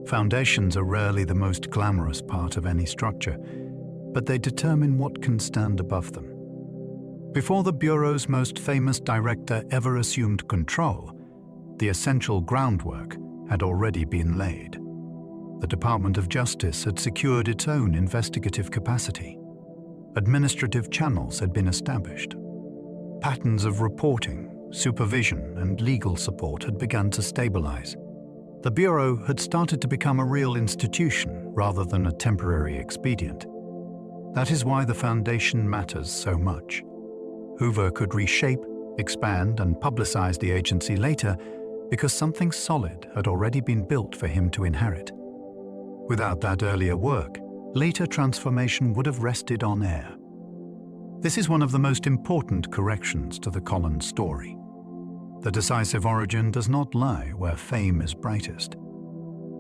Foundations are rarely the most glamorous part of any structure, but they determine what can stand above them. Before the Bureau's most famous director ever assumed control, the essential groundwork had already been laid. The Department of Justice had secured its own investigative capacity. Administrative channels had been established. Patterns of reporting, supervision, and legal support had begun to stabilize. The Bureau had started to become a real institution rather than a temporary expedient. That is why the foundation matters so much. Hoover could reshape, expand, and publicize the agency later because something solid had already been built for him to inherit. Without that earlier work, later transformation would have rested on air. This is one of the most important corrections to the Collins story. The decisive origin does not lie where fame is brightest.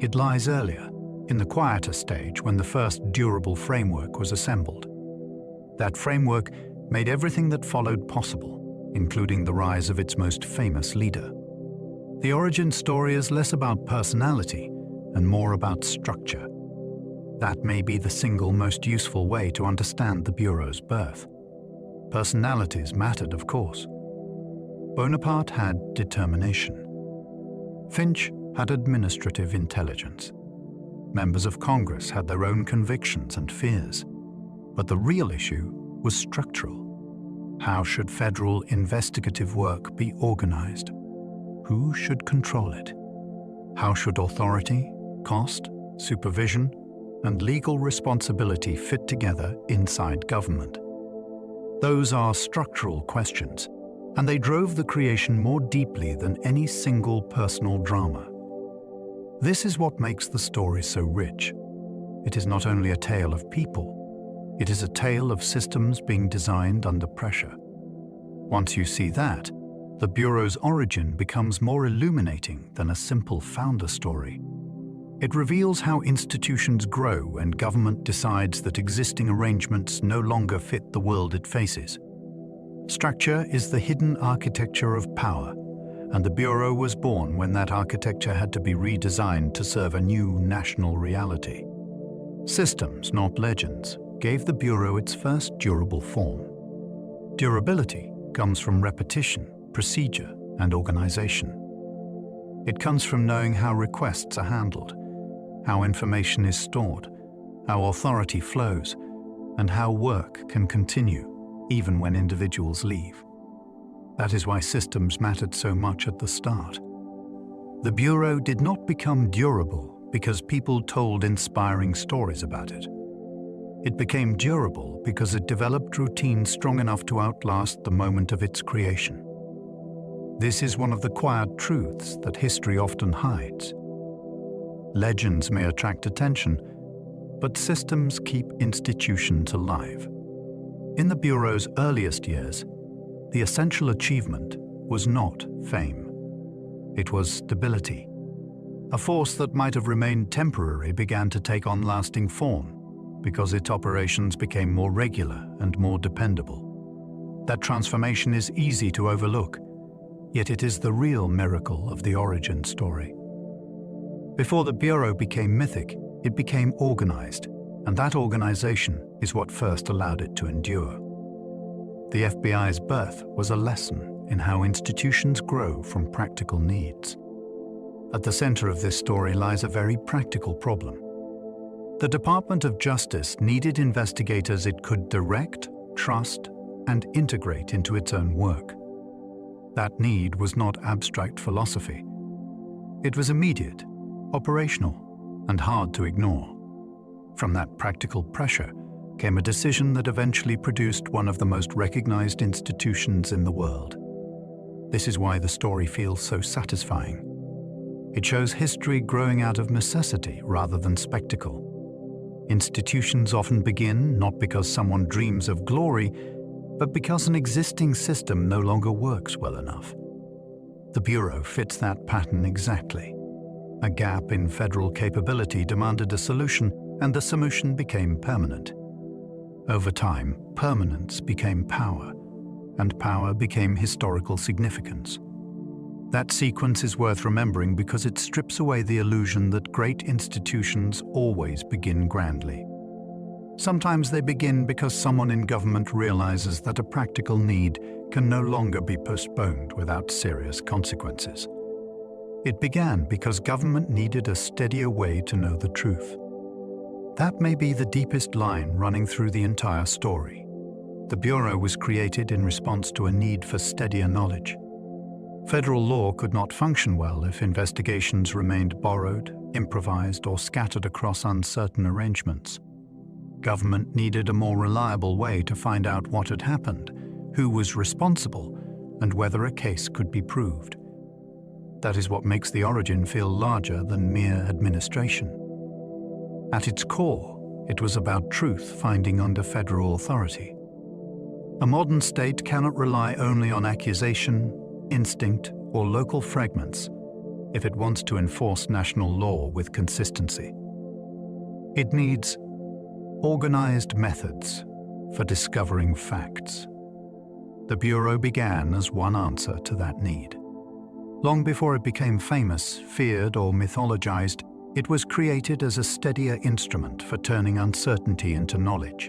It lies earlier, in the quieter stage when the first durable framework was assembled. That framework made everything that followed possible, including the rise of its most famous leader. The origin story is less about personality and more about structure. That may be the single most useful way to understand the Bureau's birth. Personalities mattered, of course. Bonaparte had determination. Finch had administrative intelligence. Members of Congress had their own convictions and fears. But the real issue was structural. How should federal investigative work be organized? Who should control it? How should authority, cost, supervision, and legal responsibility fit together inside government? Those are structural questions, and they drove the creation more deeply than any single personal drama. This is what makes the story so rich. It is not only a tale of people, it is a tale of systems being designed under pressure. Once you see that, the Bureau's origin becomes more illuminating than a simple founder story. It reveals how institutions grow when government decides that existing arrangements no longer fit the world it faces. Structure is the hidden architecture of power, and the Bureau was born when that architecture had to be redesigned to serve a new national reality. Systems, not legends, gave the Bureau its first durable form. Durability comes from repetition, procedure, and organization. It comes from knowing how requests are handled, how information is stored, how authority flows, and how work can continue even when individuals leave. That is why systems mattered so much at the start. The Bureau did not become durable because people told inspiring stories about it. It became durable because it developed routines strong enough to outlast the moment of its creation. This is one of the quiet truths that history often hides. Legends may attract attention, but systems keep institutions alive. In the Bureau's earliest years, the essential achievement was not fame. It was stability. A force that might have remained temporary began to take on lasting form because its operations became more regular and more dependable. That transformation is easy to overlook, yet it is the real miracle of the origin story. Before the Bureau became mythic, it became organized, and that organization is what first allowed it to endure. The FBI's birth was a lesson in how institutions grow from practical needs. At the center of this story lies a very practical problem. The Department of Justice needed investigators it could direct, trust, and integrate into its own work. That need was not abstract philosophy. It was immediate, operational, and hard to ignore. From that practical pressure came a decision that eventually produced one of the most recognized institutions in the world. This is why the story feels so satisfying. It shows history growing out of necessity rather than spectacle. Institutions often begin not because someone dreams of glory, but because an existing system no longer works well enough. The Bureau fits that pattern exactly. A gap in federal capability demanded a solution, and the solution became permanent. Over time, permanence became power, and power became historical significance. That sequence is worth remembering because it strips away the illusion that great institutions always begin grandly. Sometimes they begin because someone in government realizes that a practical need can no longer be postponed without serious consequences. It began because government needed a steadier way to know the truth. That may be the deepest line running through the entire story. The Bureau was created in response to a need for steadier knowledge. Federal law could not function well if investigations remained borrowed, improvised, or scattered across uncertain arrangements. Government needed a more reliable way to find out what had happened, who was responsible, and whether a case could be proved. That is what makes the origin feel larger than mere administration. At its core, it was about truth finding under federal authority. A modern state cannot rely only on accusation, instinct, or local fragments if it wants to enforce national law with consistency. It needs organized methods for discovering facts. The Bureau began as one answer to that need. Long before it became famous, feared, or mythologized, it was created as a steadier instrument for turning uncertainty into knowledge.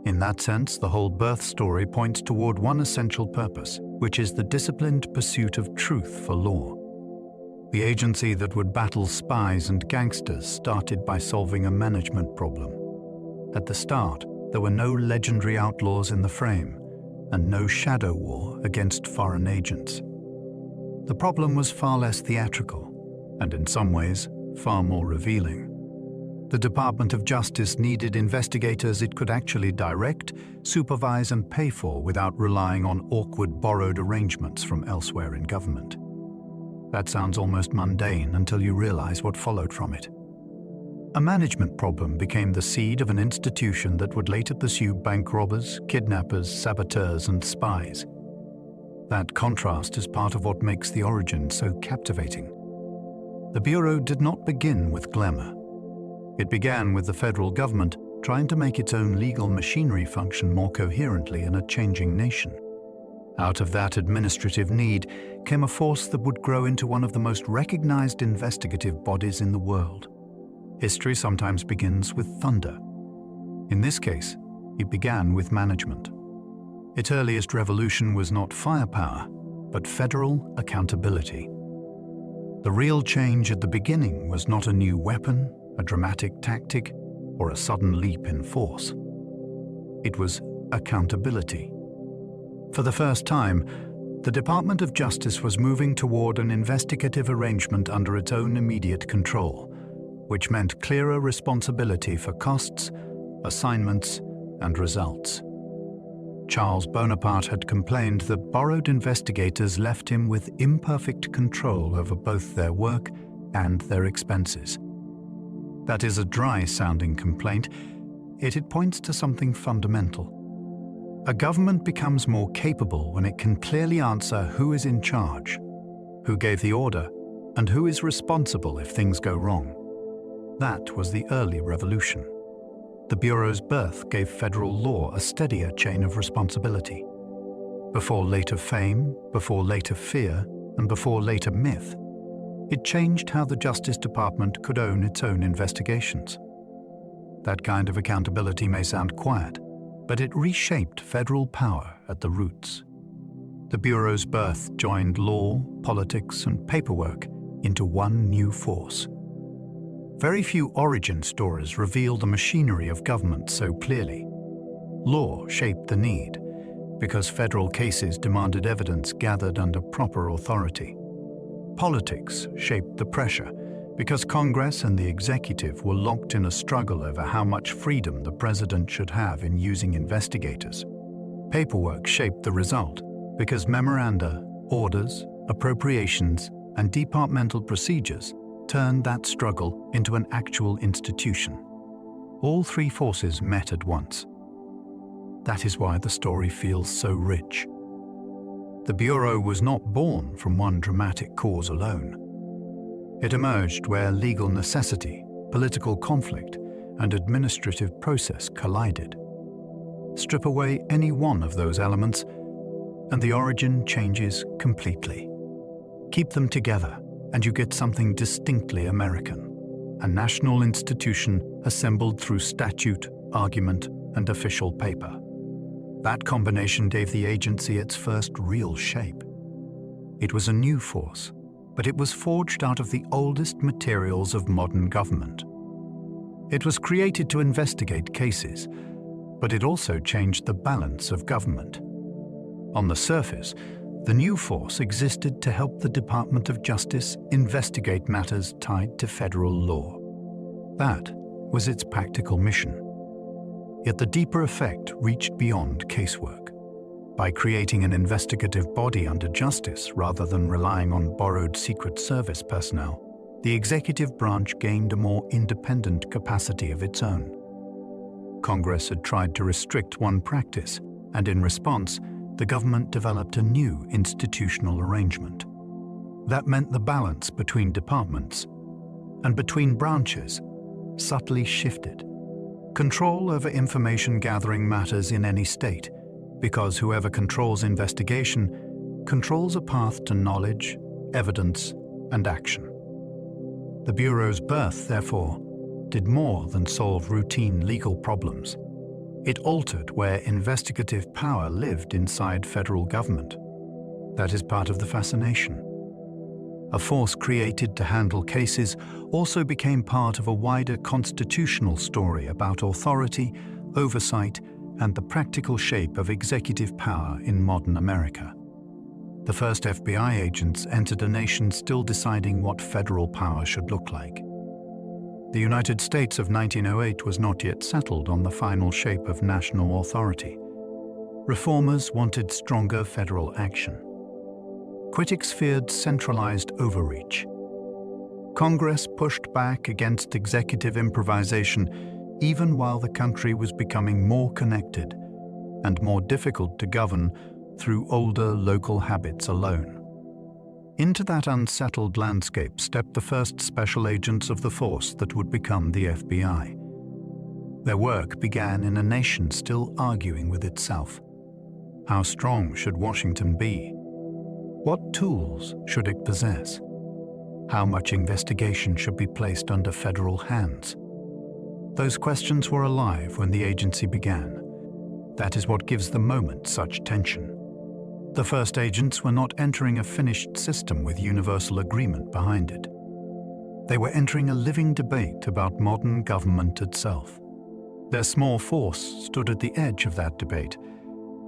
In that sense, the whole birth story points toward one essential purpose, which is the disciplined pursuit of truth for law. The agency that would battle spies and gangsters started by solving a management problem. At the start, there were no legendary outlaws in the frame, and no shadow war against foreign agents. The problem was far less theatrical, and in some ways, far more revealing. The Department of Justice needed investigators it could actually direct, supervise, and pay for without relying on awkward borrowed arrangements from elsewhere in government. That sounds almost mundane until you realize what followed from it. A management problem became the seed of an institution that would later pursue bank robbers, kidnappers, saboteurs, and spies. That contrast is part of what makes the origin so captivating. The Bureau did not begin with glamour. It began with the federal government trying to make its own legal machinery function more coherently in a changing nation. Out of that administrative need came a force that would grow into one of the most recognized investigative bodies in the world. History sometimes begins with thunder. In this case, it began with management. Its earliest revolution was not firepower, but federal accountability. The real change at the beginning was not a new weapon, a dramatic tactic, or a sudden leap in force. It was accountability. For the first time, the Department of Justice was moving toward an investigative arrangement under its own immediate control, which meant clearer responsibility for costs, assignments, and results. Charles Bonaparte had complained that borrowed investigators left him with imperfect control over both their work and their expenses. That is a dry-sounding complaint, yet it points to something fundamental. A government becomes more capable when it can clearly answer who is in charge, who gave the order, and who is responsible if things go wrong. That was the early revolution. The Bureau's birth gave federal law a steadier chain of responsibility. Before later fame, before later fear, and before later myth, it changed how the Justice Department could own its own investigations. That kind of accountability may sound quiet, but it reshaped federal power at the roots. The Bureau's birth joined law, politics, and paperwork into one new force. Very few origin stories reveal the machinery of government so clearly. Law shaped the need, because federal cases demanded evidence gathered under proper authority. Politics shaped the pressure, because Congress and the executive were locked in a struggle over how much freedom the president should have in using investigators. Paperwork shaped the result, because memoranda, orders, appropriations, and departmental procedures turned that struggle into an actual institution. All three forces met at once. That is why the story feels so rich. The Bureau was not born from one dramatic cause alone. It emerged where legal necessity, political conflict, and administrative process collided. Strip away any one of those elements, and the origin changes completely. Keep them together, and you get something distinctly American, a national institution assembled through statute, argument, and official paper. That combination gave the agency its first real shape. It was a new force, but it was forged out of the oldest materials of modern government. It was created to investigate cases, but it also changed the balance of government. On the surface, the new force existed to help the Department of Justice investigate matters tied to federal law. That was its practical mission. Yet the deeper effect reached beyond casework. By creating an investigative body under justice rather than relying on borrowed Secret Service personnel, the executive branch gained a more independent capacity of its own. Congress had tried to restrict one practice, and in response, the government developed a new institutional arrangement. That meant the balance between departments and between branches subtly shifted. Control over information gathering matters in any state, because whoever controls investigation controls a path to knowledge, evidence, and action. The Bureau's birth, therefore, did more than solve routine legal problems. It altered where investigative power lived inside federal government. That is part of the fascination. A force created to handle cases also became part of a wider constitutional story about authority, oversight, and the practical shape of executive power in modern America. The first FBI agents entered a nation still deciding what federal power should look like. The United States of 1908 was not yet settled on the final shape of national authority. Reformers wanted stronger federal action. Critics feared centralized overreach. Congress pushed back against executive improvisation even while the country was becoming more connected and more difficult to govern through older local habits alone. Into that unsettled landscape stepped the first special agents of the force that would become the FBI. Their work began in a nation still arguing with itself. How strong should Washington be? What tools should it possess? How much investigation should be placed under federal hands? Those questions were alive when the agency began. That is what gives the moment such tension. The first agents were not entering a finished system with universal agreement behind it. They were entering a living debate about modern government itself. Their small force stood at the edge of that debate,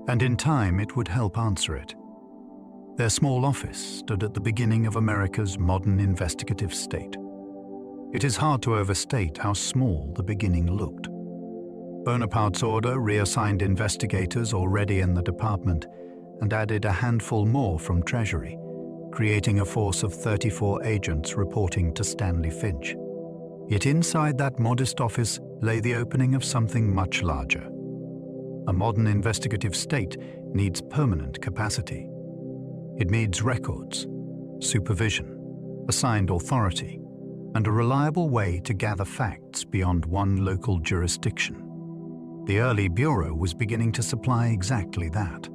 and in time it would help answer it. Their small office stood at the beginning of America's modern investigative state. It is hard to overstate how small the beginning looked. Bonaparte's order reassigned investigators already in the department and added a handful more from Treasury, creating a force of 34 agents reporting to Stanley Finch. Yet inside that modest office lay the opening of something much larger. A modern investigative state needs permanent capacity. It needs records, supervision, assigned authority, and a reliable way to gather facts beyond one local jurisdiction. The early Bureau was beginning to supply exactly that.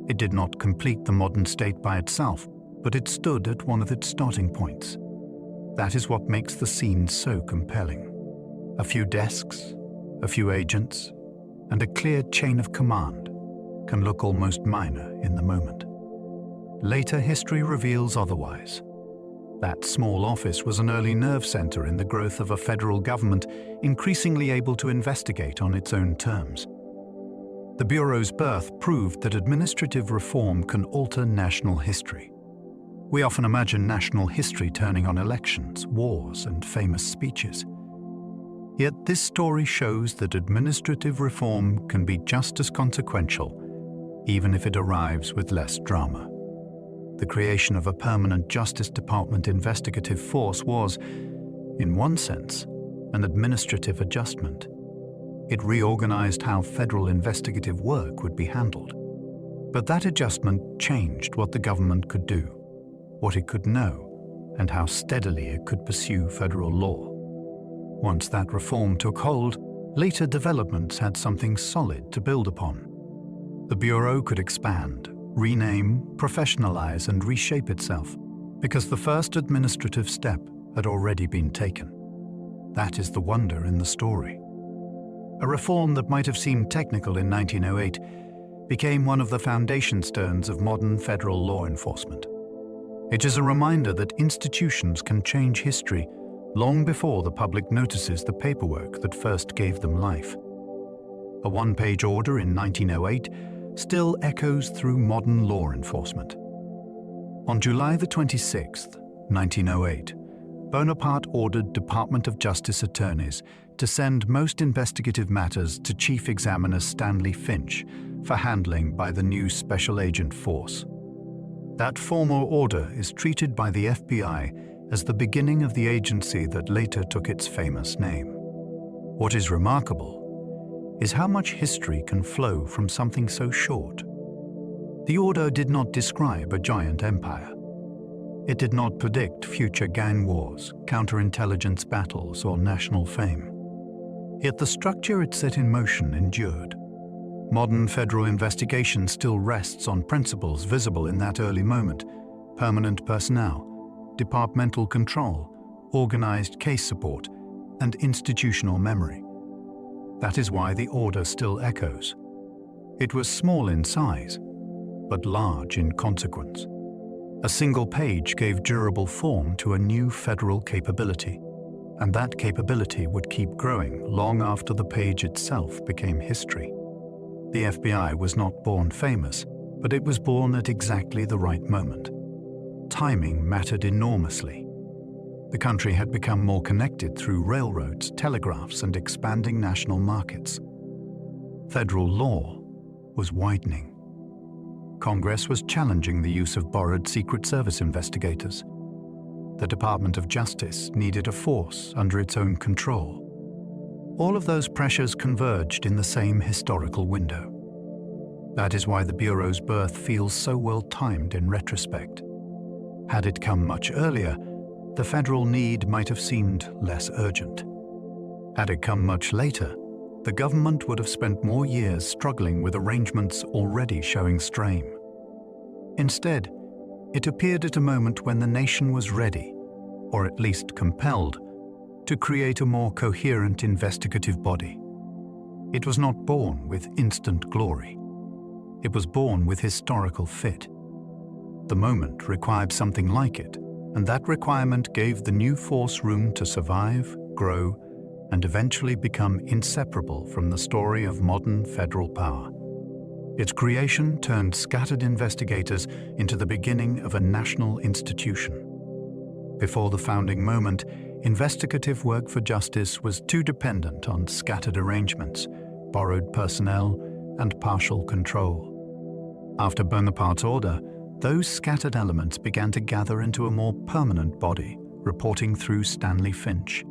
It did not complete the modern state by itself, but it stood at one of its starting points. That is what makes the scene so compelling. A few desks, a few agents, and a clear chain of command can look almost minor in the moment. Later history reveals otherwise. That small office was an early nerve center in the growth of a federal government increasingly able to investigate on its own terms. The Bureau's birth proved that administrative reform can alter national history. We often imagine national history turning on elections, wars, and famous speeches. Yet this story shows that administrative reform can be just as consequential, even if it arrives with less drama. The creation of a permanent Justice Department investigative force was, in one sense, an administrative adjustment. It reorganized how federal investigative work would be handled. But that adjustment changed what the government could do, what it could know, and how steadily it could pursue federal law. Once that reform took hold, later developments had something solid to build upon. The Bureau could expand, rename, professionalize, and reshape itself, because the first administrative step had already been taken. That is the wonder in the story. A reform that might have seemed technical in 1908 became one of the foundation stones of modern federal law enforcement. It is a reminder that institutions can change history long before the public notices the paperwork that first gave them life. A one-page order in 1908 still echoes through modern law enforcement. On July the 26th, 1908, Bonaparte ordered Department of Justice attorneys to send most investigative matters to Chief Examiner Stanley Finch for handling by the new Special Agent Force. That formal order is treated by the FBI as the beginning of the agency that later took its famous name. What is remarkable is how much history can flow from something so short. The order did not describe a giant empire. It did not predict future gang wars, counterintelligence battles, or national fame. Yet the structure it set in motion endured. Modern federal investigation still rests on principles visible in that early moment: permanent personnel, departmental control, organized case support, and institutional memory. That is why the order still echoes. It was small in size, but large in consequence. A single page gave durable form to a new federal capability, and that capability would keep growing long after the page itself became history. The FBI was not born famous, but it was born at exactly the right moment. Timing mattered enormously. The country had become more connected through railroads, telegraphs, and expanding national markets. Federal law was widening. Congress was challenging the use of borrowed Secret Service investigators. The Department of Justice needed a force under its own control. All of those pressures converged in the same historical window. That is why the Bureau's birth feels so well timed in retrospect. Had it come much earlier, the federal need might have seemed less urgent. Had it come much later, the government would have spent more years struggling with arrangements already showing strain. Instead, it appeared at a moment when the nation was ready, or at least compelled, to create a more coherent investigative body. It was not born with instant glory. It was born with historical fit. The moment required something like it, and that requirement gave the new force room to survive, grow, and eventually become inseparable from the story of modern federal power. Its creation turned scattered investigators into the beginning of a national institution. Before the founding moment, investigative work for justice was too dependent on scattered arrangements, borrowed personnel, and partial control. After Bonaparte's order, those scattered elements began to gather into a more permanent body, reporting through Stanley Finch.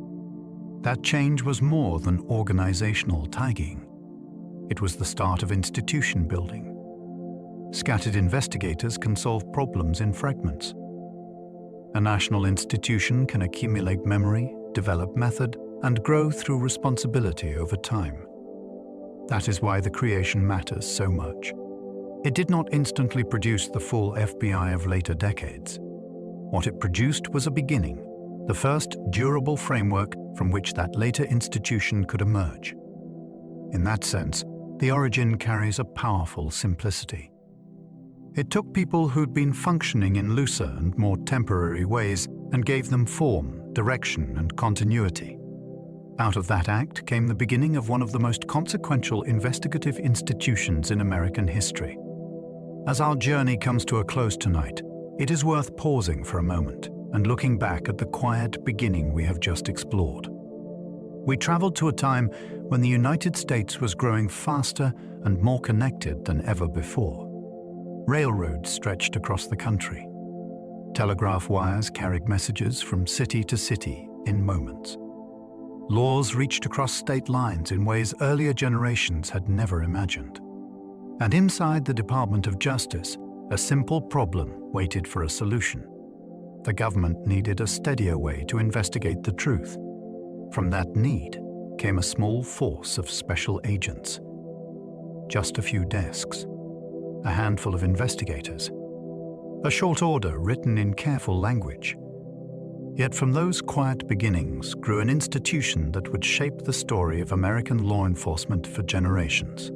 That change was more than organizational tagging. It was the start of institution building. Scattered investigators can solve problems in fragments. A national institution can accumulate memory, develop method, and grow through responsibility over time. That is why the creation matters so much. It did not instantly produce the full FBI of later decades. What it produced was a beginning, the first durable framework from which that later institution could emerge. In that sense, the origin carries a powerful simplicity. It took people who'd been functioning in looser and more temporary ways and gave them form, direction, and continuity. Out of that act came the beginning of one of the most consequential investigative institutions in American history. As our journey comes to a close tonight, it is worth pausing for a moment and looking back at the quiet beginning we have just explored. We traveled to a time when the United States was growing faster and more connected than ever before. Railroads stretched across the country. Telegraph wires carried messages from city to city in moments. Laws reached across state lines in ways earlier generations had never imagined. And inside the Department of Justice, a simple problem waited for a solution. The government needed a steadier way to investigate the truth. From that need came a small force of special agents. Just a few desks, a handful of investigators, a short order written in careful language. Yet from those quiet beginnings grew an institution that would shape the story of American law enforcement for generations.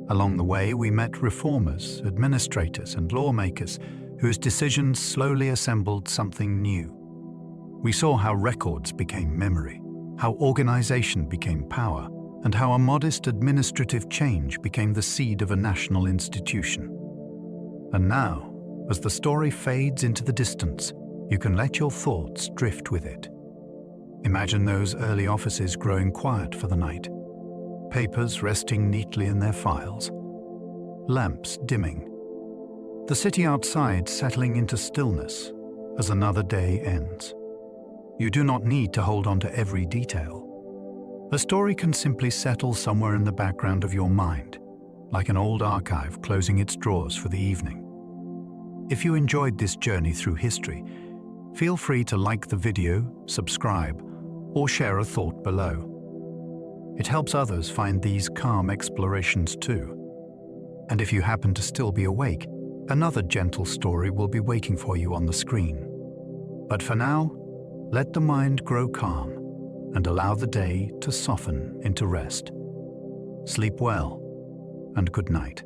Along the way, we met reformers, administrators, and lawmakers whose decisions slowly assembled something new. We saw how records became memory, how organization became power, and how a modest administrative change became the seed of a national institution. And now, as the story fades into the distance, you can let your thoughts drift with it. Imagine those early offices growing quiet for the night, papers resting neatly in their files, lamps dimming, the city outside settling into stillness as another day ends. You do not need to hold on to every detail. A story can simply settle somewhere in the background of your mind, like an old archive closing its drawers for the evening. If you enjoyed this journey through history, feel free to like the video, subscribe, or share a thought below. It helps others find these calm explorations too. And if you happen to still be awake, another gentle story will be waiting for you on the screen. But for now, let the mind grow calm and allow the day to soften into rest. Sleep well, and good night.